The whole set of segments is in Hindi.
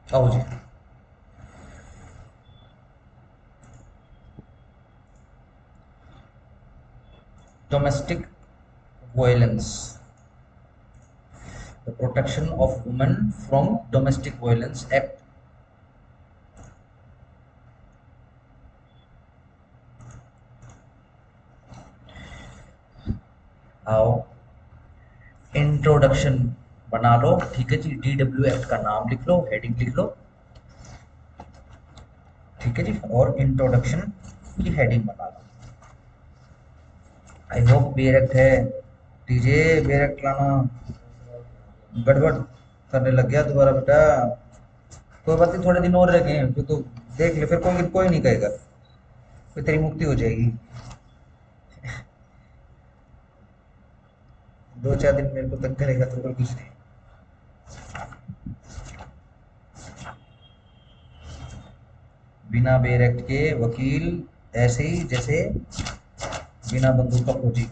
आओ जी। Domestic violence, the protection of women from domestic violence act. आओ, इंट्रोडक्शन बना लो, ठीक है जी। डीडब्ल्यू एक्ट का नाम लिख लो, हेडिंग लिख लो, ठीक है जी। और इंट्रोडक्शन की हेडिंग बना लो। आई होप बेरेक्ट है। डीजे बेरेक्ट लाना। गड़बड़ करने लग गया दोबारा बेटा। कोई बात नहीं, थोड़े दिन और रह गए हैं, फिर तो देख ले, फिर कोई कोई नहीं कहेगा, फिर तेरी मुक्ति हो जाएगी। 2-4 दिन मेरे को तंग करेगा तो कोई कुछ नहीं। बिना बेरेक्ट के वकील ऐसे ही जैसे बिना बंदूक का फौजी।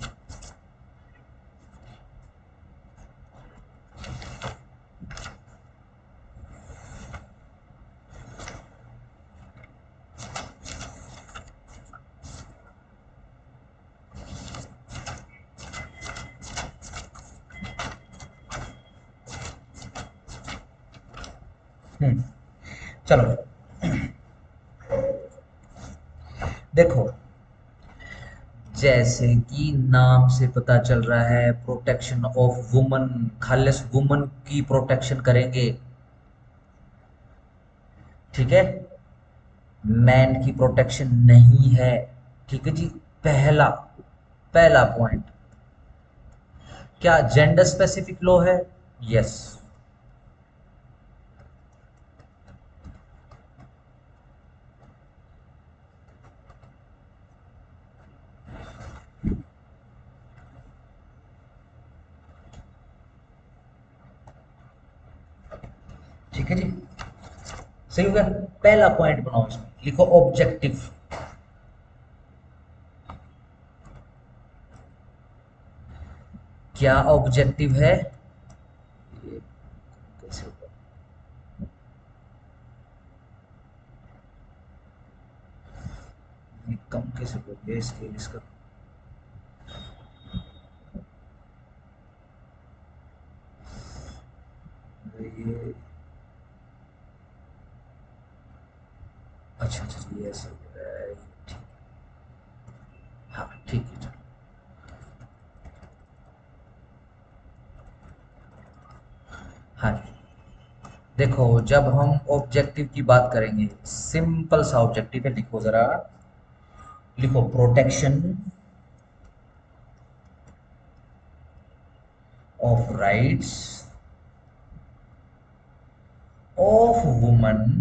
चलो, देखो, जैसे कि नाम से पता चल रहा है, प्रोटेक्शन ऑफ वुमन, खालिस वुमन की प्रोटेक्शन करेंगे, ठीक है। मैन की प्रोटेक्शन नहीं है, ठीक है जी। पहला पहला पॉइंट, क्या जेंडर स्पेसिफिक लॉ है? यस। ठीक है जी, सही हो गया। पहला पॉइंट बनाओ, इसमें लिखो ऑब्जेक्टिव। क्या ऑब्जेक्टिव है? ये कैसे होगा? ये कम कैसे हो गया स्केल इसका? ये अच्छा अच्छा अच्छा, ये ऐसे हो रहा है, ठीक। हाँ ठीक है, चलो। हाँ, देखो, जब हम ऑब्जेक्टिव की बात करेंगे, सिंपल सा ऑब्जेक्टिव है, लिखो जरा। लिखो protection of rights of woman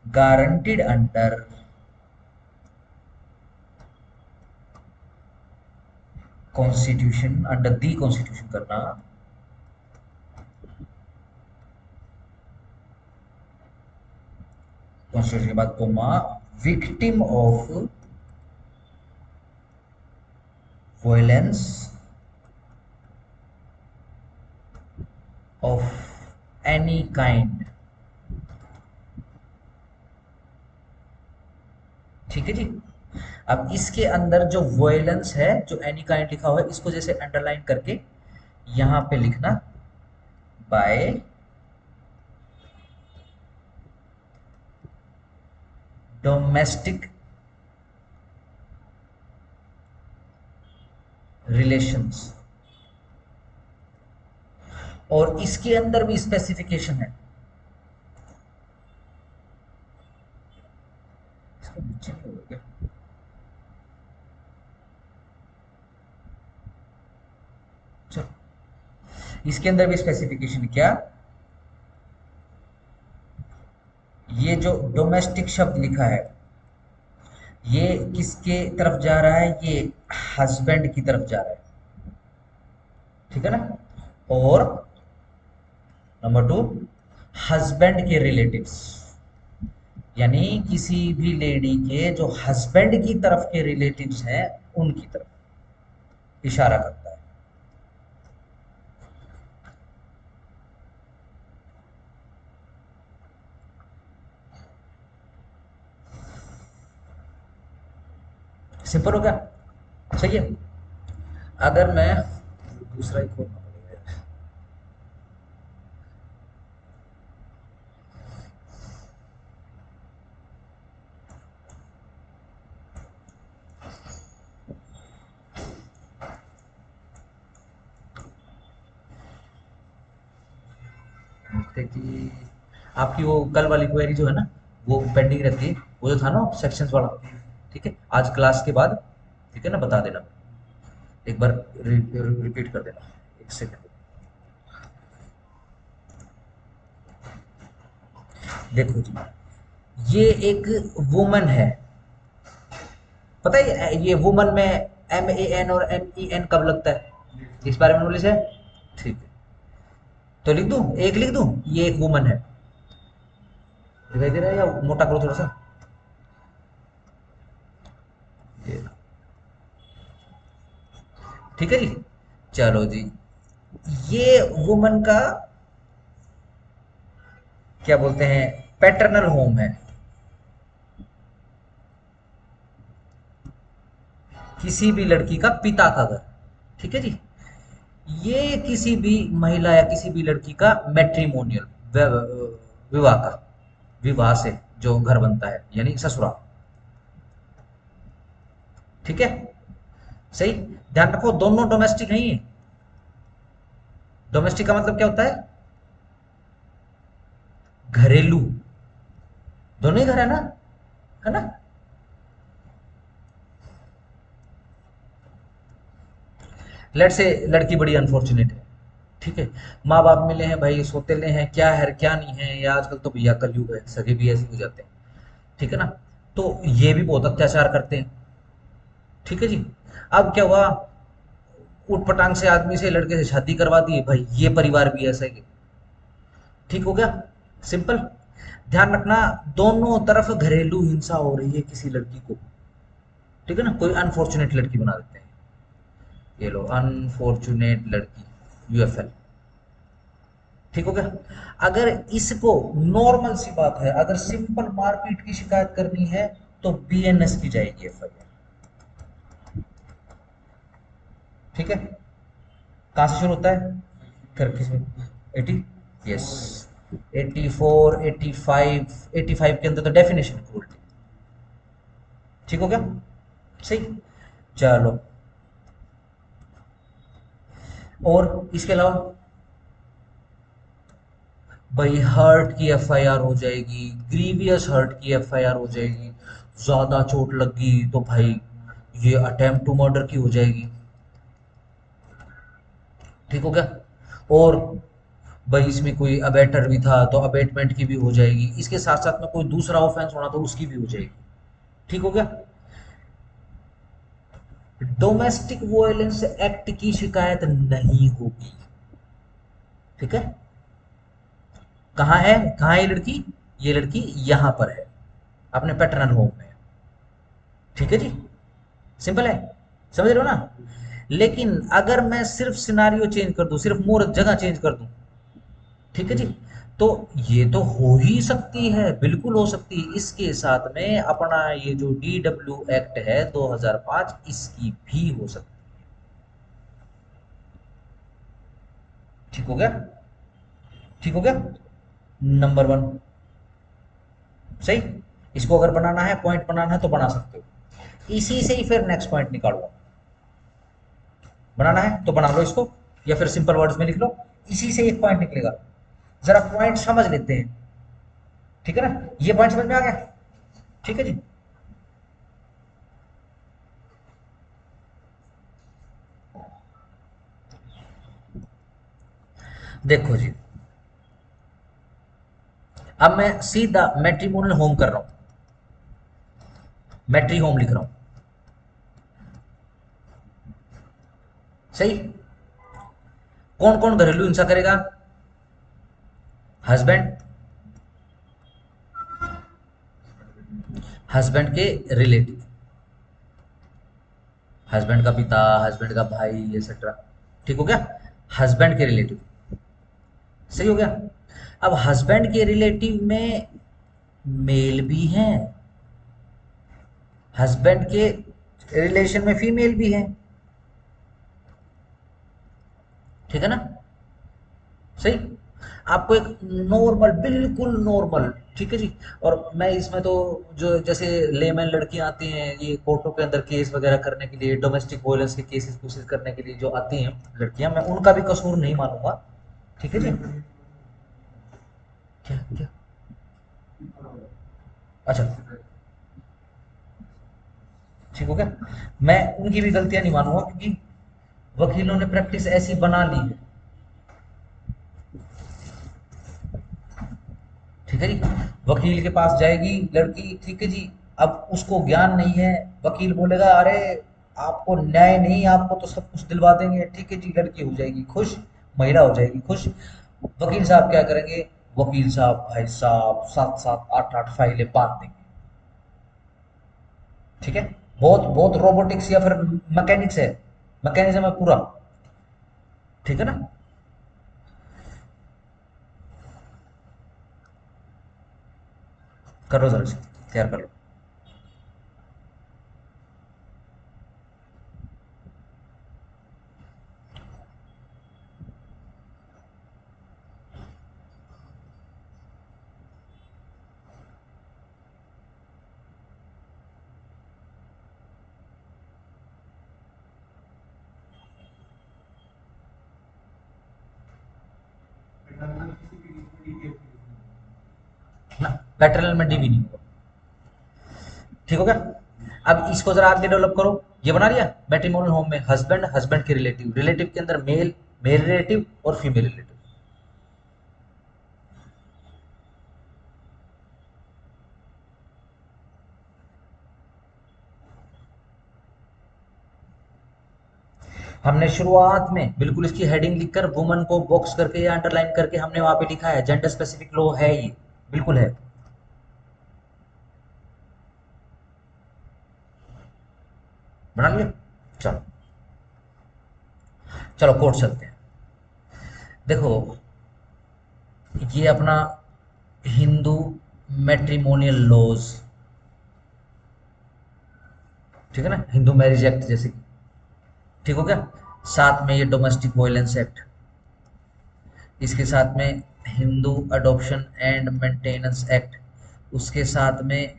guaranteed under constitution, under the constitution करना, कॉन्स्टिट्यूशन के बाद comma, victim of violence of any kind, ठीक है जी। अब इसके अंदर जो वायलेंस है, जो एनी काइंड लिखा हुआ है, इसको जैसे अंडरलाइन करके यहां पे लिखना, बाय डोमेस्टिक रिलेशंस। और इसके अंदर भी स्पेसिफिकेशन है। इसको नीचे नहीं होगा क्या? चलो, इसके अंदर भी स्पेसिफिकेशन क्या, ये जो डोमेस्टिक शब्द लिखा है, ये किसके तरफ जा रहा है? ये हस्बैंड की तरफ जा रहा है, ठीक है ना। और नंबर 2, हस्बैंड के रिलेटिव्स, यानी किसी भी लेडी के जो हस्बैंड की तरफ के रिलेटिव्स हैं, उनकी तरफ इशारा करता है। सिंपल हो गया, सही है। अगर मैं दूसरा ही खोलना पड़ेगा। जैसे कि आपकी वो कल वाली क्वेरी जो है ना, वो पेंडिंग रहती है, वो जो था ना सेक्शंस वाला, ठीक है, आज क्लास के बाद, ठीक है ना, बता देना, एक बार रिपीट कर देना, एक सेकंड। देखो जी, ये एक वुमन है, पता है ये वुमन में MAN और MEN कब लगता है, इस बारे में नॉलेज है? ठीक है, तो लिख दूं, एक लिख दूं, ये एक वुमन है, दिखाई दे रहा है या मोटा करो थोड़ा सा? ये, ठीक है जी, चलो जी, ये वुमन का क्या बोलते हैं, पैटर्नल होम है, किसी भी लड़की का पिता का घर, ठीक है जी। ये किसी भी महिला या किसी भी लड़की का मैट्रिमोनियल, विवाह का, विवाह से जो घर बनता है यानी ससुराल, ठीक है, सही। ध्यान रखो दोनों डोमेस्टिक नहीं है, डोमेस्टिक का मतलब क्या होता है, घरेलू, दोनों ही घर है ना, है ना। लेट से लड़की बड़ी अनफॉर्चुनेट है, ठीक है, माँ बाप मिले हैं भाई, सौतेले हैं, क्या है क्या नहीं है, या आजकल तो भैया कलयुग है, सगे भी ऐसे हो जाते हैं, ठीक है ना, तो ये भी बहुत अत्याचार करते हैं, ठीक है जी। अब क्या हुआ, ऊट पटांग से आदमी से लड़के से शादी करवा दी भाई, ये परिवार भी ऐसा ही है, ठीक हो गया, सिंपल। ध्यान रखना, दोनों तरफ घरेलू हिंसा हो रही है किसी लड़की को, ठीक है ना, कोई अनफॉर्चुनेट लड़की बना देते हैं, ये लो अनफॉर्चुनेट लड़की, UFL, ठीक हो गया। अगर इसको, नॉर्मल सी बात है, अगर सिंपल मारपीट की शिकायत करनी है तो BNS की जाएगी FIR, ठीक है। कहाँ से शुरू होता है, कर किस में, 80, यस, 84, 85, 85 के अंदर तो डेफिनेशन क्रूल्टी, ठीक हो गया, सही, चलो। और इसके अलावा भाई हर्ट की FIR हो जाएगी, ग्रीवियस हर्ट की FIR हो जाएगी, ज्यादा चोट लगी तो भाई ये अटेम्प्ट टू मर्डर की हो जाएगी, ठीक हो गया। और भाई इसमें कोई अबेटर भी था तो अबेटमेंट की भी हो जाएगी, इसके साथ साथ में कोई दूसरा ऑफेंस होना तो उसकी भी हो जाएगी, ठीक हो गया। डोमेस्टिक वायलेंस एक्ट की शिकायत नहीं होगी, ठीक है। कहाँ है, कहाँ है ये लड़की, ये लड़की यहां पर है, अपने पैटर्नल होम में, ठीक है जी, सिंपल है, समझ रहे हो ना। लेकिन अगर मैं सिर्फ सिनारियो चेंज कर दूं, सिर्फ मुहूर्त जगह चेंज कर दूं, ठीक है जी, तो ये तो हो ही सकती है, बिल्कुल हो सकती है, इसके साथ में अपना ये जो DW एक्ट है 2005, इसकी भी हो सकती है, ठीक हो गया, ठीक हो गया, नंबर 1, सही। इसको अगर बनाना है, पॉइंट बनाना है तो बना सकते हो, इसी से ही फिर नेक्स्ट पॉइंट निकालो, बनाना है तो बना लो इसको, या फिर सिंपल वर्ड्स में लिख लो, इसी से एक पॉइंट निकलेगा, जरा पॉइंट समझ लेते हैं, ठीक है ना, ये पॉइंट समझ में आ गया, ठीक है जी। देखो जी, अब मैं सीधा मैट्रिमोनियल होम कर रहा हूं, मैट्री होम लिख रहा हूं, सही। कौन कौन घरेलू हिंसा करेगा, हस्बैंड, हस्बैंड के रिलेटिव, हस्बैंड का पिता, हस्बैंड का भाई, एक्सेट्रा, ठीक हो गया, हस्बैंड के रिलेटिव, सही हो गया। अब हस्बैंड के रिलेटिव में मेल भी हैं, हस्बैंड के रिलेशन में फीमेल भी है, ठीक है ना, सही। आपको एक नॉर्मल, बिल्कुल नॉर्मल, ठीक है जी। और मैं इसमें तो जो जैसे लेमैन लड़कियां आती हैं ये कोर्टों के अंदर केस वगैरह करने के लिए, डोमेस्टिक वायलेंस के केसेस कोशिश करने के लिए जो आती हैं लड़कियां, मैं उनका भी कसूर नहीं मानूंगा, ठीक है जी। क्या क्या? अच्छा, ठीक हो गया। मैं उनकी भी गलतियां नहीं मानूंगा क्योंकि वकीलों ने प्रैक्टिस ऐसी बना ली है, ठीक है जी। वकील के पास जाएगी लड़की, ठीक है जी। अब उसको ज्ञान नहीं है, वकील बोलेगा अरे आपको न्याय नहीं, आपको तो सब कुछ दिलवा देंगे, ठीक है जी। लड़की हो जाएगी खुश, महिला हो जाएगी खुश। वकील साहब क्या करेंगे? वकील साहब भाई साहब 7 7 8 8 फाइलें बांध देंगे, ठीक है। बहुत बहुत रोबोटिक्स या फिर मैकेनिक्स है, मैकेनिज्म है पूरा, ठीक है ना। करो जरा से, तैयार कर लो। ना, पैटर्नल में डी भी नहीं होगा, ठीक हो गया। अब इसको जरा आगे डेवलप करो। ये बना लिया मैट्रिमोनियल होम में हस्बैंड, हस्बैंड के रिलेटिव, रिलेटिव के अंदर मेल, मेल रिलेटिव और फीमेल रिलेटिव। हमने शुरुआत में बिल्कुल इसकी हेडिंग लिखकर वुमन को बॉक्स करके या अंडरलाइन करके हमने वहां पे लिखा है जेंडर स्पेसिफिक लॉ है ये, बिल्कुल है। बना लिया। चलो, चलो कोर्ट चलते हैं। देखो, ये अपना हिंदू मैट्रिमोनियल लॉज, ठीक है ना, हिंदू मैरिज एक्ट जैसे कि, ठीक हो गया। साथ में ये डोमेस्टिक वायलेंस एक्ट, इसके साथ में Hindu adoption and maintenance act, उसके साथ में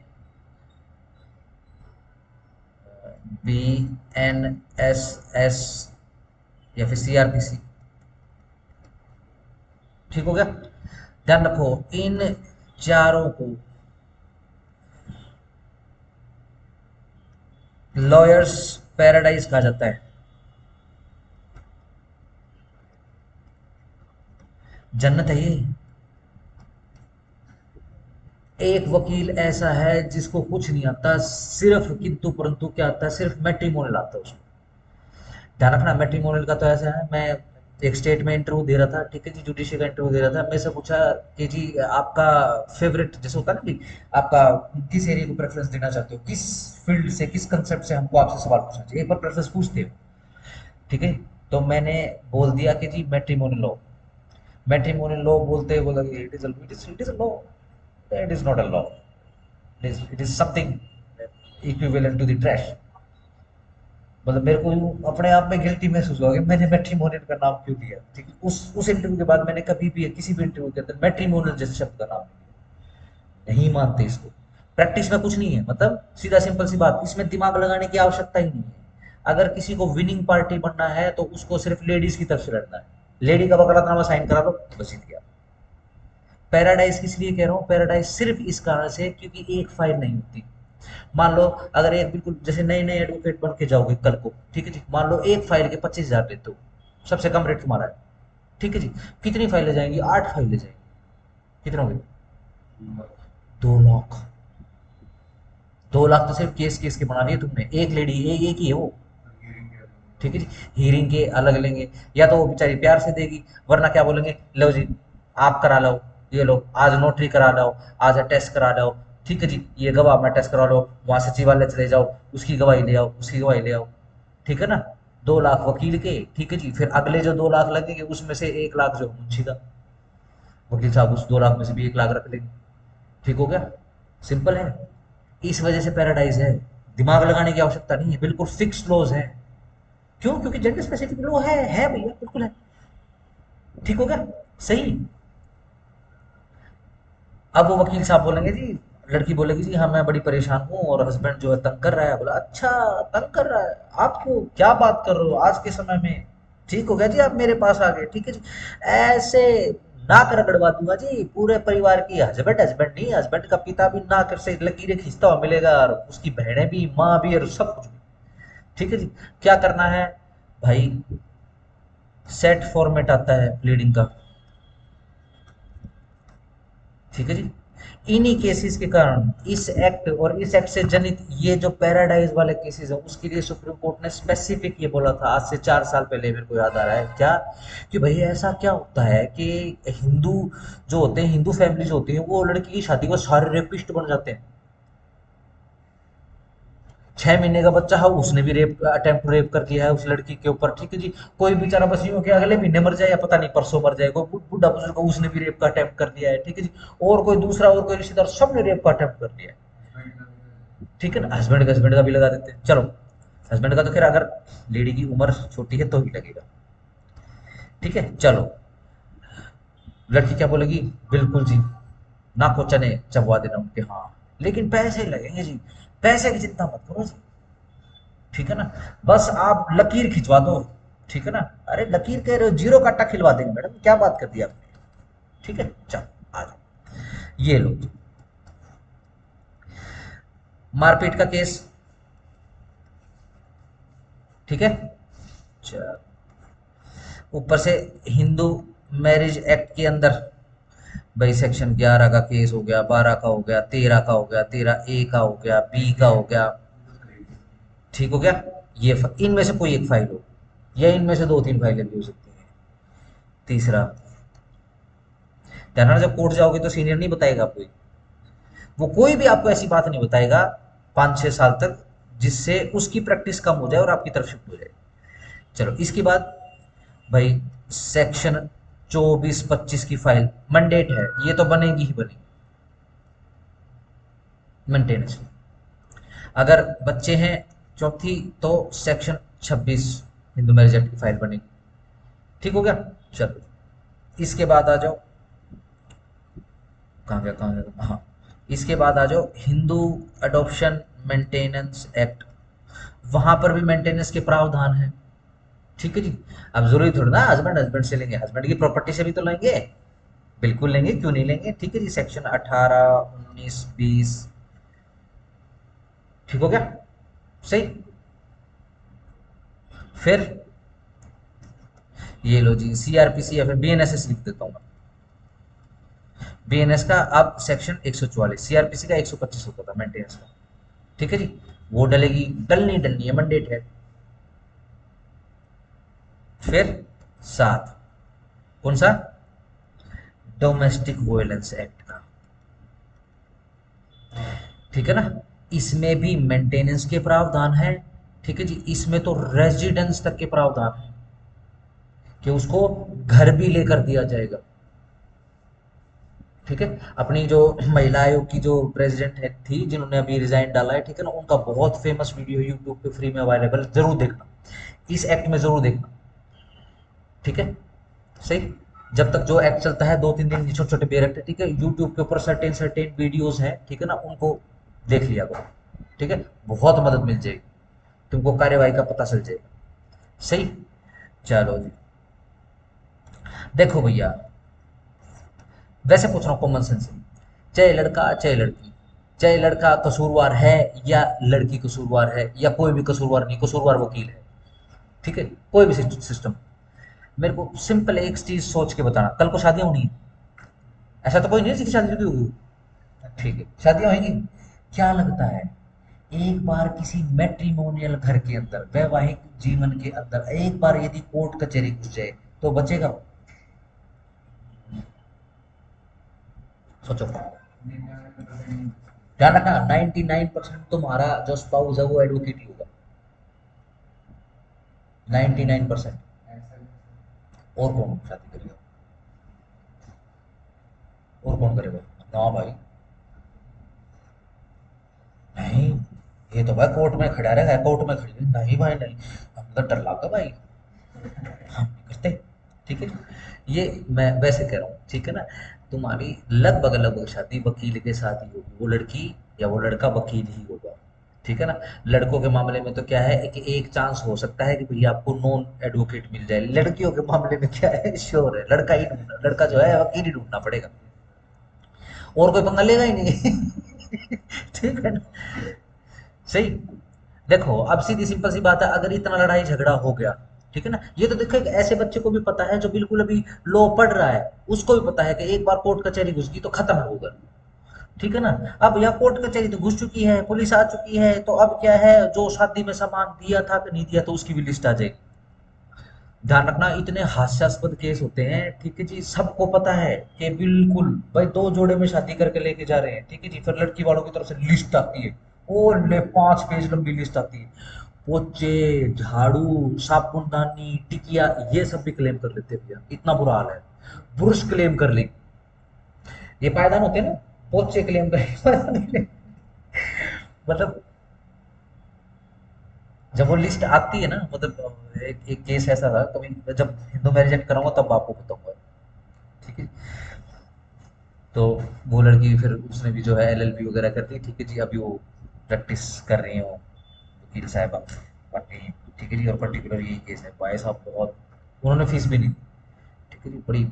BNSS या फिर CRPC, ठीक हो गया। ध्यान रखो इन चारों को लॉयर्स पैराडाइज कहा जाता है। जन्नत है ये। एक वकील ऐसा है जिसको कुछ नहीं आता, सिर्फ किंतु परंतु क्या आता है, सिर्फ मैट्रिमोनियल आता है उसको। ध्यान रखना, मैट्रिमोनियल का तो ऐसा है, मैं एक स्टेट में इंटरव्यू दे रहा था, ठीक है जी, जुडिशरी का इंटरव्यू दे रहा था। मेरे से पूछा कि जी आपका फेवरेट जैसे होता है ना भी, आपका किस एरिया को प्रेफरेंस देना चाहते हो, किस फील्ड से, किस कंसेप्ट से हमको आपसे सवाल पूछना चाहिए, एक बार प्रेफरेंस पूछते हो, ठीक है। तो मैंने बोल दिया कि जी मैट्रिमोनियल लॉ। मैट्रिमोनियल लॉ बोलते ही बोला it is it is a law, it is not a law, it is something equivalent to the trash. मतलब मेरे को अपने आप में गिल्टी महसूस हुआ कि मैंने मैट्रिमोनियल का नाम क्यों लिया, ठीक है। उस इंटरव्यू के बाद मैंने कभी भी किसी भी इंटरव्यू के अंदर मैट्रिमोनियल जैसे शब्द का नाम नहीं लिया। नहीं मानते इसको। प्रैक्टिस में कुछ नहीं है, मतलब सीधा सिंपल सी बात, इसमें दिमाग लगाने की आवश्यकता ही नहीं है। अगर किसी को विनिंग पार्टी बनना है तो उसको सिर्फ लेडीज की तरफ से लड़ना है, लेडी का वकालतनामा साइन करा लो, बस जीत गया। पैराडाइज किस लिए कह रहा हूँ, पैराडाइज सिर्फ इस कारण से क्योंकि एक फाइल नहीं होती। मान लो अगर एक बिल्कुल जैसे नए नए एडवोकेट बन के जाओगे कल को, ठीक है जी, मान लो एक फाइल के 25,000 लेते हो, सबसे कम रेट तुम्हारा है, ठीक है जी। कितनी फाइलें जाएंगी? 8 फाइलें जाएंगी। कितने हो गए? 2 लाख। 2 लाख तो सिर्फ केस केस के बना दिए तुमने, एक लेडी एक ही है वो, ठीक है जी। हियरिंग के अलग लेंगे, या तो वो बेचारी प्यार से देगी, वरना क्या बोलेंगे, लो जी आप करा लो, ये लो आज नोटरी करा लो, आज टेस्ट करा लो, ठीक है जी, ये गवाह अपना टेस्ट करा लो, वहां सचिवालय चले जाओ, उसकी गवाही ले आओ, उसकी गवाही ले आओ, ठीक है ना। 2 लाख वकील के, ठीक है जी। फिर अगले जो 2 लाख लगेंगे उसमें से 1 लाख जो मुंशी का, वकील साहब उस 2 लाख में से भी 1 लाख रख लेंगे, ठीक हो गया। सिंपल है, इस वजह से पैराडाइज है। दिमाग लगाने की आवश्यकता नहीं है, बिल्कुल फिक्स लॉज है। क्यों? क्योंकि जेंडर स्पेसिफिक लॉ है भैया, बिल्कुल है। ठीक हो गया? सही। अब वो वकील साहब बोलेंगे जी, लड़की बोलेगी जी हाँ मैं बड़ी परेशान हूँ और हस्बैंड जो है तंग कर रहा है। बोला अच्छा, तंग कर रहा है, आप क्यों, क्या बात कर रहे हो आज के समय में? ठीक हो गया जी, आप मेरे पास आ गए, ठीक है जी। ऐसे नाक रगड़वा दूंगा जी पूरे परिवार की। हस्बैंड हस्बैंड नहीं, हस्बैंड का पिता भी नाक से लकीरें खींचता हुआ मिलेगा, और उसकी बहनें भी, माँ भी, और सब कुछ भी। ठीक है जी। क्या करना है भाई? सेट फॉर्मेट आता है प्लीडिंग का। ठीक है जी। इन्हीं केसेस के कारण इस एक्ट और इस एक्ट से जनित ये जो पैराडाइज वाले केसेस है, उसके लिए सुप्रीम कोर्ट ने स्पेसिफिक ये बोला था आज से 4 साल पहले, मेरे को याद आ रहा है क्या, कि भाई ऐसा क्या होता है कि हिंदू जो होते हैं, हिंदू फैमिलीज होती हैं, वो लड़की की शादी को सारे रेपिस्ट बन जाते हैं। 6 महीने का बच्चा है, उसने भी रेप कर दिया है उस लड़की के ऊपर। ठीक है जी। कोई बेचारा बस यूं कि अगले महीने मर जाए या पता नहीं परसों मर जाए, कोई बुढ़ा बुजुर्ग, उसने भी रेप का अटेम्प्ट कर दिया है। ठीक है जी। और कोई दूसरा, और कोई रिश्तेदार, सबने रेप का अटेम्प्ट कर दिया है। ठीक है ना? हस्बैंड का भी लगा देते हैं, चलो। हस्बैंड का तो खैर अगर लेडी की उम्र छोटी है तो ही लगेगा। ठीक है, चलो। लड़की क्या बोलेगी? बिल्कुल जी, ना को चने चबवा देना उनके, हाँ, लेकिन पैसे लगेंगे जी, पैसे की चिंता मत करो जी। ठीक है ना? बस आप लकीर खिंचवा दो। ठीक है ना? अरे लकीर कह रहे हो, जीरो काटा खिलवा देंगे मैडम, क्या बात कर दी आपने। ठीक है, चलो आ जाओ। ये लो जी। मारपीट का केस। ठीक है, चलो। ऊपर से हिंदू मैरिज एक्ट के अंदर भाई सेक्शन 11 का केस हो गया, 12 का हो गया, 13 का हो गया, 13A का हो गया, बी का हो गया। ठीक हो गया? इनमें से कोई एक फाइल हो, या इनमें से दो तीन फाइलें भी हो सकती हैं। तीसरा, ध्यान रखना, जब कोर्ट जाओगे तो सीनियर नहीं बताएगा आपको, वो कोई भी आपको ऐसी बात नहीं बताएगा 5-6 साल तक जिससे उसकी प्रैक्टिस कम हो जाए और आपकी तरफ शिफ्ट हो जाए। चलो, इसके बाद भाई सेक्शन 24-25 की फाइल मंडेट है, ये तो बनेगी ही बनेगी। मेंटेनेंस, अगर बच्चे हैं चौथी, तो सेक्शन 26 हिंदू मैरिज एक्ट की फाइल बनेगी। ठीक हो गया? चलो, इसके बाद आ जाओ, कहाँ गया, हाँ। इसके बाद आ जाओ हिंदू अडॉप्शन मेंटेनेंस एक्ट। वहां पर भी मेंटेनेंस के प्रावधान है। ठीक है जी। अब जरूरी थोड़ा ना हस्बैंड हस्बैंड से लेंगे, हस्बैंड की प्रॉपर्टी से भी तो लेंगे। बिल्कुल लेंगे, क्यों नहीं लेंगे। ठीक है जी। सेक्शन 18, 19, 20। ठीक हो गया? सही। फिर ये लो जी, सीआरपीसी या फिर बीएनएसएस लिख देता हूँ मैं। बीएनएस का अब सेक्शन 144, सीआरपीसी का 125 होता था मेंटेनेंस का। ठीक है जी। वो डलेगी, डलनी डलनी है, मंडेट है। फिर 7, कौन सा? डोमेस्टिक वायलेंस एक्ट का। ठीक है ना? इसमें भी मेंटेनेंस के प्रावधान है। ठीक है जी। इसमें तो रेजिडेंस तक के प्रावधान है कि उसको घर भी लेकर दिया जाएगा। ठीक है। अपनी जो महिला आयोग की जो प्रेसिडेंट है थी, जिन्होंने अभी रिजाइन डाला है, ठीक है ना, उनका बहुत फेमस वीडियो यूट्यूब पे फ्री में अवेलेबल, जरूर देखना। इस एक्ट में जरूर देखना। ठीक है, सही। जब तक जो एक्ट चलता है, 2-3 दिन छोटे छोटे बेर एक्ट है, ठीक है, यूट्यूब के ऊपर सर्टेन सर्टेन वीडियोस हैं, ठीक है ना, उनको देख लिया करो। ठीक है, बहुत मदद मिल जाएगी, तुमको कार्यवाही का पता चल जाएगा। सही। चलो जी। देखो भैया, वैसे पूछ रहा हूँ कॉमन सेंस से, चाहे लड़का चाहे लड़की, चाहे लड़का कसूरवार है या लड़की कसूरवार है, या कोई भी कसूरवार नहीं, कसूरवार वकील है। ठीक है, कोई भी सिस्टम। मेरे को सिंपल एक चीज सोच के बताना, कल को शादियां होनी है, ऐसा तो कोई नहीं है जिसकी शादी नहीं होगी। ठीक है, शादियां होंगी। क्या लगता है, एक बार किसी मैट्रिमोनियल घर के अंदर, वैवाहिक जीवन के अंदर एक बार यदि कोर्ट कचहरी घुस जाए तो बचेगा वो? सोचो। ध्यान रखना, 99% तुम्हारा जो स्पाउस है वो एडवोकेट ही होगा। 99%। और कौन शादी करेगा? और कौन करेगा? ना भाई, नहीं, ये तो भाई कोर्ट में खड़ा रहेगा, कोर्ट में खड़ी नहीं भाई नहीं, हम तो डर लगा भाई, हम नहीं करते। ठीक है जी, ये मैं वैसे कह रहा हूँ, ठीक है ना। तुम्हारी लगभग लगभग शादी वकील के साथ ही होगी, वो लड़की या वो लड़का वकील ही होगा। ठीक है ना। लड़कों के मामले में तो क्या है कि एक चांस हो सकता है कि भैया आपको नॉन एडवोकेट मिल जाए, लड़कियों के मामले में क्या है, श्योर है लड़का ही ढूंढना, लड़का जो है वकील ही ढूंढना पड़ेगा, और कोई पंगा लेगा ही नहीं। ठीक है ना। सही। देखो अब सीधी सिंपल सी बात है, अगर इतना लड़ाई झगड़ा हो गया, ठीक है ना, ये तो देखो एक ऐसे बच्चे को भी पता है जो बिल्कुल अभी लॉ पढ़ रहा है, उसको भी पता है कि एक बार कोर्ट कचहरी घुस गई तो खत्म है वो घर। ठीक है ना। अब यहाँ कोर्ट कचहरी तो घुस चुकी है, पुलिस आ चुकी है, तो अब क्या है, जो शादी में सामान दिया था कि नहीं दिया तो उसकी भी लिस्ट आ जाएगी। ध्यान रखना इतने हास्यास्पद केस होते हैं, ठीक है जी, सबको पता है कि बिल्कुल भाई दो जोड़े में शादी करके लेके जा रहे हैं, ठीक है जी, फिर लड़की वालों की तरफ से लिस्ट आती है, वो ले 5 पेज लंबी लिस्ट आती है, पोचे, झाड़ू, साबुनदानी, टिकिया, ये सब भी क्लेम कर लेते हैं भैया, इतना बुरा हाल है। ब्रश क्लेम कर ले, ये पायदान होते हैं ना, पोचे क्लेम कर मतलब जब वो लिस्ट आती है ना, मतलब एक केस ऐसा था, कभी जब हिंदू मैरिज एक्ट कराऊंगा तब आपको बताऊंगा। ठीक है। तो वो लड़की फिर उसने भी जो है एलएलबी वगैरह कर दी, ठीक है जी, अभी वो प्रैक्टिस कर रही हो वकील साहबा बन गई हैं। ठीक है जी, और पर्टिकुलर यही केस है, भाई साहब बहुत, उन्होंने फीस भी नहीं दी। ठीक है जी, बड़ी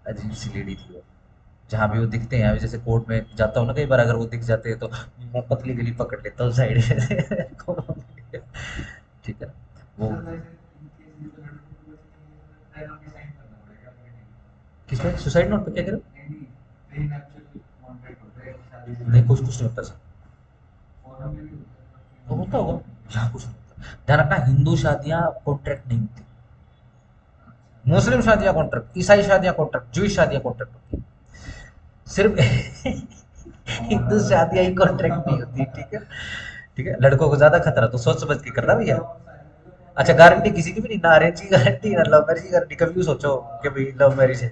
अजीब सी लेडी थी वो। जहाँ भी वो दिखते हैं, अभी जैसे कोर्ट में जाता हूँ ना कई बार, अगर वो दिख जाते हैं तो मैं पतली गली पकड़ लेता हूँ साइड से। ठीक है। वो किस पे सुसाइड नोट पे क्या करो, नहीं कुछ कुछ नहीं होता सर, तो होता होगा, यहाँ कुछ नहीं होता। ध्यान रखना हिंदू शादियां कॉन्ट्रैक्ट नहीं होती, मुस्लिम शादियां कॉन्ट्रैक्ट, ईसाई शादियां कॉन्ट्रैक्ट, जूइश शादियां कॉन्ट्रैक्ट होती है, सिर्फ हिंदू शादियां ही कॉन्ट्रैक्ट नहीं होती। ठीक है। ठीक है, लड़कों को ज्यादा खतरा तो सोच समझ के करना भैया। अच्छा, गारंटी किसी की भी नहीं, ना अरेंज की गारंटी ना लव मैरिज की गारंटी, कभी भी सोचो कि भाई लव मैरिज है,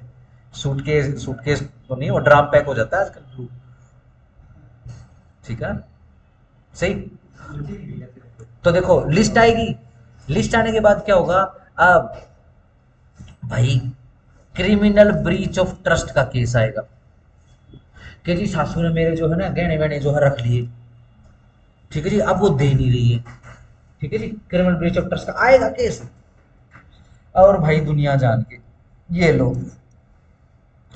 सूटकेस सूटकेस तो नहीं, वो ड्राम पैक हो जाता है आजकल। ठीक है। सही। तो देखो लिस्ट आएगी, लिस्ट आने के बाद क्या होगा, अब भाई क्रिमिनल ब्रीच ऑफ ट्रस्ट का केस आएगा कि जी सासू ने मेरे जो है ना गहने वहने जो है रख लिए, ठीक है जी, अब वो दे नहीं रही है। ठीक है जी, क्रिमिनल ब्रीच ऑफ ट्रस्ट का आएगा केस, और भाई दुनिया जान के ये लो,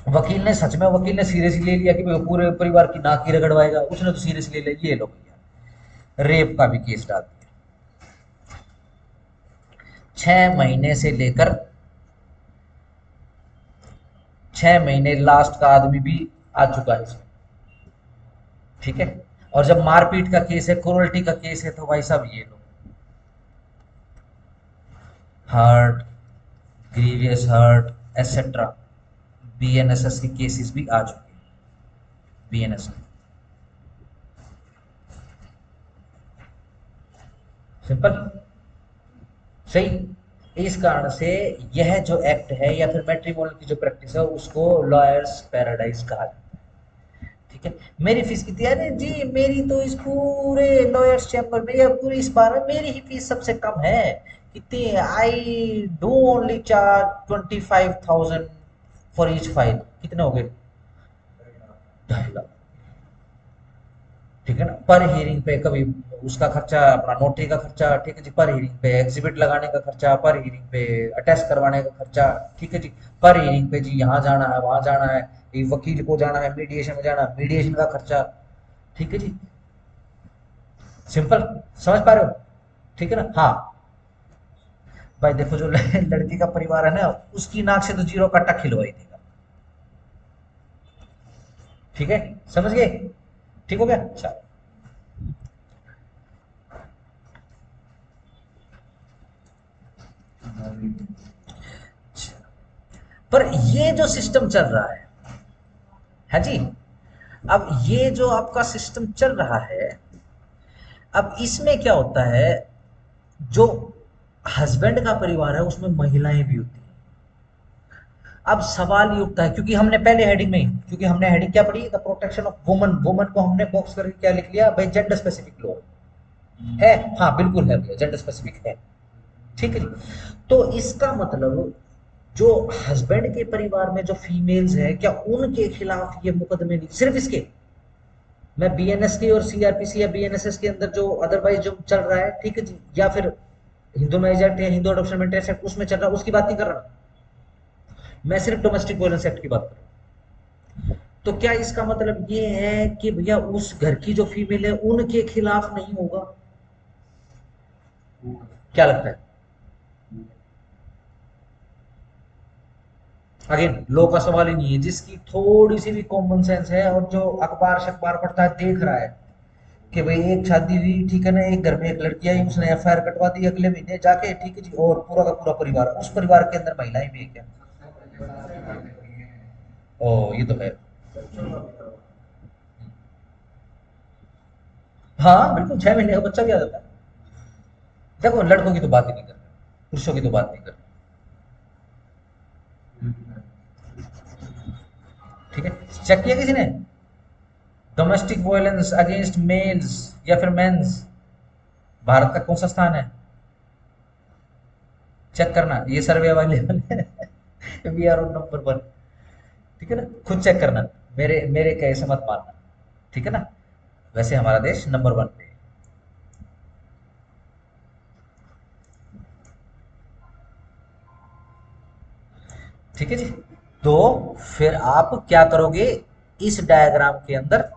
वकील ने सच में, वकील ने सीरियसली ले लिया कि भाई पूरे परिवार की नाक की रगड़वाएगा, उसने तो सीरियसली ले लिया, ये लो भैया रेप का भी केस डाल दिया। 6 महीने से लेकर 6 महीने लास्ट का आदमी भी आ चुका है इसमें। ठीक है। और जब मारपीट का केस है, क्रूरल्टी का केस है, तो भाई साहब ये लो, hurt, grievous hurt, etcetera, BNSS के केसेस भी आ चुके हैं, बीएनएस। सिंपल। सही। इस कारण से यह जो एक्ट है या फिर मैट्रिमोनियल की जो प्रैक्टिस है उसको लॉयर्स पैराडाइज कहा जाता है। ठीक है। मेरी फीस कितनी है, अरे जी मेरी तो इस पूरे लॉयर्स चैम्बर में या पूरे इस बार में मेरी ही फीस सबसे कम है, कितनी है, I do only charge 25,000 for each file, कितने हो गए, 2.5 लाख। ठीक है ना, पर हियरिंग पे कभी उसका खर्चा, अपना नोटरी का खर्चा, ठीक है जी, पर हियरिंग पे एग्जिबिट लगाने का खर्चा, पर हियरिंग पे अटेस्ट करवाने का खर्चा, ठीक है जी, पर हियरिंग पे जी यहाँ जाना है वहां जाना है, ये वकील को जाना है, मीडिएशन में जाना है, मीडिएशन का खर्चा। ठीक है जी। सिंपल। समझ पा रहे हो। ठीक है ना। हाँ भाई देखो, जो लड़की का परिवार है ना, उसकी नाक से तो जीरो का टक खिलवाई देगा। ठीक है। समझ गए। ठीक हो गया, चलो। पर ये जो सिस्टम चल रहा है जी, अब ये जो आपका सिस्टम चल रहा है, अब इसमें क्या होता है, जो हस्बैंड का परिवार है उसमें महिलाएं भी होती हैं। अब सवाल ये उठता है, क्योंकि हमने पहले हेडिंग में, क्योंकि हमने हेडिंग क्या पढ़ी, the protection of woman, woman को हमने बॉक्स करके क्या लिख लिया भाई, जेंडर स्पेसिफिक लॉ। है, हाँ बिल्कुल है भैया, जेंडर स्पेसिफिक है। ठीक है जी। तो इसका मतलब जो हस्बैंड के परिवार में जो फीमेल्स है, क्या उनके खिलाफ ये मुकदमे नहीं, सिर्फ इसके, मैं बीएनएस के और सीआरपीसी या बीएनएसएस के अंदर जो अदरवाइज जो चल रहा है, ठीक है जी, या फिर हिंदू मैरिज एक्ट या हिंदू अडॉप्शन मेंटेनेंस एक्ट उसमें चल रहा है, उसकी बात नहीं कर रहा, मैं सिर्फ डोमेस्टिक वायलेंस एक्ट की बात कर रहा हूँ। तो क्या इसका मतलब ये है कि भैया उस घर की जो फीमेल है उनके खिलाफ नहीं होगा? क्या लगता है? अगेन लॉ का सवाल ही नहीं है, जिसकी थोड़ी सी भी कॉमन सेंस है और जो अखबार शखबार पढ़ता है देख रहा है कि भाई एक शादी हुई, ठीक है ना, एक घर में एक लड़की आई, उसने एफआईआर कटवा दी अगले महीने जाके, ठीक है जी, और पूरा का पूरा परिवार, उस परिवार के अंदर महिलाएं भी है क्या? ओ ये तो है। हाँ बिल्कुल, 6 महीने का बच्चा भी आ जाता है। देखो लड़कों की तो बात ही नहीं कर रहे, पुरुषों की तो बात नहीं कर रहे। ठीक है, चेक किया किसी ने? डोमेस्टिक वायलेंस अगेंस्ट मेल्स या फिर मेंस, भारत का कौन सा स्थान है? चेक करना, ये सर्वे अवेलेबल है। We are on number 1। ठीक है ना, खुद चेक करना, मेरे मेरे कहे से मत मानना। ठीक है ना, वैसे हमारा देश नंबर 1 पे है। ठीक है जी। तो फिर आप क्या करोगे, इस डायग्राम के अंदर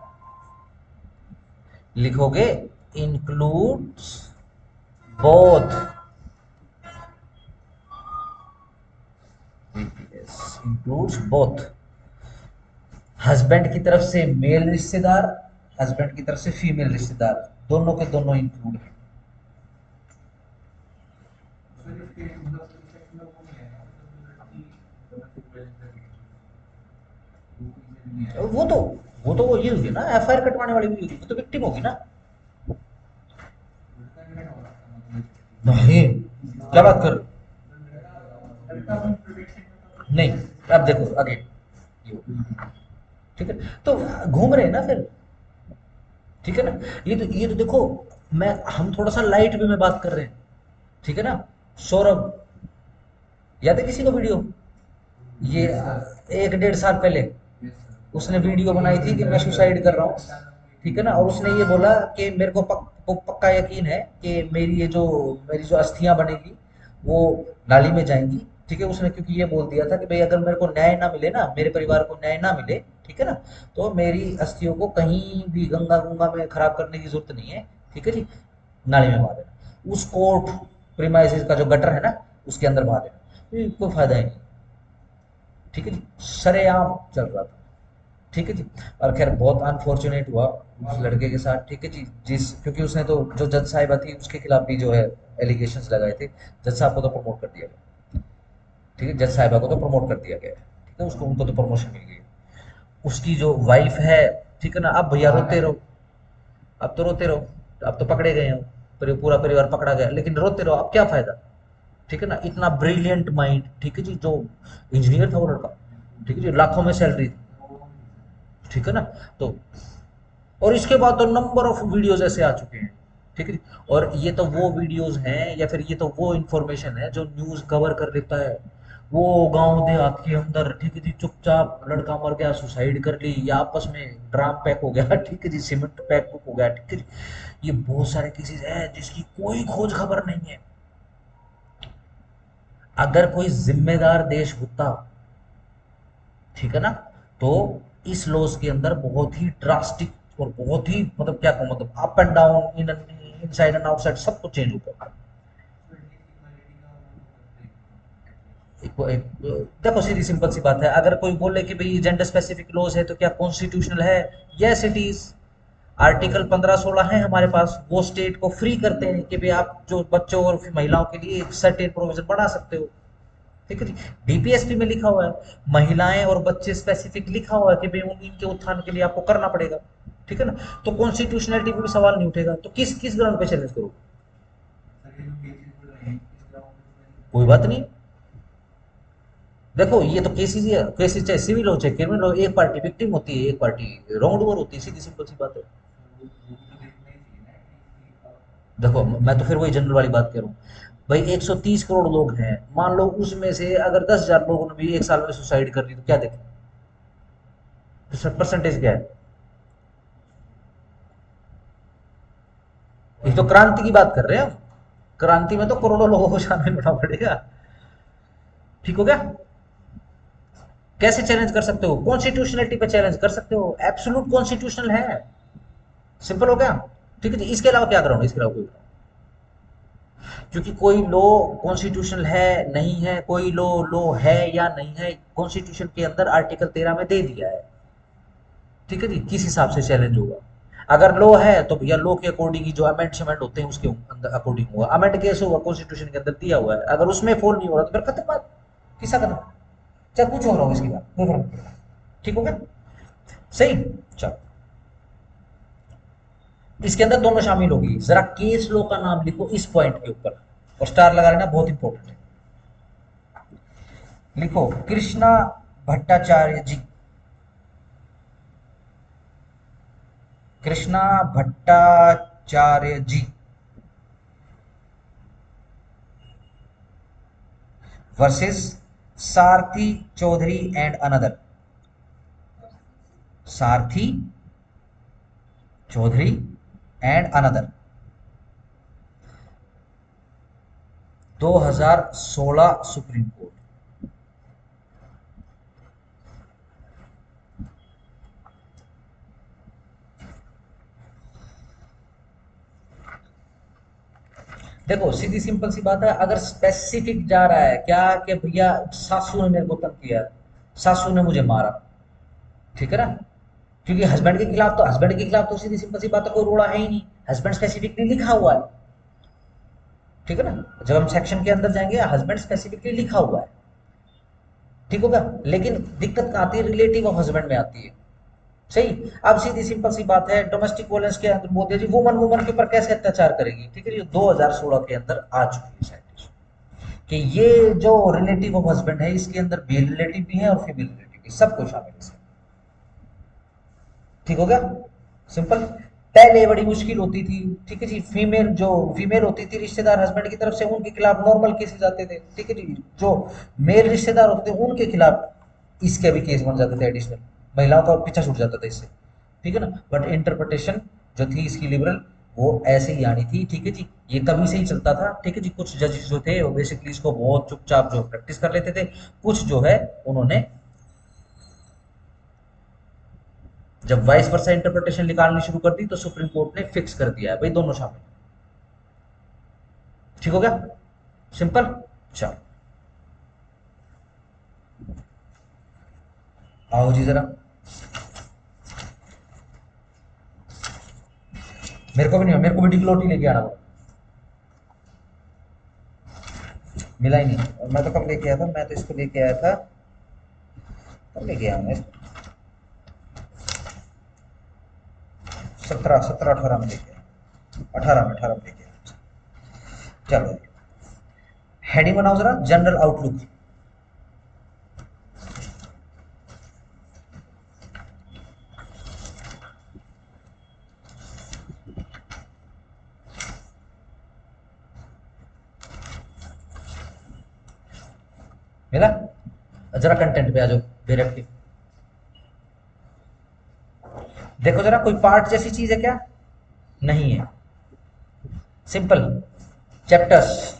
लिखोगे includes both, includes both, husband की तरफ से मेल रिश्तेदार, हस्बैंड की तरफ से फीमेल रिश्तेदार, दोनों के दोनों इंक्लूड है। वो तो ये होगी ना, एफआईआर कटवाने वाली भी होगी, वो तो विक्टिम होगी ना। नहीं, क्या बात कर, नहीं, अब देखो अगेन, ठीक है, तो घूम रहे हैं ना फिर। ठीक है ना, ये तो देखो, मैं हम थोड़ा सा लाइट वे में बात कर रहे हैं। ठीक है ना, सौरभ, याद है किसी को वीडियो, ये 1 डेढ़ साल पहले उसने वीडियो बनाई थी कि मैं सुसाइड कर रहा हूँ। ठीक है ना, और उसने ये बोला कि मेरे को पक्का यकीन है कि मेरी जो अस्थियां बनेगी वो नाली में जाएंगी। ठीक है, उसने क्योंकि ये बोल दिया था कि भाई अगर मेरे को न्याय ना मिले ना, मेरे परिवार को न्याय ना मिले, ठीक है ना, तो मेरी अस्थियों को कहीं भी गंगा गुंगा में खराब करने की जरूरत नहीं है। ठीक है जी, नाली में बहा देना, उस कोर्ट प्रीमाइसेस का जो गटर है ना उसके अंदर बहा देना, कोई फायदा ही नहीं। ठीक है जी, सरेआम चल रहा था। ठीक है जी, और खैर बहुत अनफॉर्चुनेट हुआ उस लड़के के साथ। ठीक है जी, जिस क्योंकि उसने तो जो जज साहिबा थी उसके खिलाफ भी जो है एलिगेशंस लगाए थे, जज साहब को तो प्रमोट कर दिया गया। ठीक है, जज साहिबा को तो प्रमोट कर दिया गया। ठीक है, उसको उनको तो प्रमोशन मिल गई। उसकी जो वाइफ है, ठीक है ना, अब भैया रोते रहो, अब तो रोते रहो, अब तो पकड़े गए हो, पूरा परिवार पकड़ा गया, लेकिन रोते रहो, अब क्या फायदा? ठीक है ना, इतना ब्रिलियंट माइंड, ठीक है जी, जो इंजीनियर था वो लड़का, ठीक है जी, लाखों में सैलरी थी। ठीक है ना, तो और इसके बाद तो नंबर ऑफ वीडियोस ऐसे आ चुके हैं। ठीक है, और ये तो वो वीडियोस हैं या फिर ये तो वो इंफॉर्मेशन है जो न्यूज़ कवर कर लेता है। वो गांव देहात के अंदर, ठीक है जी, चुपचाप लड़का मर गया, सुसाइड कर ली, या आपस में ड्राम पैक हो गया, ठीक है जी, सीमेंट पैक हो गया। ठीक है जी, ये बहुत सारे केसेस हैं जिसकी कोई खोज खबर नहीं है। अगर कोई जिम्मेदार देश होता, ठीक है ना, तो इस लॉस के अंदर बहुत ही ड्रास्टिक और बहुत ही मतलब क्या कहूँ, मतलब up and down, inside and outside सब कुछ चेंज होगा। देखो सीधी सिंपल सी बात है, अगर कोई बोले कि भाई जेंडर स्पेसिफिक लॉज है तो क्या कॉन्स्टिट्यूशनल है? Yes it is. आर्टिकल 15-16 है हमारे पास, वो स्टेट को फ्री करते हैं कि भाई आप जो बच्चों और फिर महिलाओं के लिए एक सर्टेन प्रोविजन बना सकते हो। ठीक है जी, डीपीएसपी में लिखा हुआ है, महिलाएं और बच्चे स्पेसिफिक लिखा हुआ है कि भाई इनके उत्थान के लिए आपको करना पड़ेगा। ठीक है ना, तो कॉन्स्टिट्यूशनलिटी पे भी सवाल नहीं उठेगा, तो किस किस ग्राउंड पे चैलेंज करोगे? कोई बात नहीं। देखो ये तो केसेस ही है, केसेस चाहे सिविल हो चाहे क्रिमिनल हो, एक पार्टी विक्टिम होती है, एक पार्टी रॉन्ग डूअर होती है, सीधी सिंपल सी बात है। देखो मैं तो फिर वही जनरल वाली बात करूँ भाई, 130 करोड़ लोग हैं, मान लो उसमें से अगर 10,000 लोगों ने भी एक साल में सुसाइड कर ली तो क्या देखें, तो परसेंटेज क्या है? ये तो क्रांति की बात कर रहे हैं हम। क्रांति में तो करोड़ों लोगों को शामिल होना पड़ेगा। ठीक हो गया? कैसे चैलेंज कर सकते हो? कॉन्स्टिट्यूशनलिटी पे चैलेंज कर सकते हो, एब्सोल्यूट कॉन्स्टिट्यूशनल है। सिंपल हो गया। ठीक है जी, इसके अलावा क्या कराऊंगा, इसके अलावा कोई, क्योंकि कोई लॉ कॉन्स्टिट्यूशनल है नहीं है, कोई लॉ लॉ है या नहीं है, कॉन्स्टिट्यूशन के अंदर आर्टिकल 13 में दे दिया है। ठीक है जी, किस हिसाब से चैलेंज होगा? अगर लॉ है तो भैया लॉ के अकॉर्डिंग ही जो अमेंडमेंट होते हैं उसके अंदर अकॉर्डिंग होगा। अमेंड कैसे होगा? कॉन्स्टिट्यूशन के अंदर दिया हुआ है, अगर उसमें फॉल नहीं हो रहा तो फिर खत्म बात, किस्सा खत्म, चाहे कुछ हो रहा हो इसकी बात, कोई फर्क नहीं पड़ता। ठीक हो गया? सही। चलो, इसके अंदर दोनों शामिल होगी। जरा केस लॉ का नाम लिखो इस पॉइंट के ऊपर, और स्टार लगा लेना, बहुत इंपॉर्टेंट है। लिखो Krishna Bhattacharya ji, Krishna Bhattacharya ji versus Sarathi Chaudhary and another, Sarathi Chaudhary and another, 2016 supreme court. देखो सीधी सिंपल सी बात है, अगर स्पेसिफिक जा रहा है क्या कि भैया सासू ने मेरे को तंग किया, सासू ने मुझे मारा, ठीक है ना, क्योंकि हस्बैंड के खिलाफ, तो हस्बैंड के खिलाफ तो सीधी सिंपल सी बात है कोई रोड़ा है ही नहीं, हस्बैंड स्पेसिफिकली लिखा हुआ है। ठीक है ना, जब हम सेक्शन के अंदर जाएंगे हस्बैंड स्पेसिफिकली लिखा हुआ है। ठीक होगा, लेकिन दिक्कत कहाँ आती है? रिलेटिव ऑफ हस्बैंड में आती है। सही। अब सीधी सिंपल सी बात है, डोमेस्टिक वायलेंस के अंदर बोलते हैं जी वुमन वुमन के ऊपर कैसे अत्याचार करेगी। ठीक है जी, 2016 के अंदर आ चुकी है साइंटिस्ट कि ये जो रिलेटिव ऑफ हस्बैंड है इसके अंदर मेल रिलेटिव भी है और फीमेल रिलेटिव भी, सबको शामिल है इसमें। ठीक हो गया? सिंपल। पहले बड़ी मुश्किल होती थी, ठीक है जी, फीमेल होती थी रिश्तेदार हस्बैंड की तरफ से, उनके खिलाफ नॉर्मल केसेस आते थे। ठीक है जी, जो मेल रिश्तेदार होते थे उनके खिलाफ इसके भी केस बन जाते थे एडिशनल, महिलाओं का पीछा छूट जाता था इससे। ठीक है ना, बट इंटरप्रिटेशन जो थी इसकी लिबरल, वो ऐसे ही आनी थी। ठीक है जी, ये कभी से ही चलता था। ठीक है जी, कुछ जजेस जो थे वो बेसिकली इसको बहुत चुपचाप जो प्रैक्टिस कर लेते थे, कुछ जो है उन्होंने जब वाइस वर्सा इंटरप्रिटेशन निकालनी शुरू कर दी तो सुप्रीम कोर्ट ने फिक्स कर दिया है भाई दोनों शामिल। ठीक हो गया? सिंपल। चलो आओ जी जरा, मेरे को भी नहीं हो, मेरे को भी डिप्लोटी लेके आना पड़ा, मिला ही नहीं। और मैं तो कब लेके आया था, मैं तो इसको लेके आया था, कब लेके आया मैं इसको, 17 17 18 में लेके आया, 18 में लेके आया। चलो हेडिंग बनाओ जरा, जनरल आउटलुक। मिला? जरा कंटेंट पे आ जाओ डायरेक्टली। देखो जरा, कोई पार्ट जैसी चीज है क्या? नहीं है। सिंपल। चैप्टर्स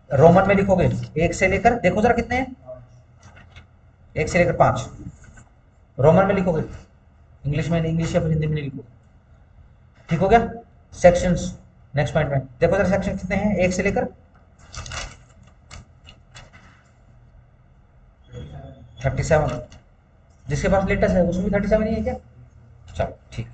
रोमन में लिखोगे, एक से लेकर, देखो जरा कितने हैं, एक से लेकर 5। रोमन में लिखोगे, इंग्लिश में, इंग्लिश या फिर हिंदी में नहीं लिखोगे। ठीक हो गया? सेक्शंस, नेक्स्ट पॉइंट में देखो जरा सेक्शन कितने हैं, एक से लेकर 37। जिसके पास लेटेस्ट है उसमें भी 37 ही है क्या? चलो ठीक है।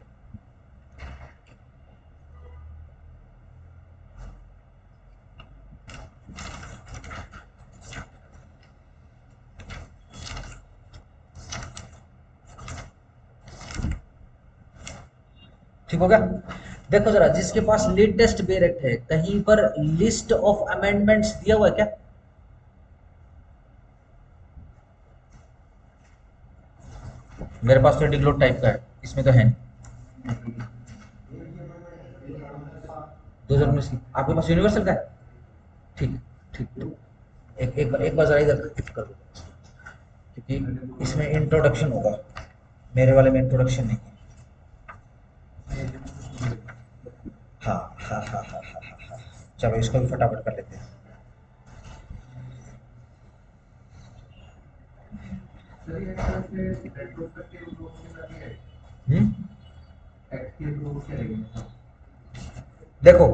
ठीक हो गया? देखो जरा, जिसके पास लेटेस्ट बेयर एक्ट है कहीं पर लिस्ट ऑफ अमेंडमेंट्स दिया हुआ है क्या? मेरे पास तो डिग्लो टाइप का है, इसमें तो है नहीं। 2019 की आपके पास यूनिवर्सल का है? ठीक ठीक ठीक। एक बार जरा इधर कर दो, क्योंकि इसमें इंट्रोडक्शन होगा, मेरे वाले में इंट्रोडक्शन नहीं है। हाँ हाँ हाँ हाँ हाँ हाँ हाँ। चलो इसको भी फटाफट कर लेते हैं। हम्म। देखो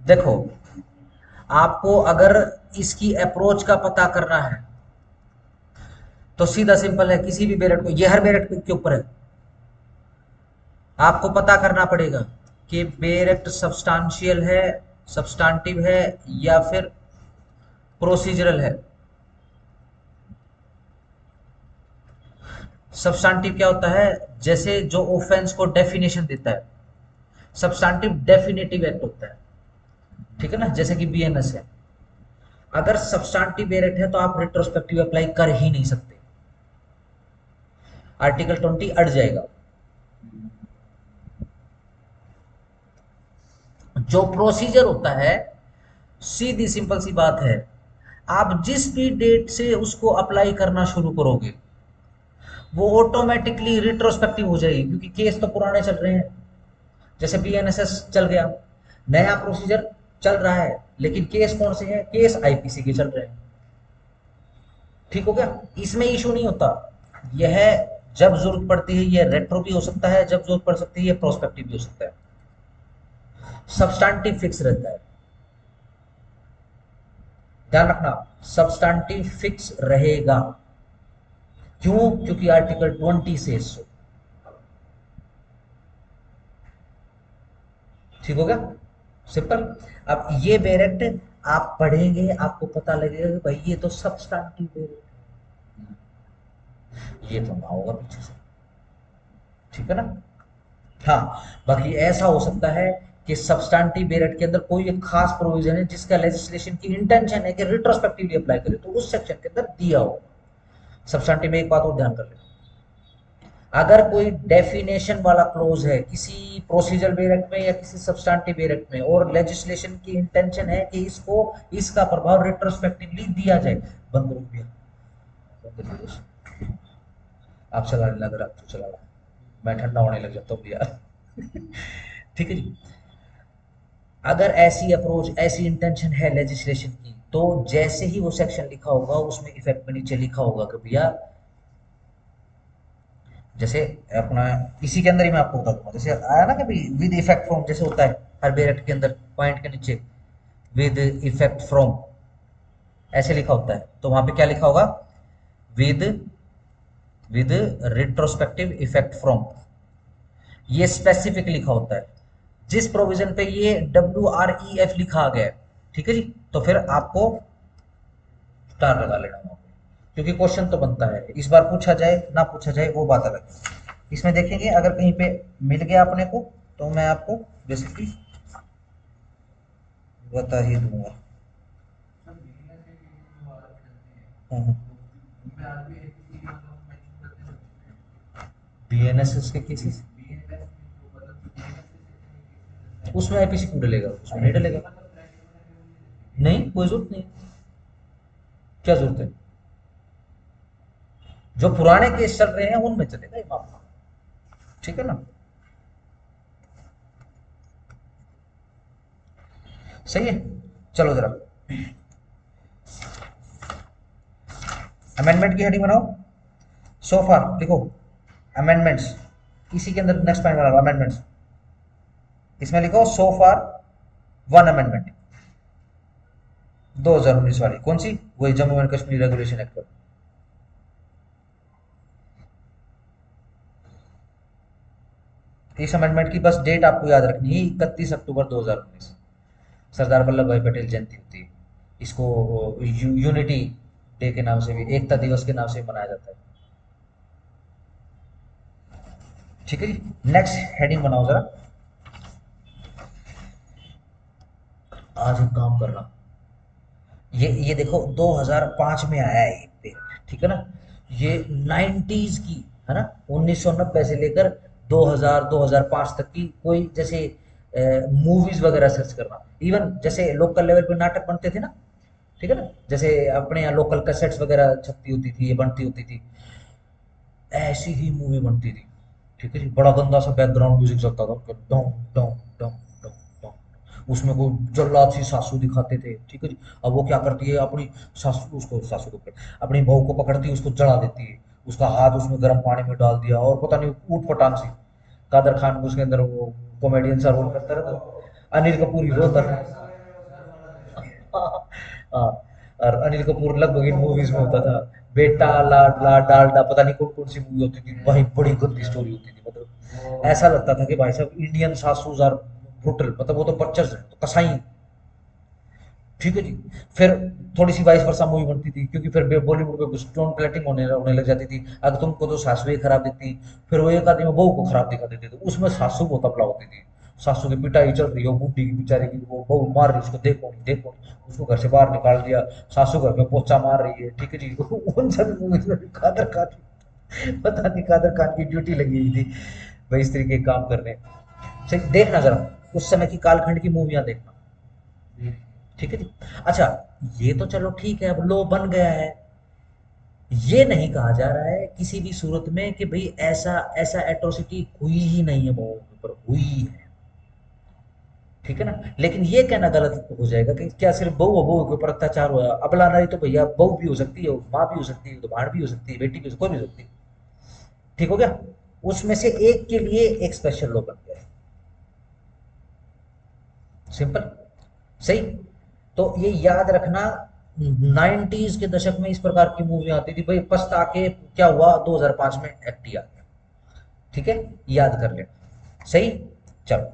देखो, आपको अगर इसकी अप्रोच का पता करना है तो सीधा सिंपल है, किसी भी बेरेट को, ये हर बेरेट के ऊपर है, आपको पता करना पड़ेगा कि बेरेक्ट सब्सटेंशियल है, सब्सटेंटिव है, या फिर प्रोसीजरल है। सब्सटेंटिव क्या होता है? जैसे जो ऑफेंस को डेफिनेशन देता है, सब्सटेंटिव डेफिनेटिव एक्ट होता है, ठीक है ना, जैसे कि बीएनएस है। अगर सब्सटेंटिव बेरेक्ट है तो आप रिट्रोस्पेक्टिव अप्लाई कर ही नहीं सकते, आर्टिकल 20 अड़ जाएगा। जो प्रोसीजर होता है, सीधी सिंपल सी बात है, आप जिस भी डेट से उसको अप्लाई करना शुरू करोगे वो ऑटोमेटिकली रिट्रोस्पेक्टिव हो जाएगी, क्योंकि केस तो पुराने चल रहे हैं। जैसे बीएनएसएस चल गया, नया प्रोसीजर चल रहा है, लेकिन केस कौन से हैं? केस आईपीसी के चल रहे हैं। ठीक हो गया, इसमें इशू नहीं होता। यह जब जरूरत पड़ती है यह रेट्रो भी हो सकता है, जब जरूरत पड़ सकती है यह प्रोस्पेक्टिव भी हो सकता है। सब्सटेंटिव फिक्स रहता है, ध्यान रखना, सब्सटेंटिव फिक्स रहेगा। क्यों? क्योंकि आर्टिकल 20 से सो। ठीक हो गया, सिंपल। अब ये बेरेक्ट आप पढ़ेंगे, आपको पता लगेगा कि भाई ये तो सब्सटेंटिव बेरेक्ट है, ये तो ना होगा पीछे से। ठीक है ना? हाँ, बाकी ऐसा हो सकता है कि सब्सटेंटिव बेरेक्ट के अंदर कोई एक खास प्रोविजन है जिसका लेजिस्लेशन की इंटेंशन है कि रिट्रोस्पेक्टिवली अप्लाई करे, तो उस सेक्शन के अंदर दिया हो। सब्सटेंटिव में एक बात और ध्यान कर लें, अगर कोई डेफिनेशन वाला क्लोज है किसी प्रोसीजर बेरेक्ट में या किसी सब्सटेंटिव बेरेक्ट में, और लेजिस्लेशन की इंटेंशन है कि इसको, इसका प्रभाव रिट्रोस्पेक्टिवली दिया जाए, बंद करो भैया, बंद कर दो। आप चलाने लग रहा, आप चला रहा, मैं ठंडा होने लग जाता हूँ भैया। ठीक है जी। अगर ऐसी अप्रोच, ऐसी इंटेंशन है लेजिस्लेशन की, तो जैसे ही वो सेक्शन लिखा होगा उसमें इफेक्ट में नीचे लिखा होगा कि भैया, जैसे अपना इसी के अंदर ही मैं आपको बता दूंगा, जैसे आया ना कभी विद इफेक्ट फ्रॉम, जैसे होता है हर बेरेक्ट के अंदर पॉइंट के नीचे विद इफेक्ट फ्रॉम ऐसे लिखा होता है, तो वहां पे क्या लिखा होगा? With with retrospective effect from, ये स्पेसिफिक लिखा होता है। जिस प्रोविजन पे ये WREF लिखा गया है, ठीक है जी, तो फिर आपको स्टार लगा लेना वहां पे, क्योंकि क्वेश्चन तो बनता है, इस बार पूछा जाए ना पूछा जाए वो बात अलग है। इसमें देखेंगे अगर कहीं पे मिल गया अपने को तो मैं आपको बेसिकली बता ही दूंगा। बीएनएसएस के केसेस, उसमें आईपीसी क्यों डलेगा? उसमें नहीं डलेगा, नहीं कोई जरूरत नहीं। क्या जरूरत है? जो पुराने केस चल रहे हैं उनमें चलेगा ये मामला, ठीक है ना? सही है, चलो जरा अमेंडमेंट की हेडिंग बनाओ। सो फार लिखो अमेंडमेंट्स, इसी के अंदर नेक्स्ट पॉइंट बना लो अमेंडमेंट्स, इसमें लिखो सो फार वन अमेंडमेंट, 2019 वाली। कौन सी? वही Jammu and Kashmir regulation act. इस अमेंडमेंट की बस डेट आपको याद रखनी है, 31 अक्टूबर 2019, सरदार वल्लभ भाई पटेल जयंती होती है। इसको यूनिटी डे के नाम से भी, एकता दिवस के नाम से भी मनाया जाता है। ठीक है जी, नेक्स्ट हेडिंग बनाओ जरा। आज एक काम करना, ये देखो 2005 में आया है ये पे, ठीक है ना? ये 90s की है ना, 1990 से लेकर 2000 2005 तक की, कोई जैसे मूवीज वगैरह सर्च करना, इवन जैसे लोकल लेवल पे नाटक बनते थे ना, ठीक है ना, जैसे अपने यहाँ लोकल कैसेट्स वगैरह छपती होती थी, ये बनती होती थी, ऐसी ही मूवी बनती थी। ठीक है जी, बड़ा गंदा सा बैकग्राउंड म्यूजिक चलता था, डों डों डों डों डों, उसमें कोई जल्लाद सी सासू दिखाते थे। ठीक है जी, अब वो क्या करती है, अपनी सासू, उसको सासू को अपनी बहू को पकड़ती है, उसको जला देती है, उसका हाथ उसमें गर्म पानी में डाल दिया, और पता नहीं ऊट पटांग सी, कादर खान को उसके अंदर वो कॉमेडियन सा रोल करता रहता, अनिल कपूर हीरो होता था। हाँ, और अनिल कपूर लगभग इन मूवीज में होता था, बेटा लाडला डालडा, पता नहीं कौन कौन सी मूवी होती थी भाई, बड़ी गंदी स्टोरी होती थी, मतलब ऐसा लगता था कि भाई साहब इंडियन सासूज आर ब्रुटल, मतलब वो तो बच्चर्स है, तो कसाई। ठीक है जी, फिर थोड़ी सी वाइस वर्सा मूवी बनती थी, क्योंकि फिर बॉलीवुड में स्टोन प्लेटिंग होने होने लग जाती थी, अगर तुमको तो सासुएं खराब दिखती, फिर वो एक आदमी बहू को खराब दिखा देते थे, उसमें सासू बहुत तबला होती थी, सासू की पिटाई चल रही हो, बूढ़ी की बेचारी की, वो बहू मार रही है उसको, देखो नहीं देखो नहीं, उसको घर से बाहर निकाल दिया, सासू घर में पोछा मार रही है। ठीक है जी, उन सब मूवीज में भी कादर खान, पता नहीं कादर खान की ड्यूटी लगी हुई थी भाई इस तरीके के काम करने। सही देखना जरा, उस समय की कालखंड की मूवियां देखना। ठीक है जी। अच्छा, ये तो चलो ठीक है, अब लो बन गया है, ये नहीं कहा जा रहा है किसी भी सूरत में कि भाई ऐसा ऐसा एट्रोसिटी हुई ही नहीं है, बहुओं के ऊपर हुई है। ठीक है ना, लेकिन ये कहना गलत हो जाएगा कि क्या सिर्फ बहू बहू के ऊपर अत्याचार हुआ, अबला नारी तो भैया बहू भी हो सकती है, माँ भी हो सकती है, तो भाण भी हो सकती है, बेटी भी कोई भी हो सकती है। ठीक हो गया, उसमें से एक के लिए एक स्पेशल लॉ बन गया है। सिंपल, सही। तो ये याद रखना, 90s के दशक में इस प्रकार की मूवी आती थी भाई, पछता के क्या हुआ, 2005 में एक्ट आ गया। ठीक है, याद कर लेना, सही। चलो,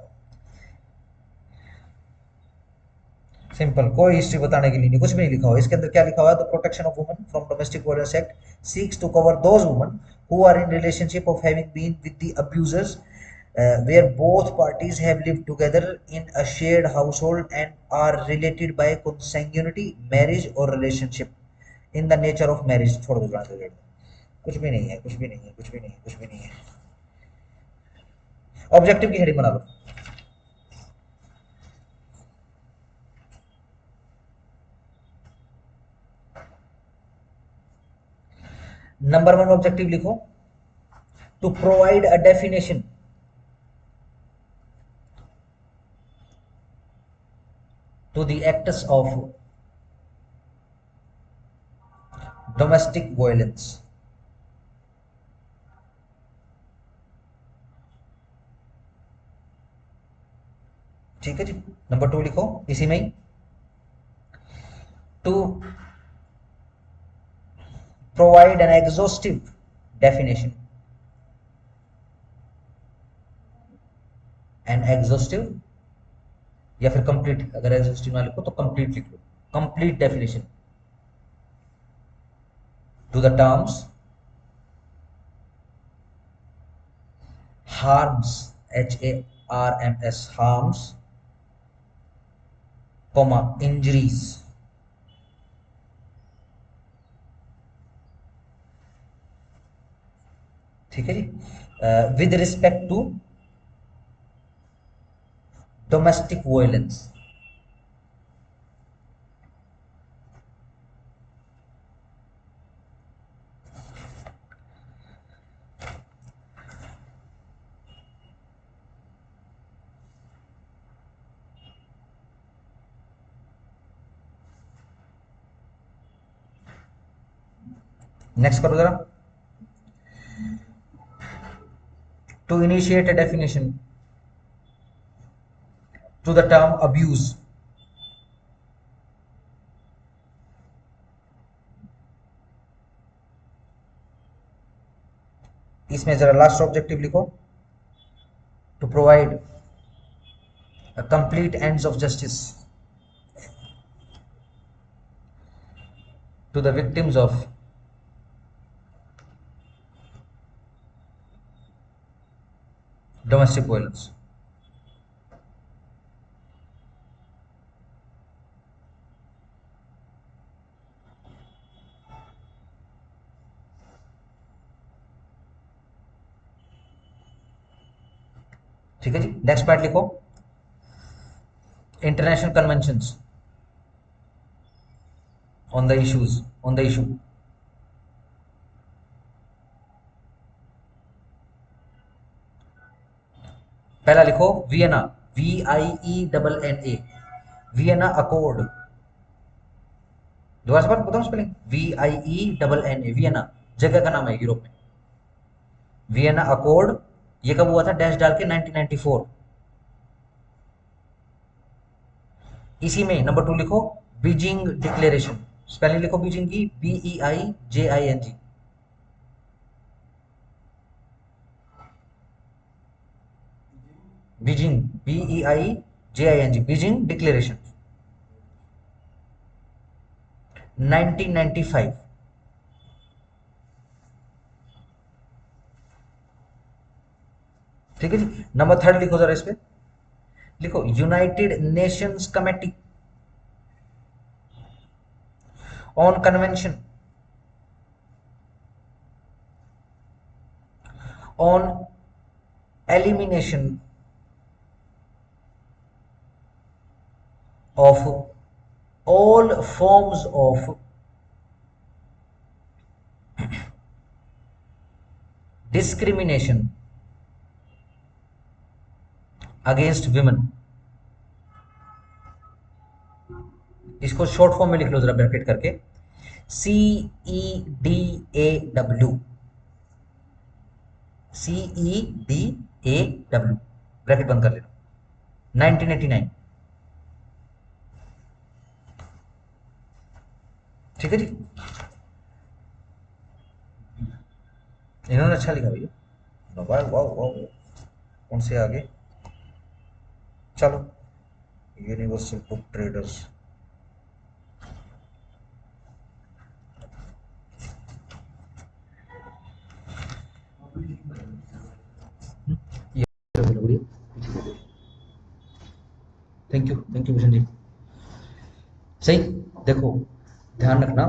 सिंपल, कोई हिस्ट्री बताने के लिए नहीं, कुछ भी नहीं लिखा हुआ इसके अंदर। क्या लिखा हुआ है, the protection of women from domestic violence act seeks to cover those women who are in relationship of having been with the abusers, where both parties have lived together in a shared household and are related by consanguinity, marriage or relationship in the nature of marriage। छोड़ दो, जाने दो, कुछ भी नहीं है, कुछ भी नहीं है, कुछ भी नहीं है, कुछ भी नहीं है। ऑब्जेक्टिव की हेडिंग बना लो। नंबर वन ऑब्जेक्टिव लिखो, to provide a definition to the acts of domestic violence। ठीक है जी, नंबर टू लिखो इसी में ही, to provide an exhaustive definition, an exhaustive, या फिर कंप्लीट, अगर एग्जॉस्टिव ना लिखो तो कंप्लीट लिख लो, complete definition to the terms harms, HARMS, harms, comma injuries. ठीक है जी, with respect to domestic violence. Next करो जरा, to initiate a definition to the term abuse। इसमें जरा लास्ट ऑब्जेक्टिव लिखो, to provide a complete ends of justice to the victims of domestic violence। ठीक है जी, नेक्स्ट पार्ट लिखो, international conventions on the issues, on the issue. पहला लिखो वियना, VIENNA, वियना अकॉर्ड। दोबारा से बात बताऊं स्पेलिंग, VIENNA, वियना जगह का नाम है यूरोप में। वियना अकॉर्ड, ये कब हुआ था, डैश डाल के 1994। इसी में नंबर 2 लिखो बीजिंग डिक्लेरेशन, स्पेलिंग लिखो बीजिंग की, BEIJING। Beijing, BEIJING, Beijing declaration 1995। ठीक है जी। नंबर 3 लिखो जरा इस पे, लिखो United Nations committee on convention on elimination of all forms of discrimination against women. इसको शॉर्ट फॉर्म में लिख लो जरा ब्रैकेट करके, CEDAW, CEDAW, ब्रैकेट बंद कर लेना, 1989। ठीक है जी। इन्होंने अच्छा लिखा भैया, वाह वाह वाह। कौन से आगे, चलो यूनिवर्सल बुक ट्रेडर्स, ये थैंक यू भूषण जी। सही, देखो ध्यान रखना,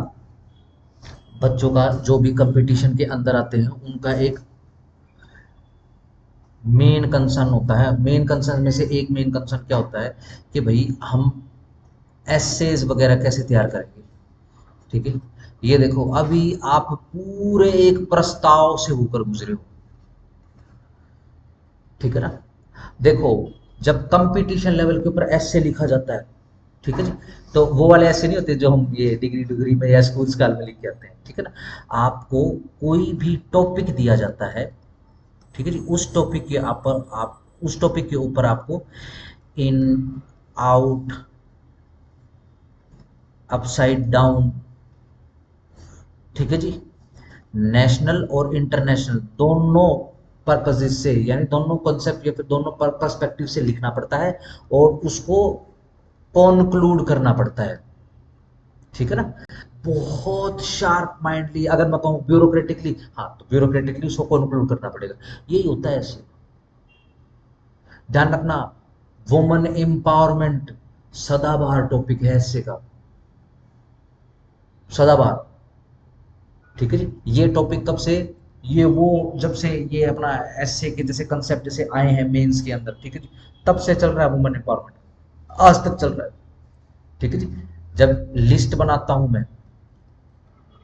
बच्चों का जो भी कंपटीशन के अंदर आते हैं उनका एक मेन कंसर्न होता है, मेन कंसर्न में से एक मेन कंसर्न क्या होता है कि भाई हम एसेज वगैरह कैसे तैयार करेंगे। ठीक है, ये देखो अभी आप पूरे एक प्रस्ताव से होकर गुजरे हो, ठीक है ना। देखो जब कंपटीशन लेवल के ऊपर ऐसे लिखा जाता है, ठीक है जी, तो वो वाले ऐसे नहीं होते जो हम ये डिग्री डिग्री में या स्कूल काल में लिख के आते हैं, ठीक है ना। आपको कोई भी टॉपिक दिया जाता है, ठीक है जी, उस टॉपिक के ऊपर आप उस टॉपिक के ऊपर आपको इन, आउट, अपसाइड डाउन, ठीक है जी, नेशनल और इंटरनेशनल दोनों पर्पजेस से, यानी दोनों कॉन्सेप्ट या फिर दोनों पर्सपेक्टिव से लिखना पड़ता है और उसको कॉन्क्लूड करना पड़ता है, ठीक है ना। बहुत शार्प माइंडली अगर मैं कहूँ ब्यूरोक्रेटिकली, हाँ तो ब्यूरोक्रेटिकली उसको कॉन्क्लूड करना पड़ेगा, यही होता है ऐसे। ध्यान रखना, वुमेन एम्पावरमेंट सदाबहार टॉपिक है ऐसे का, सदाबहार, ठीक है जी। ये टॉपिक कब से, ये वो जब से ये अपना एसए के जैसे कंसेप्ट जैसे आए हैं मेंस के अंदर, ठीक है जी, तब से चल रहा है वुमेन एम्पावरमेंट, आज तक चल रहा है, ठीक है जी। जब लिस्ट बनाता हूं मैं,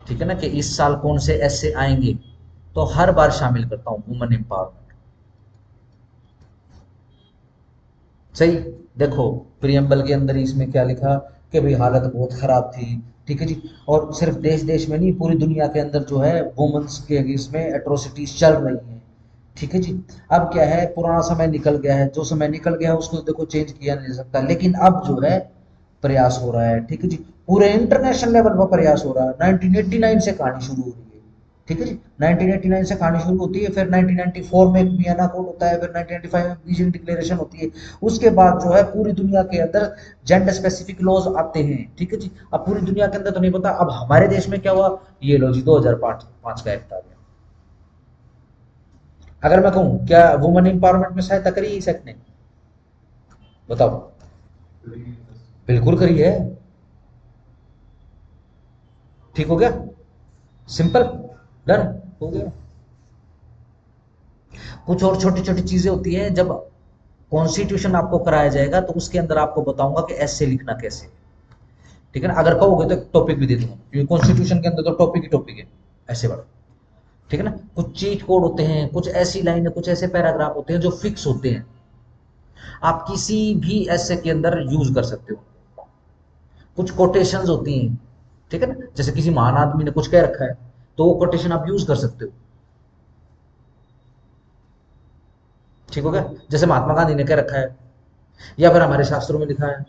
ठीक है ना, कि इस साल कौन से एसए आएंगे, तो हर बार शामिल करता हूँ वुमेन एम्पावरमेंट। सही, देखो प्रियम्बल के अंदर इसमें क्या लिखा कि भाई हालत बहुत खराब थी, ठीक है जी, और सिर्फ देश देश में नहीं पूरी दुनिया के अंदर जो है वुमेन्स के इसमें एट्रोसिटीज चल रही हैं, ठीक है जी। अब क्या है, पुराना समय निकल गया है, जो समय निकल गया है उसको तो देखो चेंज किया नहीं जा सकता, लेकिन अब जो है प्रयास हो रहा है, ठीक है जी, पूरे इंटरनेशनल लेवल पर प्रयास हो रहा है। 1989 से कहानी शुरू हो रही है, ठीक है जी, 1989 से कहानी शुरू होती है, फिर 1994 में वियना कोड होता है, फिर 1995 में बीजिंग डिक्लेरेशन होती है, उसके बाद जो है पूरी दुनिया के अंदर जेंडर स्पेसिफिक लॉज आते हैं, ठीक है जी। अब पूरी दुनिया के अंदर तो नहीं पता, अब हमारे देश में क्या हुआ, ये लो जी 2005 का एक्ट आ गया। अगर मैं कहूँ क्या वुमेन एम्पावरमेंट में सहायता करी इस एक्ट ने, बताओ। बिल्कुल करी है, ठीक हो गया, सिंपल, डन, हो गया। कुछ और छोटी छोटी चीजें होती हैं, जब कॉन्स्टिट्यूशन आपको कराया जाएगा तो उसके अंदर आपको बताऊंगा कि ऐसे लिखना कैसे, ठीक है ना। अगर कहोगे तो टॉपिक भी दे दूंगा, क्योंकि कॉन्स्टिट्यूशन के अंदर तो टॉपिक ही टॉपिक है ऐसे बड़ा, ठीक है ना। कुछ चीट कोड होते हैं, कुछ ऐसी लाइनें, कुछ ऐसे पैराग्राफ होते हैं जो फिक्स होते हैं, आप किसी भी ऐसे के अंदर यूज कर सकते हो। कुछ कोटेशंस होती हैं, ठीक है ना, जैसे किसी महान आदमी ने कुछ कह रखा है तो वो कोटेशन आप यूज कर सकते हो, ठीक हो गया। जैसे महात्मा गांधी ने कह रखा है, या फिर हमारे शास्त्रों में लिखा है,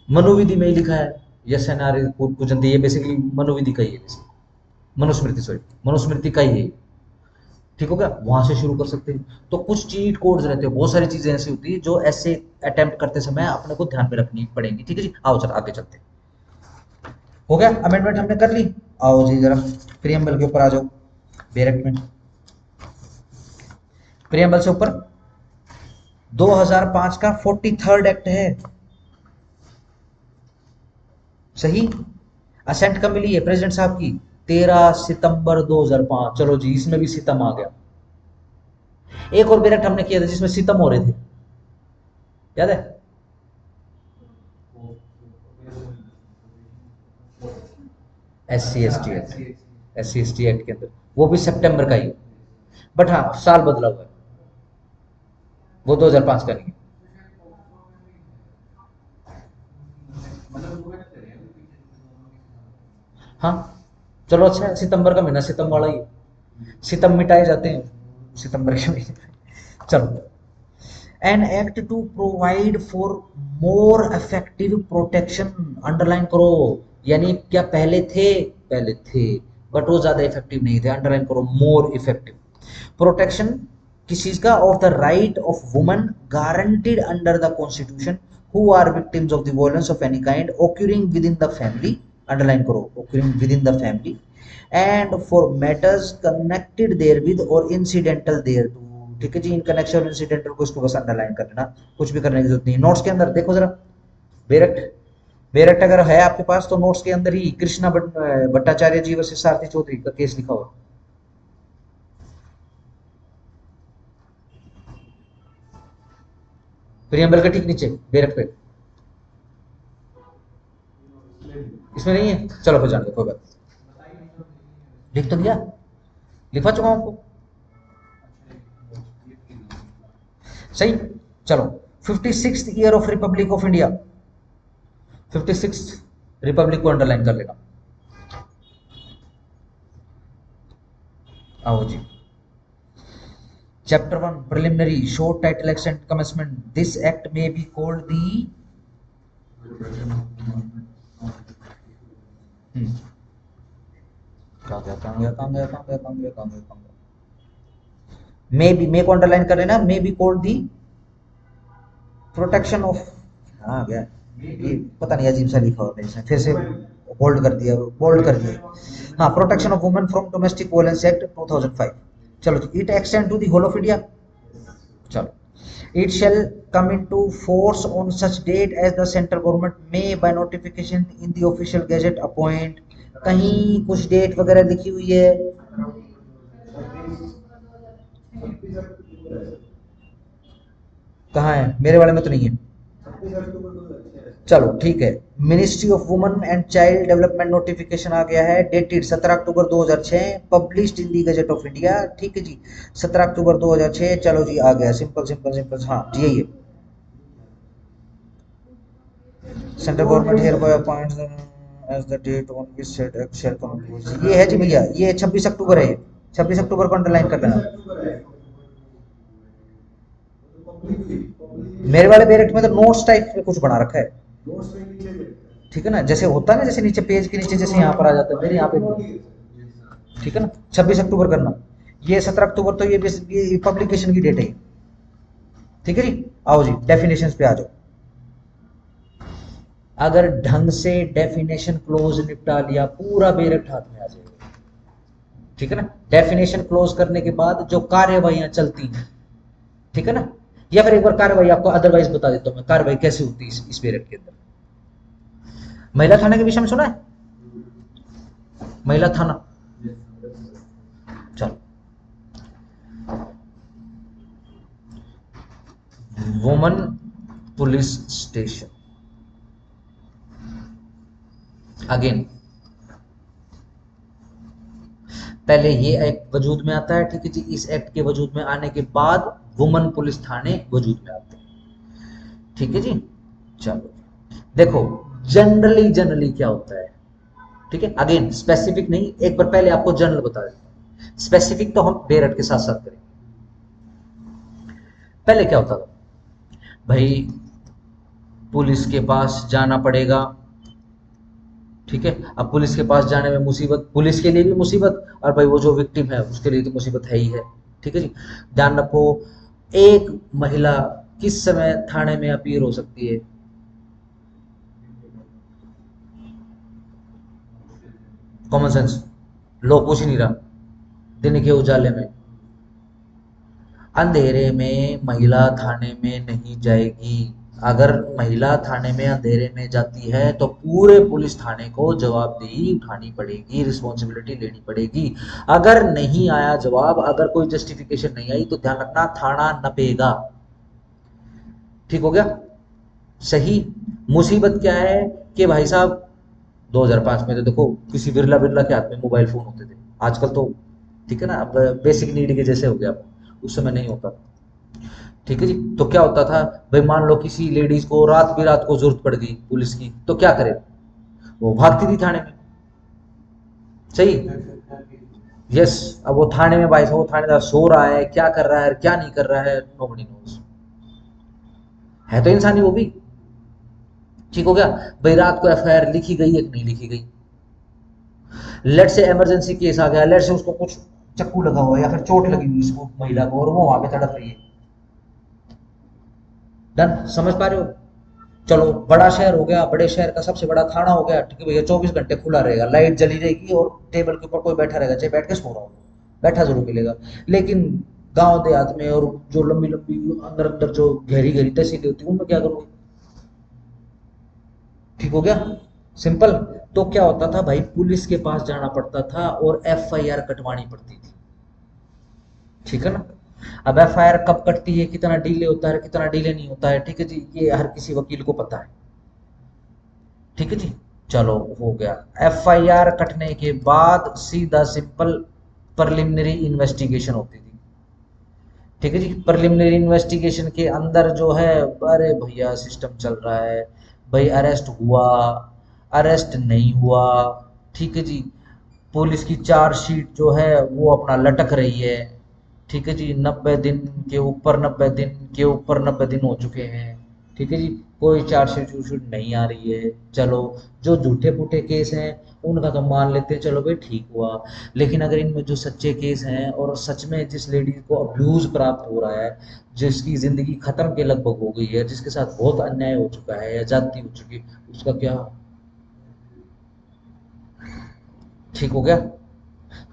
मनुविधि में ही लिखा है, यश नारी पूजनते, ये बेसिकली मनुविधि का ही है, मनुस्मृति, सॉरी, मनुस्मृति का ही है, ठीक हो गया। वहां से शुरू कर सकते हैं। तो कुछ चीट कोड्स रहते हैं, बहुत सारी चीजें ऐसी होती है जो ऐसे अटेम्प्ट करते समय अपने को ध्यान में रखनी पड़ेंगी, ठीक है जी। आओ चल आगे चलते हैं। हो गया, अमेंडमेंट हमने कर ली। आओ जी जरा प्रियम्बल के ऊपर आ जाओ, डायरेक्ट में प्रियम्बल से ऊपर 2005 का 43rd एक्ट है, सही। असेंट कब मिली है प्रेसिडेंट साहब की? 13 सितंबर 2005। चलो जी, इसमें भी सितम आ गया। एक और डायरेक्ट हमने किया था जिसमें सितम हो रहे थे, याद है? S C S T act के अंदर वो भी सितंबर का ही है, बट हाँ साल बदला हुआ है, वो 2005 का नहीं है। हाँ चलो अच्छा है, सितंबर का महीना सितम वाला ही है, सितम मिटाए जाते हैं सितंबर के महीने में। चलो, an act to provide for more effective protection, underline करो। यानी क्या पहले थे? पहले थे, बट वो ज्यादा इफेक्टिव नहीं थे, अंडरलाइन करो, मोर इफेक्टिव प्रोटेक्शन किस चीज का? Of the right of woman guaranteed under the constitution who are victims of the violence of any kind occurring within the family, underline करो, occurring within the family, and for matters connected therewith और इंसिडेंटल देयर टू, ठीक है जी। इन कनेक्शन और इंसिडेंटल को इसको बस अंडरलाइन कर लेना, कुछ भी करने की जरूरत नहीं। नोट्स के अंदर देखो जरा, बेरट, बेरट अगर है आपके पास तो नोट्स के अंदर ही कृष्णा भट्टाचार्य जी वर्सेस सारथी चौधरी का केस लिखा हुआ, प्रियम्बल के ठीक नीचे बेरट पे, इसमें नहीं है, चलो फिर जान दो, कोई बात नहीं। लिख तो दिया, लिखवा चुका हूं आपको, सही। चलो, 56th year of republic of India, 56th republic को अंडरलाइन कर लेना। आओ जी, chapter 1 preliminary short title extent commencement, this act may be called the, कहाँ गया कहाँ गया कहाँ गया कहाँ गया कहाँ गया कहाँ गया कहाँ गया, मे बी, मे को अंडरलाइन कर लेना, may be called the protection of, हाँ गया, ये पता नहीं अजीब सा लिखा हुआ है इसने, फिर से होल्ड कर दिया, बोल्ड कर दिया। हाँ, protection of women from domestic violence act 2005। चलो, it extend to the whole of India. चलो, it shall come into force on such date as the central government may by notification in the official gazette appoint, कहीं कुछ डेट वगैरह लिखी हुई है? कहाँ है? मेरे वाले में तो नहीं है। चलो ठीक है, ministry of women and child development notification आ गया है, dated 17 October 2006, published in the gazette of India, ठीक है जी, 17 अक्टूबर 2006। चलो जी, आ गया, सिंपल सिंपल सिंपल, हाँ जी यही है। Central government hereby appoints as the date on which said act shall come into force, ये है जी भैया, ये 26 अक्टूबर है, 26 अक्टूबर को अंडरलाइन कर लेना। मेरे वाले बैरेट में तो नोट्स टाइप में कुछ बना रखा है, ठीक है ना, जैसे होता है ना, जैसे नीचे पेज के नीचे जैसे यहाँ पर आ जाता है, मेरे यहाँ पे, ठीक है ना, 26 अक्टूबर करना। ये 17 अक्टूबर तो ये पब्लिकेशन की डेट है, ठीक है जी। आओ जी डेफिनेशन पे आ जाओ। अगर ढंग से डेफिनेशन क्लोज निपटा लिया, पूरा बेरट हाथ में आ जाएगा, ठीक है ना। डेफिनेशन क्लोज करने के बाद जो कार्यवाहियां चलती हैं, ठीक है ना, या फिर एक बार कार्रवाई आपको अदरवाइज बता देता हूं मैं, कार्रवाई कैसे होती है इस पीरियड के अंदर। महिला थाना के विषय में सुना है? महिला थाना, चलो, वुमन पुलिस स्टेशन। अगेन पहले ये एक्ट वजूद में आता है, ठीक है जी। इस एक्ट के वजूद में आने के बाद वुमन पुलिस थाने वजूद में आते हैं, ठीक है जी। चलो देखो जनरली जनरली क्या होता है, ठीक है। अगेन स्पेसिफिक नहीं, एक बार पहले आपको जनरल बता देता हूं, स्पेसिफिक तो हम बेरट के साथ साथ करेंगे। पहले क्या होता था भाई, पुलिस के पास जाना पड़ेगा, ठीक है। अब पुलिस के पास जाने में मुसीबत, पुलिस के लिए भी मुसीबत, और भाई वो जो विक्टिम है उसके लिए तो मुसीबत है ही है, ठीक है जी। ध्यान रखो, एक महिला किस समय थाने में अपीयर हो सकती है? कॉमन सेंस, लो पूछ ही नहीं रहा। दिन के उजाले में, अंधेरे में महिला थाने में नहीं जाएगी। अगर महिला थाने में अंधेरे में जाती है तो पूरे पुलिस थाने को जवाबदेही उठानी पड़ेगी, रिस्पॉन्सिबिलिटी लेनी पड़ेगी। अगर नहीं आया जवाब, अगर कोई जस्टिफिकेशन नहीं आई, तो ध्यान रखना थाना नपेगा। ठीक हो गया? सही। मुसीबत क्या है कि भाई साहब 2005 में तो देखो किसी बिरला बिरला के हाथ में मोबाइल फोन होते थे, आजकल तो ठीक है ना, अब बेसिक नीड के जैसे हो गया। उस समय नहीं होता, ठीक है जी। तो क्या होता था भाई, मान लो किसी लेडीज को रात बिरात को जरूरत पड़ गई पुलिस की, तो क्या करे? वो भागती थी थाने में, सही। यस। अब वो थाने में भाई साहब, वो थानेदार सो रहा है, क्या कर रहा है क्या नहीं कर रहा है, नोबडी नोज। है तो इंसानी वो भी। ठीक हो गया? भाई रात को एफआईआर लिखी गई है कि नहीं लिखी गई? लेट से इमरजेंसी केस आ गया, लेट से उसको कुछ चक्कू लगा हुआ है या फिर चोट लगी हुई इसको महिला को, और वो वहां पे तड़प रही है। डन, समझ पा रहे हो? चलो बड़ा शहर हो गया, बड़े शहर का सबसे बड़ा थाना हो गया, ठीक है भैया, 24 घंटे खुला रहेगा, लाइट जली रहेगी और टेबल के ऊपर कोई बैठा रहेगा, चाहे बैठ के सो रहा हो, बैठा जरूर मिलेगा। लेकिन गांव देहात में और जो लंबी लंबी अंदर अंदर जो गहरी गहरी तहसीलें होती है, उनमें क्या करोगे? ठीक हो गया? सिंपल। तो क्या होता था भाई, पुलिस के पास जाना पड़ता था और एफआईआर कटवानी पड़ती थी, ठीक है ना। अब एफआईआर कब कटती है, कितना डिले होता है, कितना डिले नहीं होता है, ठीक है जी, ये हर किसी वकील को पता है, ठीक है जी। चलो हो गया। एफआईआर कटने के बाद सीधा सिंपल प्रिलिमिनरी इन्वेस्टिगेशन होती थी, ठीक है जी। प्रिलिमिनरी इन्वेस्टिगेशन के अंदर जो है, अरे भैया सिस्टम चल रहा है, भाई अरेस्ट हुआ, अरेस्ट नहीं हुआ, ठीक है जी। पुलिस की चार्जशीट जो है वो अपना लटक रही है, ठीक है जी। 90 दिन के ऊपर, 90 दिन के ऊपर 90 दिन हो चुके हैं, ठीक है जी। कोई चार्जशीट चूरशीट नहीं आ रही है। चलो, जो झूठे पूठे केस हैं उनका तो मान लेते हैं, चलो भाई ठीक हुआ। लेकिन अगर इनमें जो सच्चे केस हैं, और सच में जिस लेडीज को अब्यूज प्राप्त हो रहा है, जिसकी जिंदगी खत्म के लगभग हो गई है, जिसके साथ बहुत अन्याय हो चुका है या जाति हो चुकी है, उसका क्या? ठीक हो गया?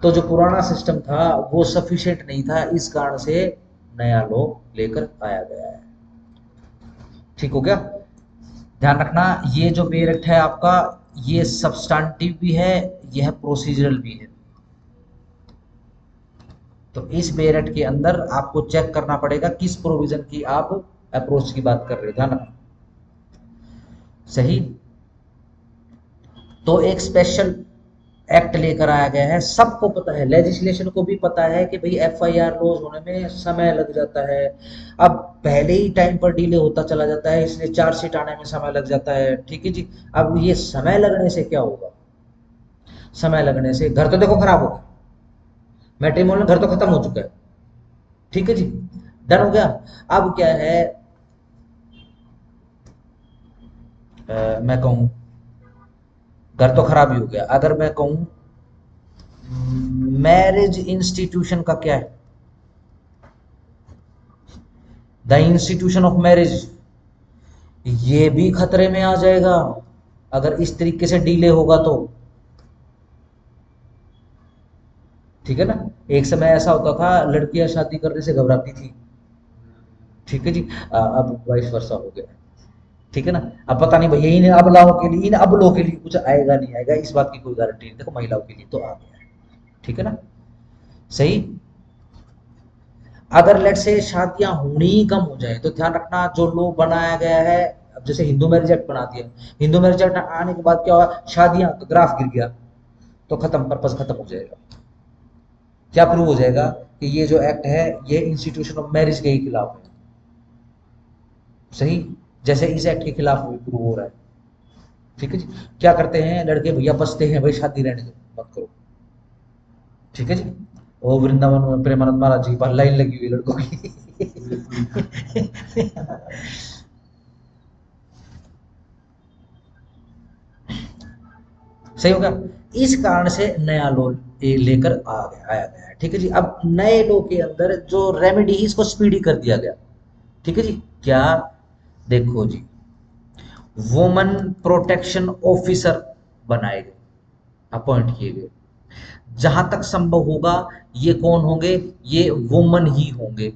तो जो पुराना सिस्टम था वो सफिशिएंट नहीं था, इस कारण से नया लॉ लेकर आया गया है। ठीक हो गया? ध्यान रखना, ये जो पे एक्ट है आपका, ये सब्सटैंटिव भी है, यह प्रोसीजरल भी है। तो इस पे एक्ट के अंदर आपको चेक करना पड़ेगा किस प्रोविजन की आप अप्रोच की बात कर रहे हो, ध्यान रखना। सही। तो एक स्पेशल एक्ट लेकर आया गया है, सबको पता है, लेजिस्लेशन को भी पता है कि भाई एफआईआर लॉज होने में समय लग जाता है। अब पहले ही टाइम पर डिले होता चला जाता है, इसलिए चार्जशीट आने में समय लग जाता है, ठीक है जी। अब ये समय लगने से क्या होगा? समय लगने से घर तो देखो खराब हो गया, मैट्रिमोनियल घर तो खत्म हो चुका है, ठीक है जी। डन हो गया। अब क्या है, मैं कहूँ घर तो खराब ही हो गया, अगर मैं कहूँ मैरिज इंस्टीट्यूशन का क्या है, द इंस्टीट्यूशन ऑफ मैरिज, ये भी खतरे में आ जाएगा अगर इस तरीके से डीले होगा तो, ठीक है ना। एक समय ऐसा होता था लड़कियां शादी करने से घबराती थी, ठीक है जी। अब वाइस वर्षा हो गया, ठीक है ना। अब पता नहीं भैया इन अबलाओं के लिए, इन अबलों के लिए कुछ आएगा नहीं आएगा, इस बात की कोई गारंटी नहीं, देखो महिलाओं के लिए तो आ गया है, ठीक है ना। सही। अगर लेट से शादियां होनी ही कम हो जाए तो ध्यान रखना, जो लॉ बनाया गया है, अब जैसे हिंदू मैरिज एक्ट बना दिया, हिंदू मैरिज एक्ट आने के बाद क्या हुआ, शादियां का ग्राफ गिर गया, तो खत्म, पर्पस खत्म हो जाएगा। क्या प्रूव हो जाएगा कि ये जो एक्ट है ये इंस्टीट्यूशन ऑफ मैरिज के ही खिलाफ है। सही, जैसे इस एक्ट के खिलाफ प्रूव हो रहा है। ठीक है जी। क्या करते हैं लड़के भैया, बसते हैं भाई शादी रहने दो, मत करो। ठीक है जी। वो वृंदावन में प्रेमानंद महाराज जी पर लाइन लगी हुई लड़कों की। सही होगा। इस कारण से नया लॉ लेकर आया गया है। ठीक है जी। अब नए लॉ के अंदर जो रेमेडी है इसको स्पीडी कर दिया गया। ठीक है जी। क्या, देखो जी, वुमन प्रोटेक्शन ऑफिसर बनाए गए, अपॉइंट किए गए। जहां तक संभव होगा ये कौन होंगे, ये वुमन ही होंगे।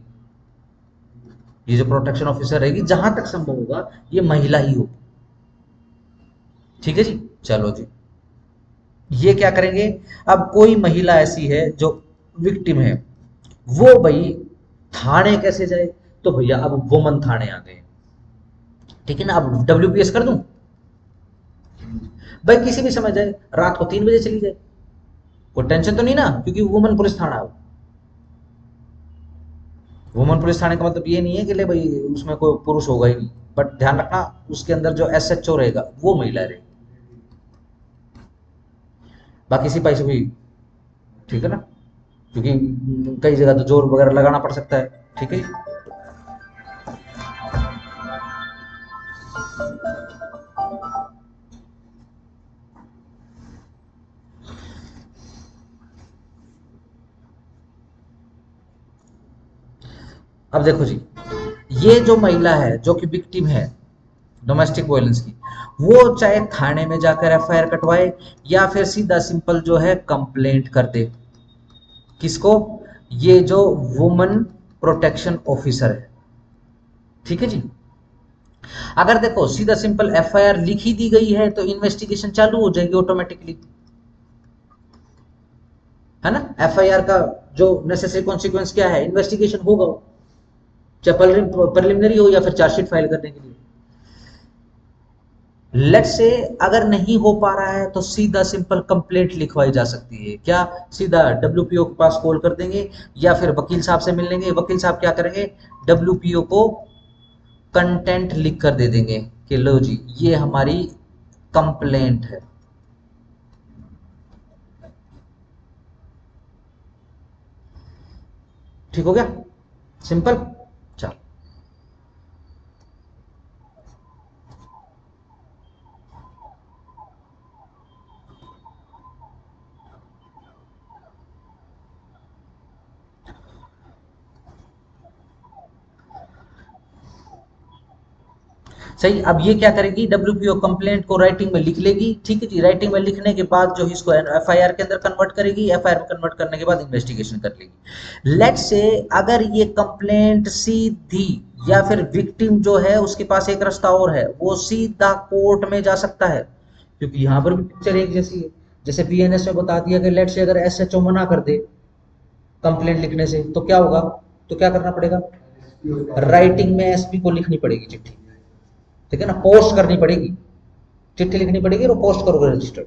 ये जो प्रोटेक्शन ऑफिसर रहेगी जहां तक संभव होगा ये महिला ही होगी। ठीक है जी। चलो जी, ये क्या करेंगे, अब कोई महिला ऐसी है जो विक्टिम है, वो भाई थाने कैसे जाए, तो भैया अब वुमन थाने आ गए। ठीक है ना, अब WPS कर दूं, भाई किसी भी समय जाए, रात को 3 बजे चली जाए, कोई टेंशन तो नहीं ना, क्योंकि वुमन पुलिस थाना है। वुमन पुलिस थाने का मतलब ये नहीं है कि ले भाई उसमें कोई पुरुष होगा ही नहीं, बट ध्यान रखना उसके अंदर जो SHO रहेगा वो महिला रहेगी, बाकी सिपाही से भी। ठीक है ना, क्योंकि कई जगह तो जोर वगैरह लगाना पड़ सकता है। ठीक है जी। अब देखो जी, ये जो महिला है जो कि विक्टिम है डोमेस्टिक वायलेंस की, वो चाहे थाने में जाकर FIR कटवाए या फिर सीधा सिंपल जो है कंप्लेंट कर दे। किसको, ये जो वुमन प्रोटेक्शन ऑफिसर है। ठीक है जी। अगर देखो सीधा सिंपल FIR लिखी दी गई है तो इन्वेस्टिगेशन चालू हो जाएगी ऑटोमेटिकली, है ना। FIR का जो नेसेसरी कॉन्सिक्वेंस क्या है, इन्वेस्टिगेशन होगा, चाहे प्रिलिमिनरी हो या फिर चार्जशीट फाइल करने के लिए। लेट से अगर नहीं हो पा रहा है तो सीधा सिंपल कंप्लेंट लिखवाई जा सकती है। क्या, सीधा WPO के पास कॉल कर देंगे या फिर वकील साहब से मिल लेंगे। वकील साहब क्या करेंगे, WPO को कंटेंट लिख कर दे देंगे कि लो जी ये हमारी कंप्लेंट है। ठीक हो गया, सिंपल। चलो, सही। अब ये क्या करेगी, WPO कंप्लेंट को राइटिंग में लिख लेगी। ठीक है जी। राइटिंग में लिखने के बाद जो इसको FIR के अंदर कन्वर्ट करेगी, FIR में कन्वर्ट करने के बाद इन्वेस्टिगेशन कर लेगी। लेट से अगर ये कंप्लेंट सीधी, या फिर विक्टिम जो है उसके पास एक रास्ता और है, वो सीधा कोर्ट में जा सकता है, क्योंकि यहाँ पर भी पिक्चर एक जैसी है। जैसे BNS में बता दिया कि लेट से अगर SHO मना कर दे कंप्लेंट लिखने से तो क्या होगा, तो क्या करना पड़ेगा, राइटिंग में SP को लिखनी पड़ेगी चिट्ठी। ठीक है ना, पोस्ट करनी पड़ेगी, चिट्ठी लिखनी पड़ेगी और पोस्ट करोगे रजिस्टर्ड।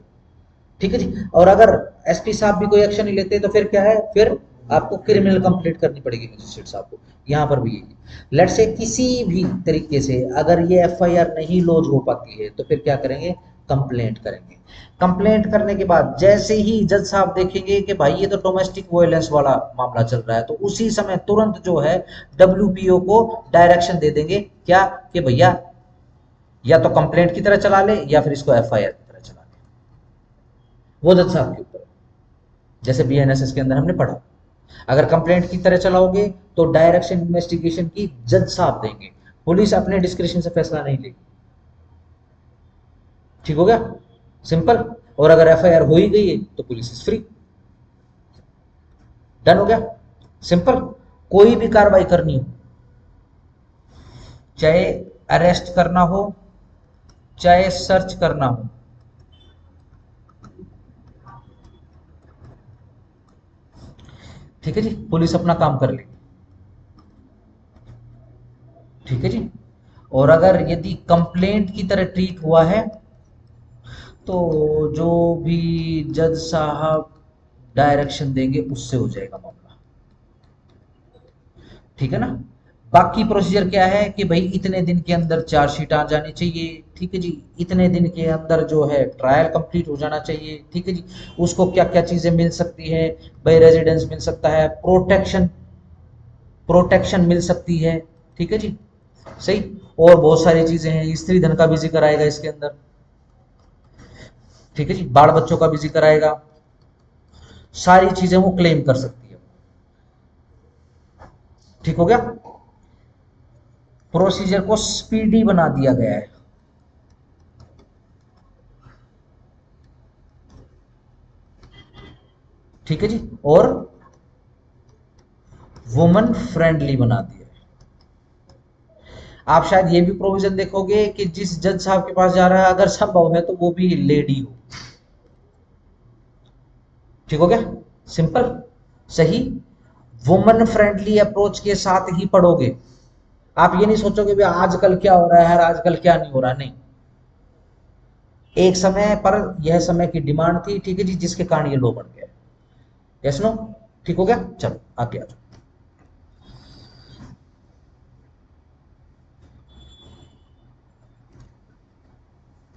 ठीक है जी। और अगर SP साहब भी कोई एक्शन नहीं लेते तो फिर क्या है, फिर आपको क्रिमिनल कंप्लेंट करनी पड़ेगी मजिस्ट्रेट साहब को। यहाँ पर भी यही, लेट से किसी भी तरीके से अगर ये FIR नहीं लॉन्च हो पाती है तो फिर क्या करेंगे, कंप्लेंट करेंगे। कंप्लेंट करने के बाद जैसे ही जज साहब देखेंगे कि भाई ये तो डोमेस्टिक वायलेंस वाला मामला चल रहा है, तो उसी समय तुरंत जो है WPO को डायरेक्शन दे देंगे, क्या, कि भैया या तो कंप्लेंट की तरह चला ले या फिर इसको FIR की तरह चला ले। वो जज साहब के ऊपर, जैसे BNSS के अंदर हमने पढ़ा। अगर कंप्लेंट की तरह चलाओगे तो डायरेक्शन इन्वेस्टिगेशन की जज साहब देंगे, पुलिस अपने डिस्क्रिप्शन से फैसला नहीं लेगी। ठीक हो गया, सिंपल। और अगर FIR हो ही गई है तो पुलिस इज फ्री। डन हो गया, सिंपल। कोई भी कार्रवाई करनी हो, चाहे अरेस्ट करना हो चाहे सर्च करना हो, ठीक है जी, पुलिस अपना काम कर लेगी। और अगर यदि कंप्लेंट की तरह ट्रीट हुआ है तो जो भी जज साहब डायरेक्शन देंगे उससे हो जाएगा मामला। ठीक है ना। बाकी प्रोसीजर क्या है कि भाई इतने दिन के अंदर चार्जशीट आ जानी चाहिए। ठीक है जी। इतने दिन के अंदर जो है ट्रायल कंप्लीट हो जाना चाहिए। ठीक है जी। उसको क्या क्या चीजें मिल सकती है, भाई रेजिडेंस मिल सकता है, प्रोटेक्शन प्रोटेक्शन मिल सकती है। ठीक है जी। सही। और बहुत सारी चीजें हैं, स्त्री धन का भी जिक्र आएगा इसके अंदर। ठीक है जी। बाल बच्चों का भी जिक्र आएगा। सारी चीजें वो क्लेम कर सकती है। ठीक हो गया। प्रोसीजर को स्पीडी बना दिया गया है। ठीक है जी। और वुमन फ्रेंडली बना दिया है। आप शायद ये भी प्रोविजन देखोगे कि जिस जज साहब के पास जा रहा है अगर संभव है तो वो भी लेडी हो। ठीक हो गया। सिंपल। सही। वुमन फ्रेंडली अप्रोच के साथ ही पढ़ोगे। आप ये नहीं सोचोगे भी आजकल क्या हो रहा है, आजकल क्या नहीं हो रहा। नहीं, एक समय पर यह समय की डिमांड थी। ठीक है जी। जिसके कारण ये लो बन गया। Yes no. ठीक हो गया। चलो आगे आ जाओ।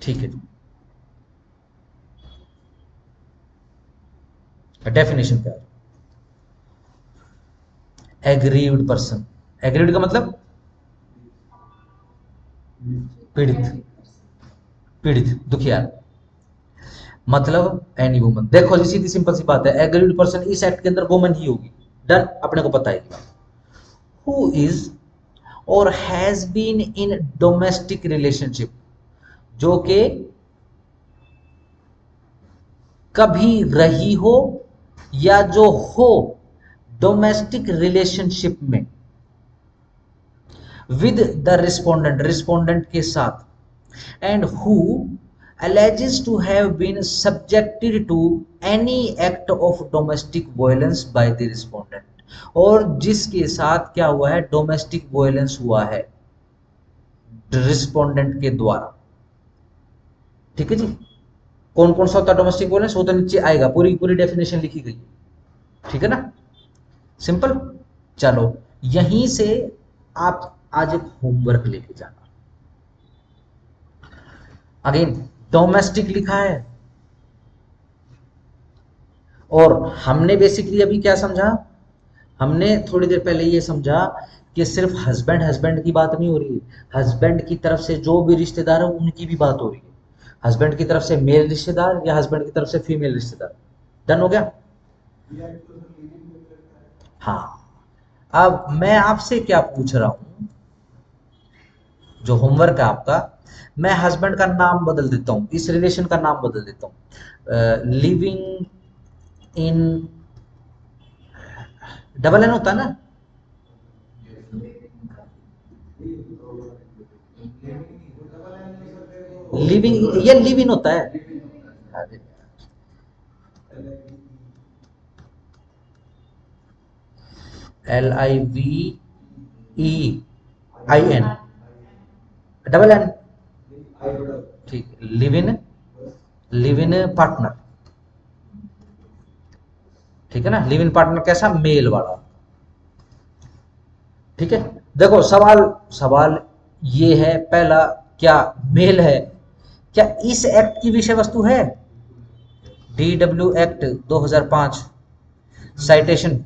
ठीक है जी। डेफिनेशन क्या है? Aggrieved person. एग्रीव्ड का मतलब पीड़ित। पीड़ित, दुखियार। मतलब एनी वुमन। देखो जी, सीधी सिंपल सी बात है, एग्रीड पर्सन इस एक्ट के अंदर वुमन ही होगी। डन, अपने को पता है। हु इज और has been in domestic relationship, जो कि कभी रही हो या जो हो डोमेस्टिक रिलेशनशिप में विद द रिस्पोंडेंट, रिस्पोंडेंट के साथ, and who alleges to have been subjected to any act of domestic violence by the respondent, और जिसके साथ क्या हुआ है, डोमेस्टिक वायलेंस हुआ है रिस्पोंडेंट के द्वारा। ठीक है जी। कौन कौन सा होता है डोमेस्टिक वायलेंस, वो तो नीचे आएगा, पूरी पूरी डेफिनेशन लिखी गई। ठीक है ना। सिंपल। चलो, यहीं से आप आज एक होमवर्क लेके जाना। अगेन डोमेस्टिक लिखा है, और हमने बेसिकली अभी क्या समझा, हमने थोड़ी देर पहले ये समझा कि सिर्फ हस्बैंड हस्बैंड की बात नहीं हो रही है, हस्बैंड की तरफ से जो भी रिश्तेदार है उनकी भी बात हो रही है। हस्बैंड की तरफ से मेल रिश्तेदार या हस्बैंड की तरफ से फीमेल रिश्तेदार। डन हो गया। हाँ। अब मैं आपसे क्या पूछ रहा हूं, जो होमवर्क है आपका, मैं हस्बैंड का नाम बदल देता हूं, इस रिलेशन का नाम बदल देता हूं। लिविंग इन, डबल एन होता है ना, लिविंग, ये लिव इन होता है। LIVEIN, double N. ठीक। Live in, live in partner. ठीक है ना। लिव इन पार्टनर कैसा, मेल वाला। ठीक है। देखो सवाल, सवाल ये है पहला, क्या मेल है? क्या इस एक्ट की विषय वस्तु है? DW act 2005, citation,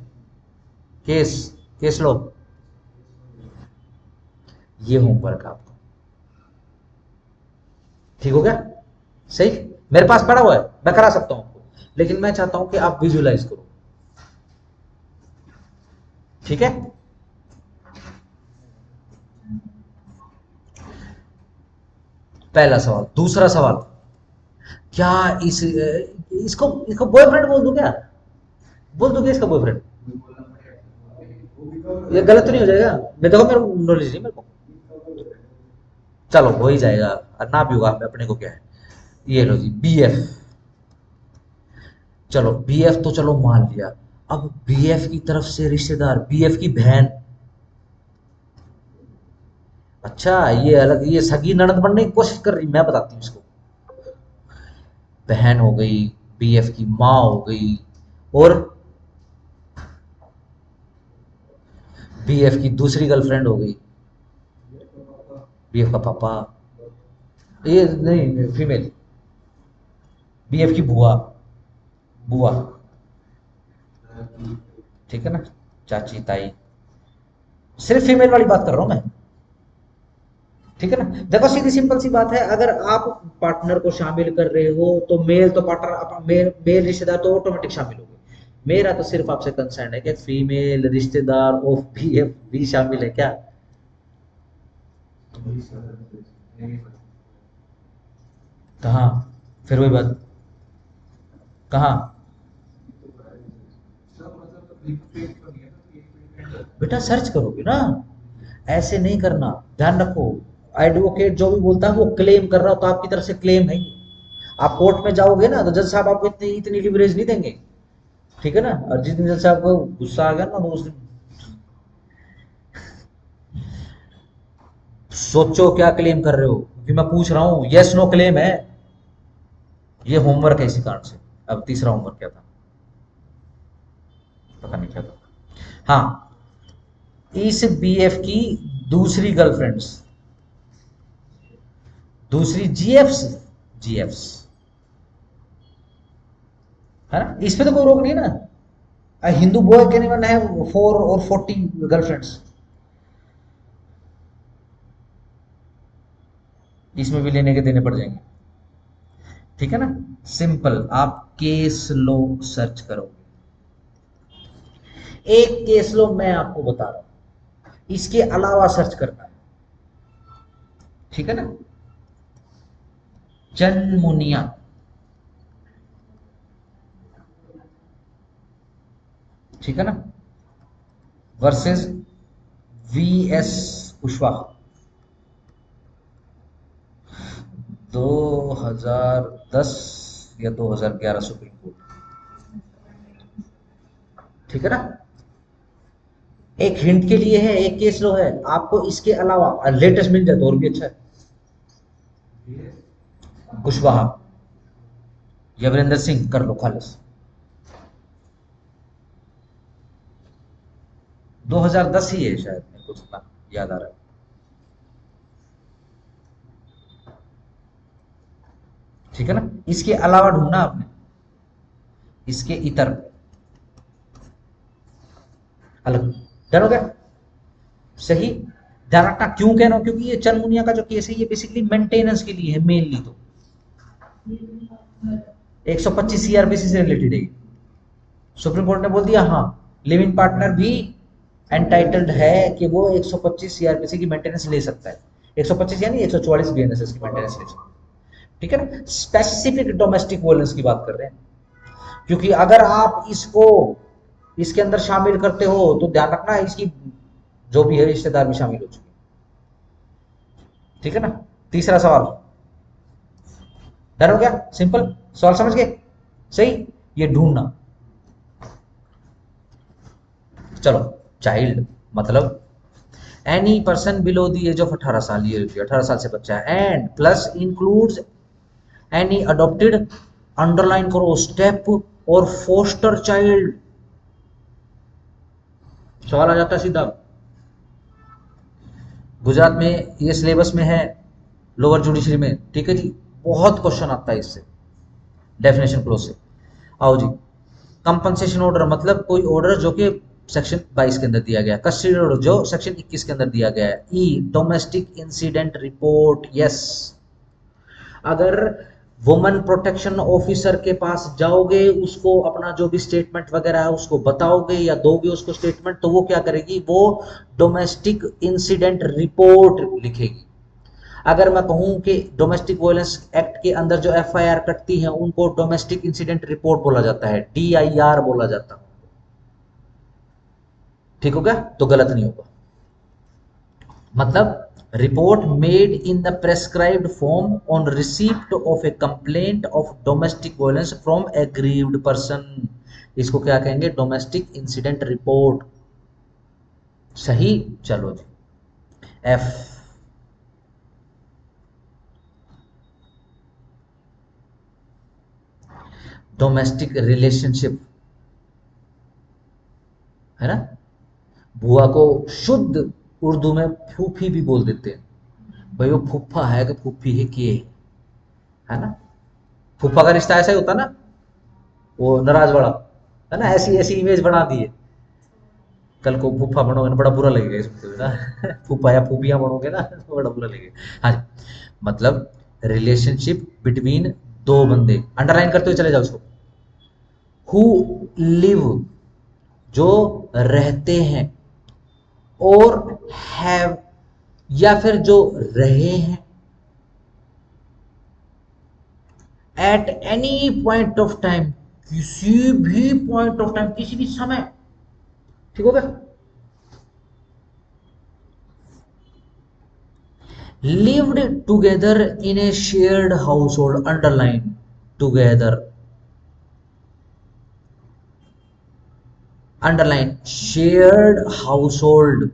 case, case लो। ये होमवर्क आपका। ठीक हो गया। सही। मेरे पास पड़ा हुआ है, मैं करा सकता हूं आपको, लेकिन मैं चाहता हूं कि आप विजुलाइज करो। ठीक है। पहला सवाल। दूसरा सवाल, क्या इस इसको इसको बॉयफ्रेंड बोल दूं क्या? बोल दूं क्या इसका बॉयफ्रेंड? ये गलत तो नहीं हो जाएगा? मैं देखो, मेरे नॉलेज नहीं मेरे को। चलो हो ही जाएगा, और ना भी होगा अपने को क्या है। ये लो जी, BF। चलो BF तो चलो मान लिया। अब BF की तरफ से रिश्तेदार, BF की बहन, अच्छा, ये अलग, ये सगी ननद बनने की कोशिश कर रही, मैं बताती हूँ इसको। बहन हो गई, बीएफ की माँ हो गई, और बीएफ की दूसरी गर्लफ्रेंड हो गई, बीएफ का पापा, ये नहीं फीमेल, बीएफ की बुआ, बुआ, ठीक है ना, चाची ताई, सिर्फ फीमेल वाली बात कर रहा हूं मैं, ठीक है ना। देखो सीधी सिंपल सी बात है, अगर आप पार्टनर को शामिल कर रहे हो तो मेल तो पार्टनर, मेल मेल रिश्तेदार तो ऑटोमेटिक शामिल हो गए। मेरा तो सिर्फ आपसे कंसर्न है कि फीमेल रिश्तेदार ऑफ बीएफ भी शामिल है क्या। कहाँ, फिर वही बात, कहाँ, बेटा सर्च करोगे ना, ऐसे नहीं करना, ध्यान रखो। एडवोकेट जो भी बोलता है वो क्लेम कर रहा हो, तो आपकी तरफ से क्लेम है ये। आप कोर्ट में जाओगे ना तो जज साहब आपको इतनी इतनी लिवरेज नहीं देंगे, ठीक है ना। और जिस दिन जज साहब को गुस्सा आ गया ना, तो उस दिन सोचो क्या क्लेम कर रहे हो, क्योंकि मैं पूछ रहा हूँ, यस नो क्लेम है। ये होमवर्क है इसी कारण से। अब तीसरा होमवर्क क्या था, पता नहीं क्या था। हाँ, इस बीएफ की दूसरी गर्लफ्रेंड्स, दूसरी जीएफ्स, जीएफ्स, है ना, इस पे तो कोई रोक नहीं है ना। A Hindu boy can even have 4 or 40 girlfriends, इसमें भी लेने के देने पड़ जाएंगे, ठीक है ना। सिंपल, आप केस लो सर्च करो, एक केस लो मैं आपको बता रहा हूं, इसके अलावा सर्च करना है, ठीक है ना। चनमुनिया, ठीक है ना, वर्सेस वीएस कुशवाहा, 2010 या 2011 सुप्रीम कोर्ट, ठीक है ना। एक हिंट के लिए है, एक केस लो है, आपको इसके अलावा लेटेस्ट मिल जाए तो और भी अच्छा है। कुशवाहा या वीरेंद्र सिंह कर लो खालिस, 2010 ही है शायद, मेरे को जितना याद आ रहा है, ठीक है ना। इसके अलावा ढूंढना आपने, इसके इतर अलग, डर हो गया, सही। ध्यान रखना क्यों कह रहा हूं, क्योंकि ये चरमुनिया का जो केस है ये बेसिकली मेंटेनेंस के लिए है मेनली, तो 125 सीआरपीसी से रिलेटेड है। सुप्रीम कोर्ट ने बोल दिया हाँ, लिव इन पार्टनर भी एंटाइटल्ड है कि वो 125 सीआरपीसी की मेंटेनेंस ले सकता है, 125 यानी 144 बीएनएसएस की मेंटेनेंस ले सकता है, ठीक है ना। स्पेसिफिक डोमेस्टिक वायलेंस की बात कर रहे हैं, क्योंकि अगर आप इसको इसके अंदर शामिल करते हो तो ध्यान रखना इसकी जो भी है रिश्तेदार भी शामिल हो चुके, ठीक है ना। तीसरा सवाल डन हो गया, सिंपल सवाल समझ गए, सही। ये ढूंढना, चलो, चाइल्ड मतलब any person below the age of 18 साल, ये 18 साल से बच्चा है, and plus includes any adopted, underline करो स्टेप और फोस्टर चाइल्ड। सवाल आ जाता है सीधा, गुजरात में ये सिलेबस में है, लोअर जुडिशरी में, ठीक है जी, बहुत क्वेश्चन आता है इससे, डेफिनेशन क्लोज से। आओ जी, कंपनसेशन ऑर्डर मतलब कोई ऑर्डर जो कि सेक्शन 22 के अंदर दिया गया है, कस्टडी ऑर्डर जो सेक्शन 21 के अंदर दिया गया है। ई डोमेस्टिक इंसिडेंट रिपोर्ट, यस, अगर वुमन प्रोटेक्शन ऑफिसर के पास जाओगे, उसको अपना जो भी स्टेटमेंट वगैरह है उसको बताओगे या दोगे उसको स्टेटमेंट, तो वो क्या करेगी, वो डोमेस्टिक इंसिडेंट रिपोर्ट लिखेगी। अगर मैं कहूं कि डोमेस्टिक वायलेंस एक्ट के अंदर जो एफआईआर कटती है उनको डोमेस्टिक इंसिडेंट रिपोर्ट बोला जाता है, डीआईआर बोला जाता है, ठीक हो गया, तो गलत नहीं होगा। मतलब report made in the prescribed form on receipt of A complaint of domestic violence from aggrieved person, इसको क्या कहेंगे, डोमेस्टिक इंसिडेंट रिपोर्ट, सही। चलो जी, एफ, डोमेस्टिक रिलेशनशिप, है ना। बुआ को शुद्ध उर्दू में फूफी भी बोल देते हैं। भाई वो फूफा है कि फूफी है कि, है ना। फूफा का रिश्ता ऐसा ही होता ना, वो नाराज बड़ा, है ना, ऐसी ऐसी इमेज बना दी है। कल को फूफा बनोगे ना, बड़ा बुरा लगेगा इसमें तो ना फूफा या फूफिया बनोगे ना तो बड़ा बुरा लगेगा। हाँ जी, मतलब रिलेशनशिप बिटवीन दो बंदे, अंडरलाइन करते हुए चले जाओ उसको। हु लिव, जो रहते हैं, और हैव, या फिर जो रहे हैं, at any point of time, किसी भी पॉइंट ऑफ टाइम, किसी भी समय, ठीक हो गया। lived together in a shared household, underline together, underline shared household,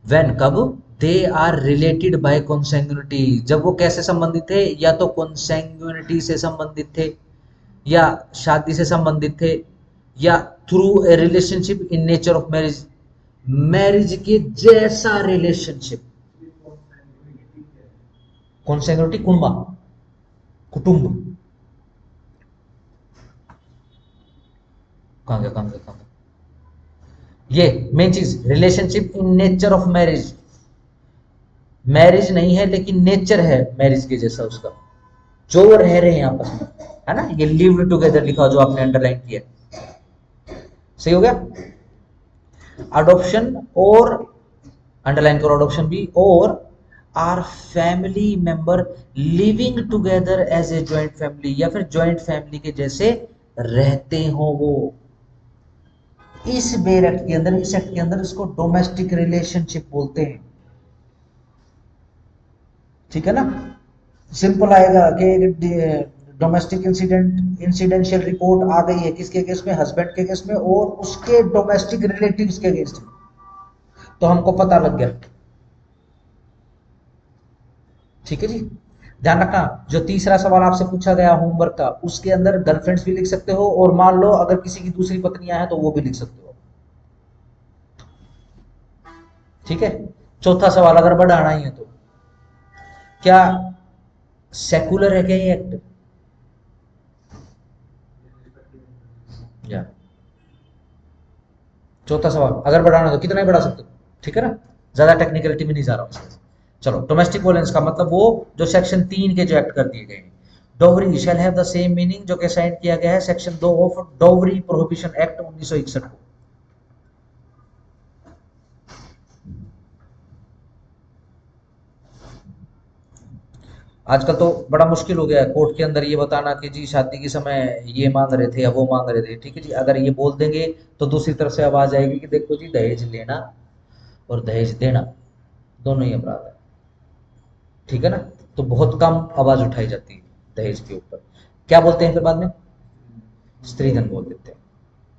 when, कब, they are related by consanguinity, जब वो कैसे संबंधित थे, या तो consanguinity से संबंधित थे, या शादी से संबंधित थे, या through a relationship in nature of marriage, marriage के जैसा रिलेशनशिप। consanguinity कुंबा, कुटुंब, कहाँ गया, कहाँ गया, कहाँ गया, ये मेन चीज, relationship in nature of marriage, marriage नहीं है लेकिन नेचर है मैरिज के जैसा उसका, जो रह रहे हैं आपस में, है ना। ये लिव टुगेदर लिखा जो आपने अंडरलाइन किया, सही हो गया। अडॉप्शन, और अंडरलाइन करो अडॉप्शन भी, और are family member living together as a joint family, या फिर ज्वाइंट फैमिली के जैसे रहते हो वो। इस बेर एक्ट के अंदर, इस एक्ट के अंदर इसको डोमेस्टिक रिलेशनशिप बोलते हैं, ठीक है ना। सिंपल आएगा कि डोमेस्टिक इंसिडेंशियल रिपोर्ट आ गई है किसके केस में, हस्बैंड के केस में, और उसके डोमेस्टिक रिलेटिव्स के केस में, तो हमको पता लग गया, ठीक है जी। ध्यान रखना, जो तीसरा सवाल आपसे पूछा गया होमवर्क का, उसके अंदर गर्लफ्रेंड्स भी लिख सकते हो, और मान लो अगर किसी की दूसरी पत्नियां हैं तो वो भी लिख सकते हो, ठीक है। चौथा सवाल अगर बढ़ाना ही है तो, क्या सेकुलर है क्या ये एक्ट, या चौथा सवाल अगर बढ़ाना तो कितना ही बढ़ा सकते हो, ठीक है ना, ज्यादा टेक्निकलिटी में नहीं जा रहा हूं। चलो, डोमेस्टिक वायलेंस का मतलब वो जो सेक्शन 3 के जो एक्ट कर दिए गए हैं। Dowry shall have the same meaning, जो कि साइन किया गया है section 2 of dowry prohibition act 1961 को। आजकल तो बड़ा मुश्किल हो गया है कोर्ट के अंदर ये बताना कि जी शादी के समय ये मांग रहे थे या वो मांग रहे थे, ठीक है जी। अगर ये बोल देंगे तो दूसरी तरफ से आवाज आएगी कि देखो जी, दहेज लेना और दहेज देना दोनों ही अपराध है, ठीक है ना। तो बहुत कम आवाज उठाई जाती है दहेज के ऊपर। क्या बोलते हैं फिर बाद में, स्त्रीधन बोल देते हैं,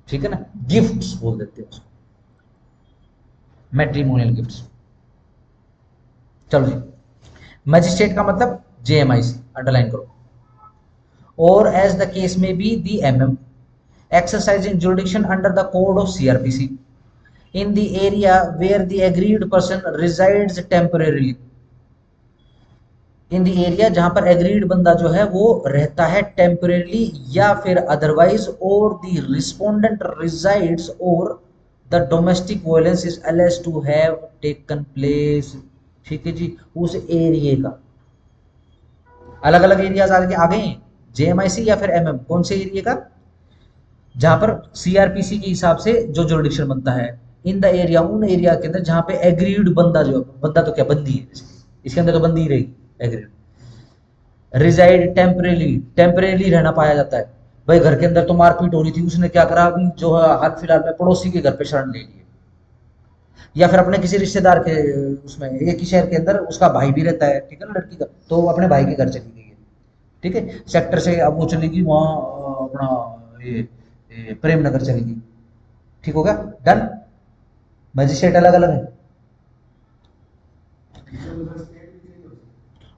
ठीक है ना, गिफ्ट्स बोल देते हैं उसको, मैट्रिमोनियल गिफ्ट्स। चलो जी, मजिस्ट्रेट का मतलब जेएमआई, अंडरलाइन करो, और एज द केस में be the MM, exercising jurisdiction under the code of CRPC in the area where the aggrieved person resides temporarily, in the area जहां पर एग्रीड बंदा जो है वो रहता है टेम्परेली या फिर अदरवाइज, और द रिस्पोंडेंट रिजाइड्स, और the domestic violence is alleged to have taken place, ठीक है जी, उस एरिया का। अलग अलग एरियाज आ गए हैं, जेएमआईसी या फिर एमएम, कौन से एरिया का, जहां पर सीआरपीसी के हिसाब से जो जुरिडिक्शन बनता है, इन द एरिया, उन एरिया के अंदर जहां पे एग्रीड बंदा, जो बंदा तो क्या बंदी है, इसके अंदर तो बंदी ही रहेगी एग्रीड, रिजाइड टेम्परेली, टेम्परेली रहना पाया जाता है। भाई घर के अंदर तो मारपीट हो रही थी, उसने क्या करा अभी जो है हाल फिलहाल में पड़ोसी के घर पे शरण ले लिए, या फिर अपने किसी रिश्तेदार के, उसमें एक ही शहर के अंदर उसका भाई भी रहता है, ठीक है ना, लड़की का, तो वो अपने भाई के घर चली गई है, ठीक है। सेक्टर से अब वो चलेगी वहाँ अपना ये प्रेम नगर चलेगी, ठीक होगा, डन। मजिस्ट्रेट अलग अलग है,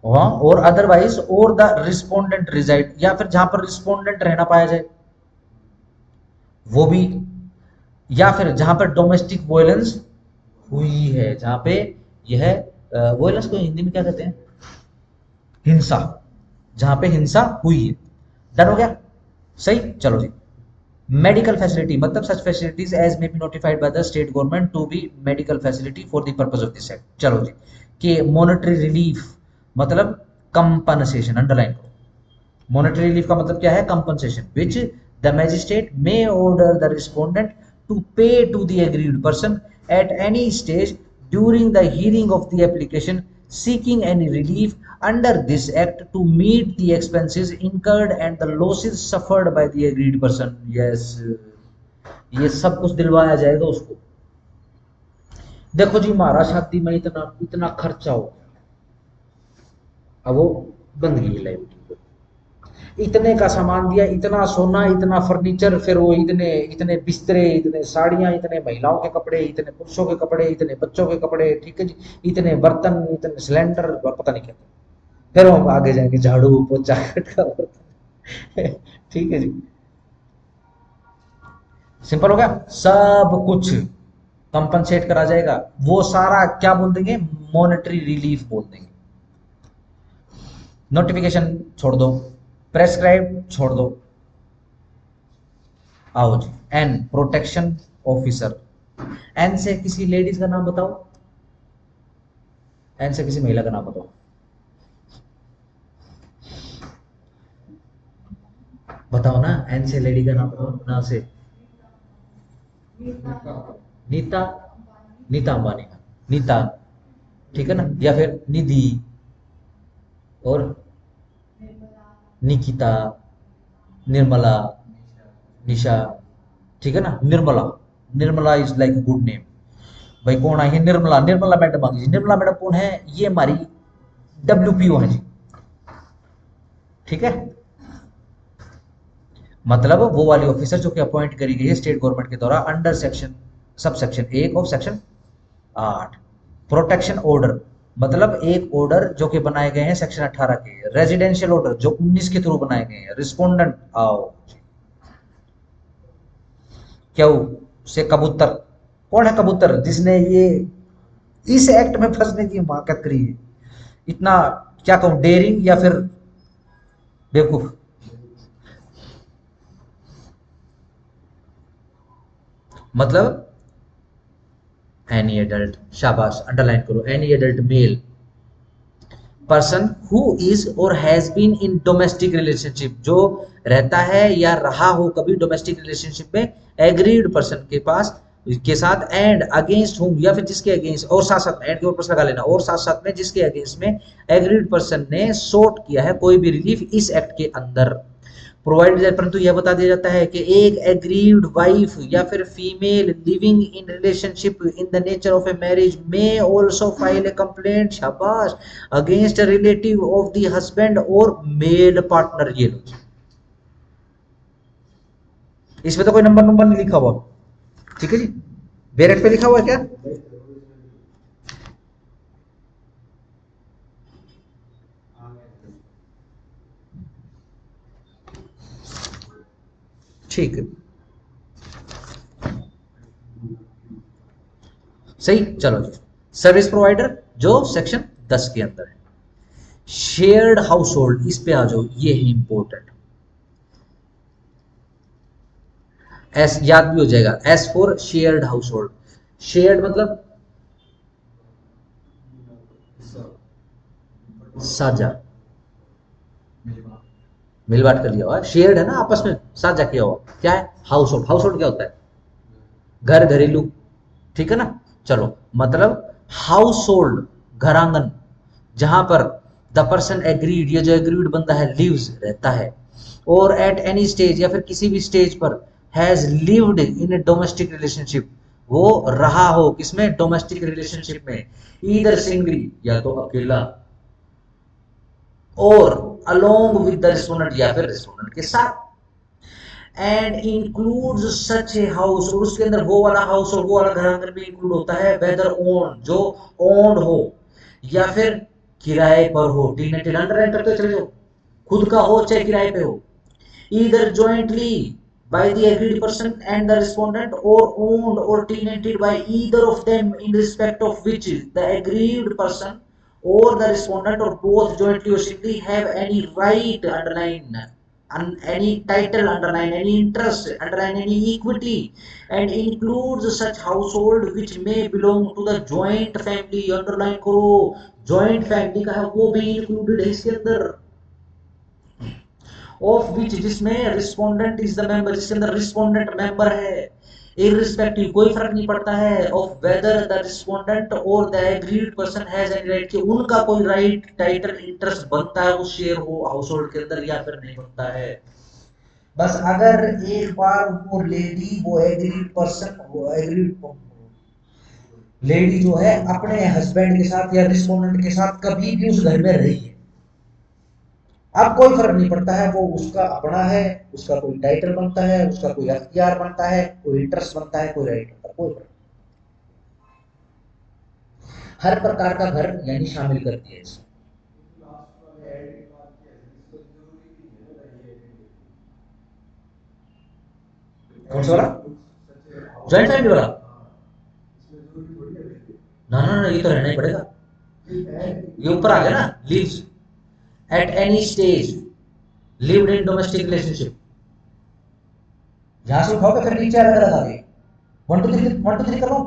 हाँ, और अदरवाइज और द रिस्पोंडेंट रिजाइड, या फिर जहां पर रिस्पोंडेंट रहना पाया जाए वो भी, या फिर जहां पर डोमेस्टिक वायलेंस हुई है, जहां पे यह वायलेंस को हिंदी में क्या कहते हैं, हिंसा, जहां पे हिंसा हुई है। डन हो गया, सही, चलो जी। मेडिकल फैसिलिटी मतलब such facilities as may be notified by the state government to be medical facility for the purpose of this act. चलो जी, कि मॉनेटरी रिलीफ मतलब कंपनसेशन, अंडरलाइन करो। मॉनेटरी रिलीफ का मतलब क्या है, compensation, which the magistrate may order the respondent to pay to the aggrieved person at any stage during the hearing of the application seeking any relief under this act to meet the expenses incurred and the losses suffered by the agreed person। yes, ये सब कुछ दिलवाया जाएगा उसको। देखो जी, महाराज शादी में इतना इतना खर्चा हो, अब वो बंद गई लाइफ, इतने का सामान दिया, इतना सोना, इतना फर्नीचर, फिर वो इतने इतने बिस्तरे, इतने साड़ियां, इतने महिलाओं के कपड़े, इतने पुरुषों के कपड़े, इतने बच्चों के कपड़े, ठीक है जी, इतने बर्तन, इतने सिलेंडर और पता नहीं क्या, फिर हम आगे जाएंगे झाड़ू पोछा का बर्तन ठीक है जी, सिंपल हो गया, सब कुछ कंपनसेट करा जाएगा। वो सारा क्या बोल देंगे, मॉनेटरी रिलीफ बोल देंगे। नोटिफिकेशन छोड़ दो, प्रेस्क्राइब छोड़ दो, आओ जी, एन प्रोटेक्शन ऑफिसर। एन से किसी लेडीज का नाम बताओ, एन से किसी महिला का नाम बताओ, बताओ ना, एन से लेडी का नाम बताओ ना, से नीता, नीता अंबानी का, नीता, ठीक है ना, या फिर निधि, और निकिता, निर्मला, निशा, ठीक है ना, Nirmala, Nirmala is like good name. भाई कौन आई है, निर्मला, निर्मला मैडम आ गई जी। निर्मला मैडम कौन है, ये हमारी डब्ल्यूपीओ है जी, ठीक है, मतलब वो वाली ऑफिसर जो कि अपॉइंट करी गई है स्टेट गवर्नमेंट के द्वारा under section sub section 1 of section 8। Protection order मतलब एक ऑर्डर जो कि बनाए गए हैं सेक्शन 18 के, रेजिडेंशियल ऑर्डर जो 19 के थ्रू बनाए गए हैं। रिस्पोंडेंट आओ, क्या से कबूतर, कौन है कबूतर जिसने ये इस एक्ट में फंसने की हिमाकत करी है, इतना क्या कहूं, डेयरिंग या फिर बेवकूफ। मतलब एनी एडल्ट, शाबाश, अंडरलाइन करो, any adult male person who is और has been in domestic relationship, जो रहता है या रहा हो कभी डोमेस्टिक रिलेशनशिप में एग्रीड पर्सन के पास के साथ, एंड अगेंस्ट होम या फिर जिसके अगेंस्ट, और साथ साथ में एंड के ऊपर लगा लेना, और साथ साथ में जिसके अगेंस्ट में एग्रीड पर्सन ने सोट किया है कोई भी रिलीफ इस एक्ट के अंदर प्रोवाइड, परंतु यह बता दिया जाता है कि एक एग्रीड वाइफ या फिर female living in relationship in the nature of a marriage may also file a complaint, शाबाश, against relative of the husband और मेल पार्टनर। ये लो, इसमें तो कोई नंबर नंबर नहीं लिखा हुआ, ठीक है जी, बैरेट पे लिखा हुआ है क्या, ठीक है, सही, चलो जी। सर्विस प्रोवाइडर जो सेक्शन 10 के अंदर है। शेयर्ड हाउस होल्ड, इस पे आ जाओ, ये है इंपॉर्टेंट, एस याद भी हो जाएगा, S for shared house hold. Shared मतलब साझा, मिल बांट कर लिया हुआ, शेयर्ड है ना, आपस में साझा किया हुआ, क्या है, हाउस होल्ड। हाउस होल्ड क्या होता है, घर, घरेलू, ठीक है ना, चलो, मतलब हाउस होल्ड, घरांगन, जहां पर द पर्सन एग्रीड, ये जो एग्रीड बंदा है लिव्स, रहता है, और एट एनी स्टेज या फिर किसी भी स्टेज पर has lived in A domestic relationship, वो रहा हो किसमें, डोमेस्टिक रिलेशनशिप में, ईदर सिंगली या तो अकेला, और अलोंग विद द रिस्पोंडेंट या फिर रिस्पोंडेंट के साथ, and includes such a house, और उसके अंदर वो वाला हाउस और वो वाला घर अंदर भी इंक्लूड होता है, वेदर ओन जो ओन्ड हो या फिर किराए पर हो, टेनेंटेड अंडरलाइन करते चले जाओ, खुद का हो चाहे किराए पे हो, either jointly by the agreed person and the respondent, or owned or tenanted by either of them in respect of which the aggrieved person or the respondent or both jointly or singly have any right underline, any title underline, any interest underline, any equity, and includes such household which may belong to the joint family, underline करो, joint family का है वो भी included है इसके अंदर, ऑफ विच जिसमें रिस्पोंडेंट इज द मेंबर, जिसके अंदर रिस्पोंडेंट मेंबर है, इररिस्पेक्टिव कोई फर्क नहीं पड़ता है ऑफ वेदर द रिस्पोंडेंट और the aggrieved person has any right, कि उनका कोई राइट टाइटल इंटरेस्ट बनता है उस शेयर हो हाउस होल्ड के अंदर या फिर नहीं बनता है। बस अगर एक बार वो लेडी, वो एग्रीड पर्सन, वो एग्रीड लेडी जो है अपने हस्बैंड के साथ या रिस्पोंडेंट के साथ कभी भी उस घर में रही है, अब कोई फर्क नहीं पड़ता है वो उसका अपना है, उसका कोई टाइटल बनता है, उसका कोई अख्तियार बनता है, कोई इंटरेस्ट बनता है, कोई राइट बनता है, कोई फर्क, हर प्रकार का घर यानी शामिल करती है इसमें। कौन सा वाला? जॉइंट फैमिली वाला? ना ना ना, ये तो रहना ही पड़ेगा, ये ऊपर आ गया ना, lives at any stage, lived in domestic relationship, यहां से उठाओगे फिर नीचे अलग अलग आ गए, 1 2 3 कर लो,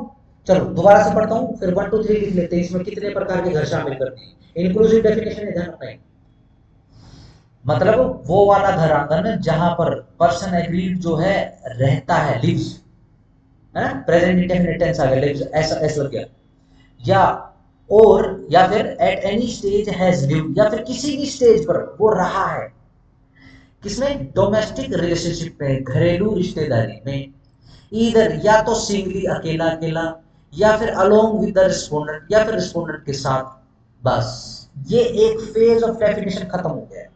चलो दोबारा से पढ़ता हूँ, फिर 1 2 3 लिख लेते हैं, इसमें कितने प्रकार के घर शामिल करते हैं, इंक्लूसिव डेफिनेशन है, ध्यान रखना है, मतलब वो वाला घर आंगन जहां पर पर्सन एग्रीड जो है रहता है, लिव्स, है ना, प्रेजेंट इंडेफिनिट टेंस आ गया, लिव्स ऐसा ऐसा लग गया, या और या फिर eight any stage has lived, या फिर किसी भी स्टेज पर वो रहा है, किसमें, डोमेस्टिक रिलेशनशिप में, घरेलू रिश्तेदारी में, इधर या तो सिंगली अकेला अकेला, या फिर अलोंग विद द रिस्पोंडेंट, या फिर रिस्पोंडेंट के साथ, बस ये एक फेज ऑफ डेफिनेशन खत्म हो गया है,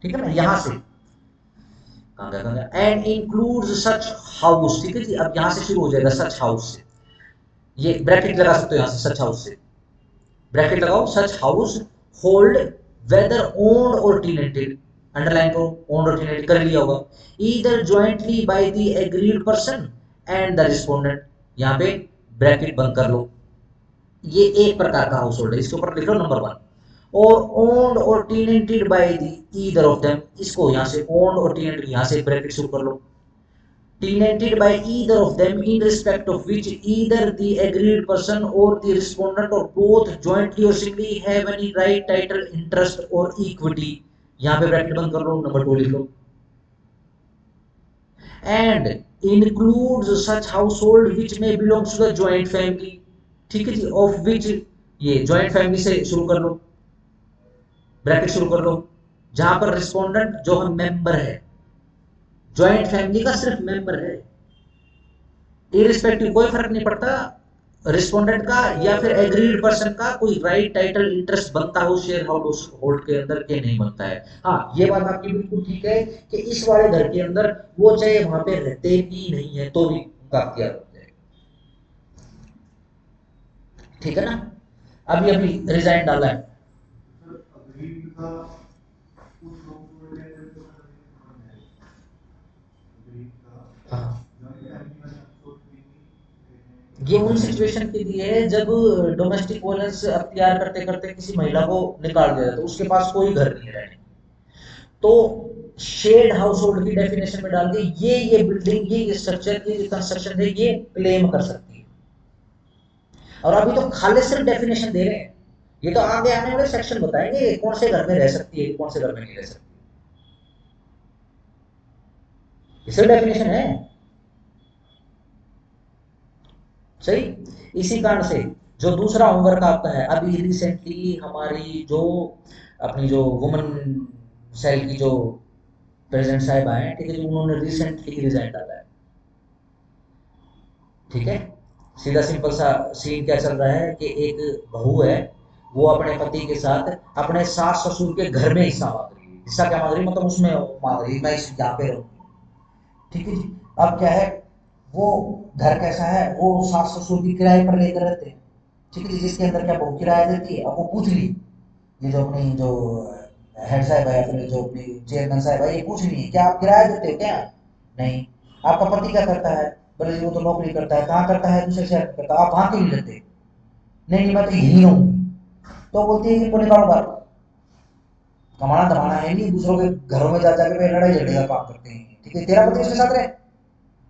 ठीक है ना, यहां से कहां गया, कहां गया, एंड इंक्लूड्स सच हाउस, ठीक है जी, अब यहां से शुरू हो जाएगा सच हाउस से, ये ब्रैकेट लगा सकते हो यहां से, सच हाउस से ब्रैकेट लगाओ, such household whether owned और टेनेंटेड, अंडरलाइन को, ओन्ड और टेनेंटेड कर लिया होगा, either jointly by the aggrieved person and the respondent, यहां पे ब्रैकेट बंद कर लो, ये एक प्रकार का हाउस होल्ड है, इसके ऊपर लिख लो नंबर 1, और ओन्ड और tenanted by the either of them, इसको यहां से ओन्ड और टेनेंटेड यहां से ब्रैकेट शुरू कर लो, tenanted by either of them in respect of which either the agreed person or the respondent or both jointly or singly have any right, title, interest or equity, यहाँ पे ब्रैकेट बंद कर लो, नंबर 2 लिख लो, and includes such household which may belongs to the joint family, ठीक है जी, of which, ये joint family से शुरू कर लो, ब्रैकेट शुरू कर लो, जहां पर रिस्पोंडेंट जो हम मेंबर है, जॉइंट फैमिली का सिर्फ मेंबर है, इरिस्पेक्टिव कोई फर्क नहीं पड़ता रिस्पोंडेंट का या फिर एग्रीड पर्सन का कोई राइट, टाइटल, इंटरेस्ट बनता है उस शेयर हाउस होल्ड के अंदर के नहीं बनता है। हाँ, ये बात आपकी बिल्कुल ठीक है कि इस वाले घर के अंदर वो चाहे वहां पे रहते भी नहीं है तो भी उनका अख्तियार होता है, ठीक है ना, अभी अभी रिजाइन डाला है। हाँ, ये उन सिचुएशन के लिए है जब डोमेस्टिक वायलेंस अख्तियार करते करते किसी महिला को निकाल दिया जाए तो उसके पास कोई घर नहीं रहने, तो शेड हाउस होल्ड की डेफिनेशन में डाल के ये बिल्डिंग, ये स्ट्रक्चर, ये कंस्ट्रक्शन है, ये क्लेम कर सकती है, और अभी तो खाली सिर्फ डेफिनेशन दे रहे हैं, ये तो आगे आने वाले सेक्शन बताएंगे कौन से घर में रह सकती है, कौन से घर में नहीं रह सकती, ये सिर्फ डेफिनेशन है, सही। इसी कारण से जो दूसरा होमवर्क आपका है, अभी रिसेंटली हमारी जो अपनी जो वुमेन सेल की जो प्रेसिडेंट साहिब आए हैं, ठीक है, जो उन्होंने रिसेंटली रिजाइन डाला है, ठीक है, सीधा सिंपल सा सीन क्या चल रहा है कि एक बहू है, वो अपने पति के साथ अपने सास ससुर के घर में हिस्सा मांग रही है, हिस्सा क्या मांग रही है, मतलब उसमें मांग रही है मैं इस यहाँ पे रहूंगी, ठीक है जी। अब क्या है, वो घर कैसा है, वो सास ससुर की किराए पर लेकर रहते हैं, ठीक है जी, जिसके अंदर क्या बहू किराया देती है, अब वो पूछ ली ये जो अपनी जो हेड साहब है या फिर जो अपनी चेयरमैन साहब है, ये पूछ रही है क्या आप किराया देते हो क्या? नहीं। आपका पति क्या करता है? बोले जी वो तो नौकरी करता है। कहाँ करता है? दूसरे शहर में करता है। आप वहाँ क्यों नहीं रहते? नहीं नहीं मैं तो यही रहूँ। तो बोलती है कि पुण्य निकालो बाहर। कमाना धमाना है नहीं, दूसरों के घरों में जा जाके वे लड़ाई झगड़े का काम करते हैं। ठीक है, तेरा पति उसके साथ रहे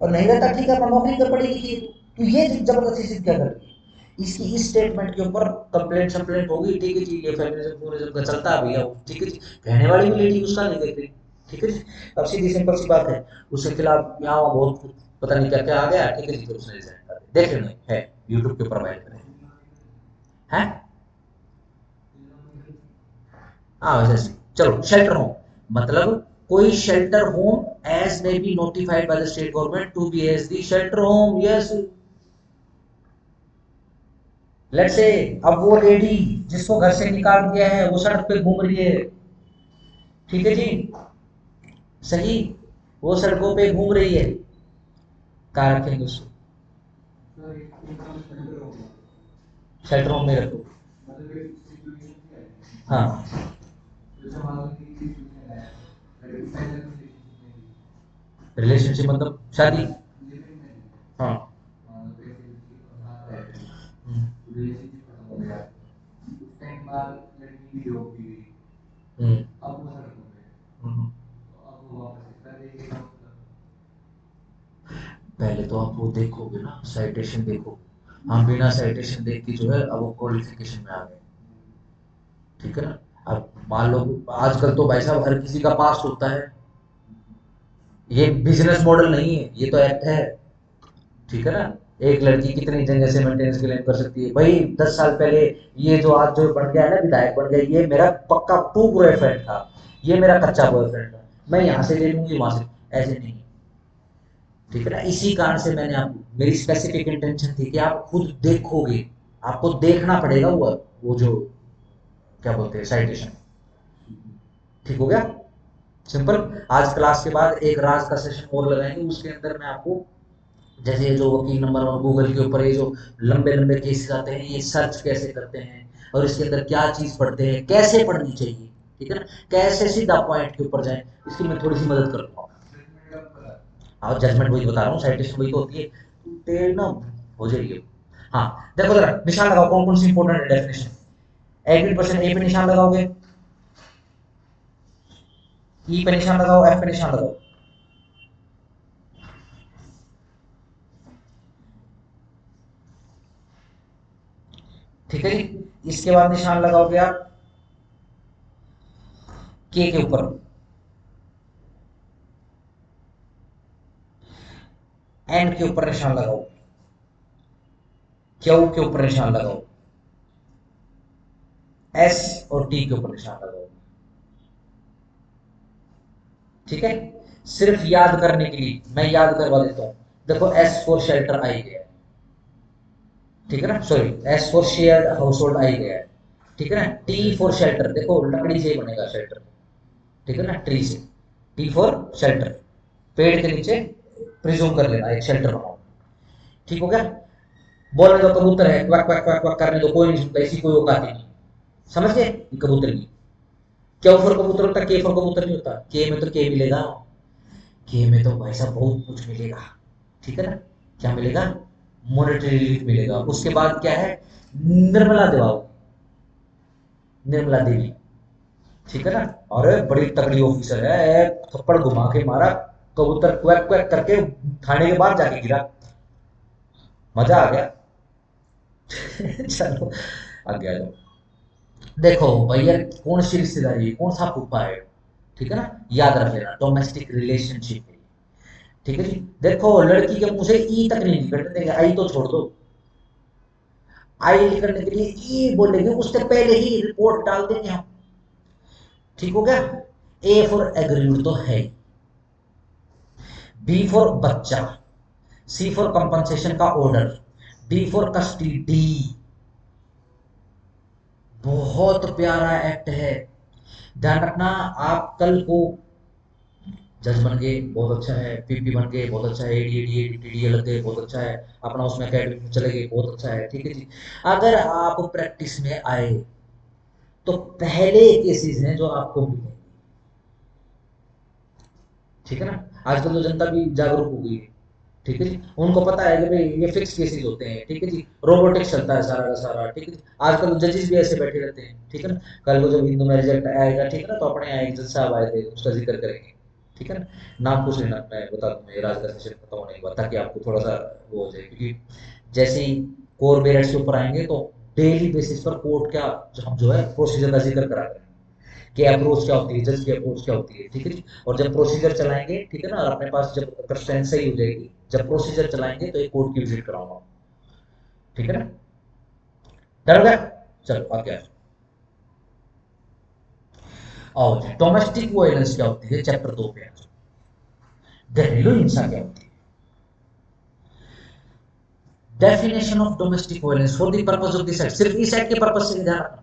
और नहीं रहता, ठीक है, अपना नौकरी कर पड़ी लिखी है तो ये जबरदस्ती सिद्ध क्या कर रही है? इसकी इस स्टेटमेंट के ऊपर कंप्लेंट कंप्लेंट होगी। ठीक है जी, ये फेमिनिज्म पूरे का चलता भी है। ठीक है जी, कहने वाली भी लेडी उसका नहीं देख रही। ठीक है जी, अब सीधी सिंपल सी बात है, उसके खिलाफ यहाँ वहाँ बहुत पता नहीं क्या क्या आ गया। ठीक है जी, तो उसने रिजाइन कर दिया। देख लेना है यूट्यूब के ऊपर वायरल करें है। हाँ वैसे चलो, शेल्टर होम मतलब कोई shelter home as may be notified by the state government to be as the shelter home. Yes, let's say अब वो लेडी जिसको घर से निकाल दिया है वो सड़क पे घूम रही है। ठीक है जी, सही, वो सड़कों पे घूम रही है। कहाँ रखेंगे उसको? शेल्टर होम में रखो। हाँ रिलेशनशिप मतलब शादी। हाँ हम्म, हम्म, हम्म। पहले तो आप वो देखोगे ना, साइटेशन देखोगे। हम बिना साइटेशन देख के जो है अब वो क्वालिफिकेशन में आ गए। ठीक है ना? अब मान लो आजकल तो भाई साहब हर किसी का पास होता है। ये बिजनेस मॉडल नहीं है, ये तो एक्ट है। ठीक है ना? एक लड़की कितनी जगह से मेंटेनेंस क्लेम कर सकती है भाई? 10 साल पहले ये जो आज जो बन गया है ना, विधायक बन गया, ये मेरा पक्का ट्रू बॉयफ्रेंड था, ये मेरा कच्चा बॉयफ्रेंड था, मैं यहाँ से ले लूंगी वहां से, ऐसे नहीं। ठीक है ना? इसी कारण से मैंने आप, मेरी स्पेसिफिक इंटेंशन थी कि आप खुद देखोगे, आपको देखना पड़ेगा वो जो क्या बोलते हैं साइटेशन। ठीक हो गया? सिंपल। आज क्लास के बाद एक राज का सेशन और लगाएंगे, उसके अंदर मैं आपको जैसे ये जो वकील नंबर और गूगल के ऊपर ये जो लंबे लंबे केसेस आते हैं, ये सर्च कैसे करते हैं और इसके अंदर क्या चीज पढ़ते हैं, कैसे पढ़नी चाहिए। ठीक है ना? कैसे सीधा पॉइंट के ऊपर जाए, इसकी मैं थोड़ी सी मदद कर पाऊँ। और जजमेंट वही बता रहा हूँ, साइटेशन वही तो होती है। तेल ना हो जाएगी। हाँ देखो जरा निशान लगाओ, कौन कौन सी इंपोर्टेंट है डेफिनेशन। एग्रीड पर्सन ए पे निशान लगाओगे, ई पे निशान लगाओ, एफ पे निशान लगाओ। ठीक है जी, इसके बाद निशान लगाओगे आप के ऊपर, एन के ऊपर निशान लगाओ, क्यू के ऊपर निशान लगाओ, एस और टी के ऊपर निशान लगाओ। ठीक है, सिर्फ याद करने के लिए मैं याद करवा देता हूं। देखो एस फॉर शेल्टर आई गया है। ठीक है ना? Sorry, S for shared house hold आई गया है। ठीक है ना? टी फॉर शेल्टर, देखो लकड़ी से ही बनेगा शेल्टर। ठीक है ना? ट्री से। टी फॉर शेल्टर, पेड़ के नीचे प्रिज्यूम कर लेना एक शेल्टर बनाओ। ठीक हो गया? बोलने दो, कबूतर है, क्वैक क्वैक क्वैक क्वैक करने दो, कोई नहीं सुनता, इसी कोई औकात ही नहीं। समझ गए? कबूतर की क्या फॉर कबूतर होता है, के फॉर कबूतर नहीं होता। के में तो के मिलेगा, के में तो भाई साहब बहुत कुछ मिलेगा। ठीक है ना? क्या मिलेगा? मॉनेटरी रिलीफ मिलेगा। उसके बाद क्या है? निर्मला देवा, निर्मला देवी। ठीक है ना? अरे बड़ी तगड़ी ऑफिसर है, एक थप्पड़ घुमा के मारा, कबूतर क्वैक क्वैक करके थाने के बाद जाके गिरा। मजा आ गया। चलो आगे आ जाओ। देखो भैया, कौन सी रिश्तेदारी है, कौन सा फूफा है। ठीक है ना? याद रख लेना, डोमेस्टिक रिलेशनशिप है। ठीक है जी, देखो लड़की के मुंह से ई तक नहीं निकलने देंगे, आई तो छोड़ दो। आई निकलने के लिए ई बोलेंगे, उससे पहले ही रिपोर्ट डाल देंगे हम। ठीक हो गया? ए फॉर एग्रीड तो है, बी फॉर बच्चा, सी फॉर कंपनसेशन का ऑर्डर, डी फॉर कस्टडी। बहुत प्यारा एक्ट है, ध्यान रखना। आप कल को जज बन गए, बहुत अच्छा है, पीपी बन गए, बहुत अच्छा है, एडीए टीडीए लग गए, बहुत अच्छा है, अपना उसमें एकेडमी में चले गए, बहुत अच्छा है। ठीक है जी, अगर आप प्रैक्टिस में आए तो पहले केसेस हैं जो आपको मिलेंगे, ठीक है ना। आजकल तो जनता भी जागरूक हो गई है, ठीक है जी। उनको पता है कि भाई ये फिक्स केसेस होते हैं, ठीक है जी। रोबोटिक्स चलता है सारा का सारा, ठीक है जी। आजकल तो जजेस भी ऐसे बैठे रहते हैं, ठीक है ना। कल को जब हिंदू मैरिज एक्ट आएगा, ठीक है ना, तो अपने यहाँ एक जज साहब आए थे, उसका जिक्र करेंगे, ठीक है ना। नाम पूछ लेना, मैं बता दूंगा ये राज का सेशन खत्म होने के बाद, ताकि आपको थोड़ा सा वो हो जाए, क्योंकि जैसे ही कोर मेरिट्स के ऊपर आएंगे तो डेली बेसिस पर कोर्ट का हम जो है प्रोसीजर का जिक्र करा करेंगे कि अप्रोच क्या होती है, जज की अप्रोच क्या होती है, ठीक है जी। और जब प्रोसीजर चलाएंगे, ठीक है ना, और अपने पास जब कंस्ट्रेंट सही हो जाएगी, जब प्रोसीजर चलाएंगे तो एक कोर्ट की विजिट कराऊंगा, ठीक है ना। डर गया, चलो आगे आ आओ जी। डोमेस्टिक वायलेंस क्या होती है, चैप्टर 2 पे आ जाओ। घरेलू हिंसा क्या होती है। Definition of domestic violence for the purpose of this act, सिर्फ इस एक्ट के पर्पस से ध्यान रखना।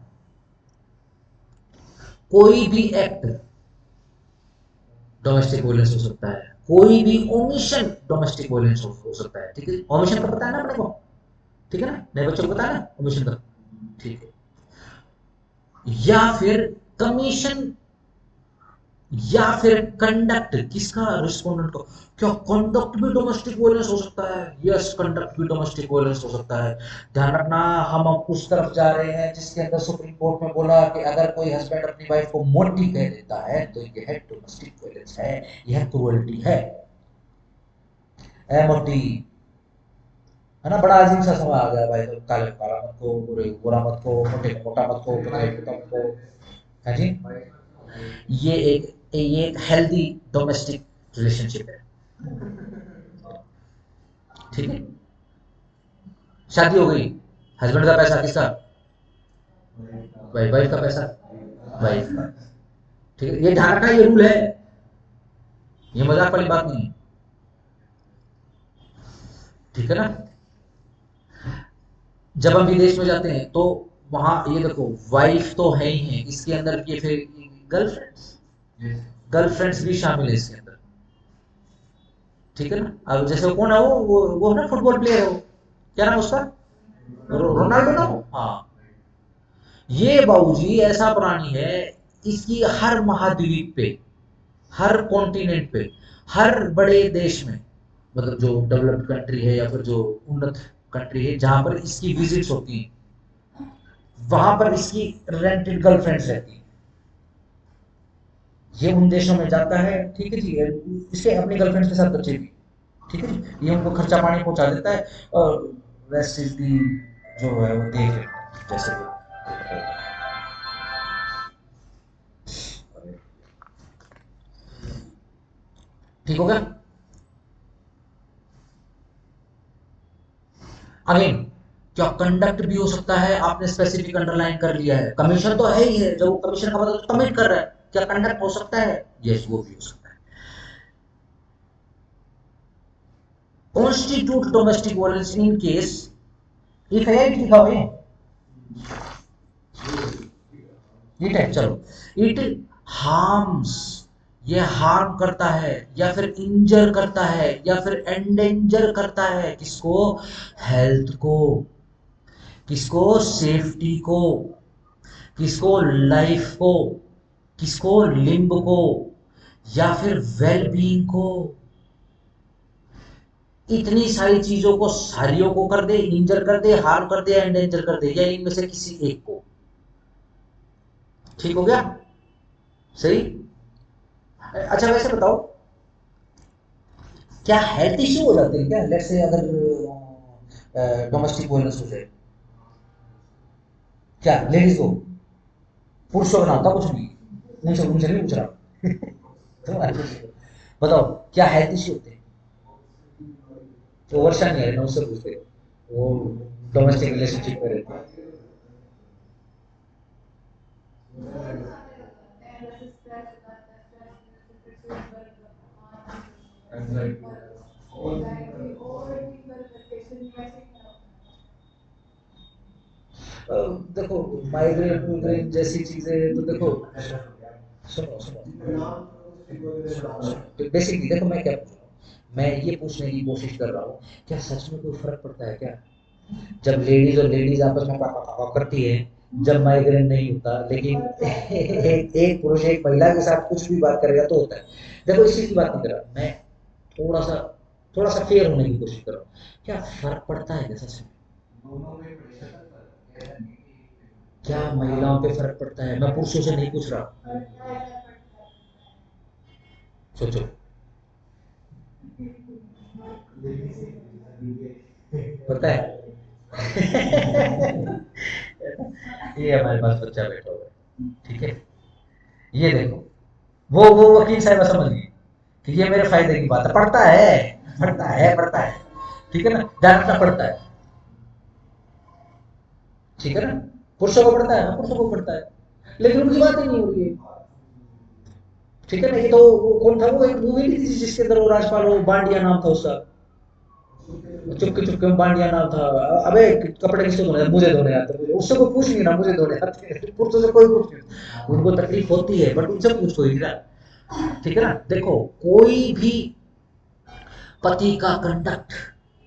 कोई भी एक्ट डोमेस्टिक वायलेंस हो सकता है, कोई भी ओमिशन डोमेस्टिक वायलेंस हो सकता है, ठीक है। ओमिशन का पता है ना अपने को, ठीक है ना, नए बच्चों को पता है ना ओमिशन का, ठीक है। या फिर कमीशन, या फिर कंडक्ट, किसका, रिस्पोंडेंट को। क्या कंडक्ट भी डोमेस्टिक वायलेंस हो सकता है, यस कंडक्ट भी डोमेस्टिक वायलेंस हो सकता है। ध्यान रखना, हम अब उस तरफ जा रहे हैं जिसके अंदर सुप्रीम कोर्ट में बोला कि अगर कोई हस्बैंड अपनी वाइफ को मोटी कह देता है तो यह डोमेस्टिक वायलेंस है, यह क्रूअल्टी है। ए मोटी, है ना, बड़ा अजीब सा समय आ गया भाई, तो काले को काला मत को, बुरे को बुरा मत को, मोटे को मोटा मत को, पतले को कम को, है जी। ये एक हेल्दी डोमेस्टिक रिलेशनशिप है, ठीक है। शादी हो गई, हस्बैंड का पैसा किसका, वाइफ का पैसा, वाइफ का, ठीक है। ये ध्यान रखना, ये रूल है, ये मजाक वाली बात नहीं है, ठीक है ना। जब हम विदेश में जाते हैं तो वहां ये देखो, वाइफ तो है ही है, इसके अंदर ये फिर गर्लफ्रेंड्स, गर्लफ्रेंड्स भी शामिल है इसके अंदर, ठीक है ना। अब जैसे वो कौन है, वो है ना, फुटबॉल प्लेयर है वो, क्या नाम है उसका, रोनाल्डो ना वो? हाँ, ये बाबूजी ऐसा प्राणी है, इसकी हर महाद्वीप पे, हर कॉन्टिनेंट पे, हर बड़े देश में, मतलब जो डेवलप्ड कंट्री है या फिर जो उन्नत कंट्री है जहां पर इसकी विजिट्स होती हैं, वहां पर इसकी रेंटेड गर्लफ्रेंड्स रहती हैं। ये उन देशों में जाता है, ठीक है जी, इसे अपनी गर्लफ्रेंड्स के साथ बच्चे भी, ठीक है जी, ये उनको खर्चा पानी पहुंचा देता है, और रेस्ट इज दी जो है वो देख लेते हैं, जैसे वो, ठीक हो गया। अगेन, क्या कंडक्ट भी हो सकता है, आपने स्पेसिफिक अंडरलाइन कर लिया है, कमीशन तो है ही है, जब वो कमीशन का मतलब तो कमिट कर रहा है, क्या कंडक्ट हो सकता है, यस वो भी हो सकता है। Constitute domestic violence in case, ये है लिखा हुआ है, इट है, चलो, इट हार्म्स, ये हार्म करता है या फिर इंजर करता है या फिर एंडेंजर करता है, किसको, हेल्थ को, किसको, सेफ्टी को, किसको, लाइफ को, किसको, लिम्ब को, या फिर वेल बीइंग को। इतनी सारी चीजों को, सारियों को कर दे, इंजर कर दे, हार्म कर दे, एंडेंजर कर दे, या इनमें से किसी एक को, ठीक हो गया, सही। अच्छा वैसे बताओ, क्या हेल्थ इश्यू हो जाते हैं क्या, लेट्स से अगर डोमेस्टिक वायलेंस हो जाए, क्या लेडीज को, पुरुषों को ना होता कुछ भी, उनसे उनसे नहीं पूछ रहा तो बताओ क्या हेल्थ इश्यू होते हैं, तो वर्षा नहीं है ना, उससे पूछते, वो डोमेस्टिक रिलेशनशिप में रहते हैं। देखो, माइग्रेन माइग्रेन जैसी चीजें तो देखो, सुनो सुनो, बेसिकली देखो मैं क्या पूछ रहा हूँ, मैं ये पूछने की कोशिश कर रहा हूँ, क्या सच में कोई फर्क पड़ता है क्या, जब लेडीज और लेडीज आपस में पापा पापा करती है, जब माइग्रेन नहीं होता, लेकिन एक पुरुष एक महिला के साथ कुछ भी बात करेगा तो होता है। देखो इस चीज की बात नहीं कर रहा मैं, थोड़ा सा थोड़ा सा फेयर होने की कोशिश कर रहा हूँ। क्या फर्क पड़ता है क्या सच में? क्या महिलाओं पे फर्क पड़ता है? मैं पुरुषों से नहीं पूछ रहा, सोचो। पता है? ये हमारे पास बच्चा बैठा हुआ है, ठीक है। ये देखो, वो वकील साहब समझ गई कि ये मेरे फायदे की बात है। पढ़ता है, पढ़ता है, पढ़ता है, ठीक है ना, ध्यान रखना, पढ़ता है, ठीक है ना। पुरुषों को पढ़ता है, पुरुषों को पढ़ता है, लेकिन उनकी बात ही नहीं हो रही है, ठीक है ना। ये तो वो कौन था, वो एक मूवी नहीं थी जिसके अंदर वो राजपाल, वो बांडिया नाम था उसका, चुपके चुपके में बांडिया नाम था। अबे कपड़े किसको धोने, मुझे धोने आते, मुझे उससे कोई पूछ नहीं ना, मुझे धोने आते, पुरुषों से कोई पूछ नहीं। उनको तकलीफ होती है बट उनसे पूछ कोई नहीं रहा, ठीक है ना। देखो कोई भी पति का कंडक्ट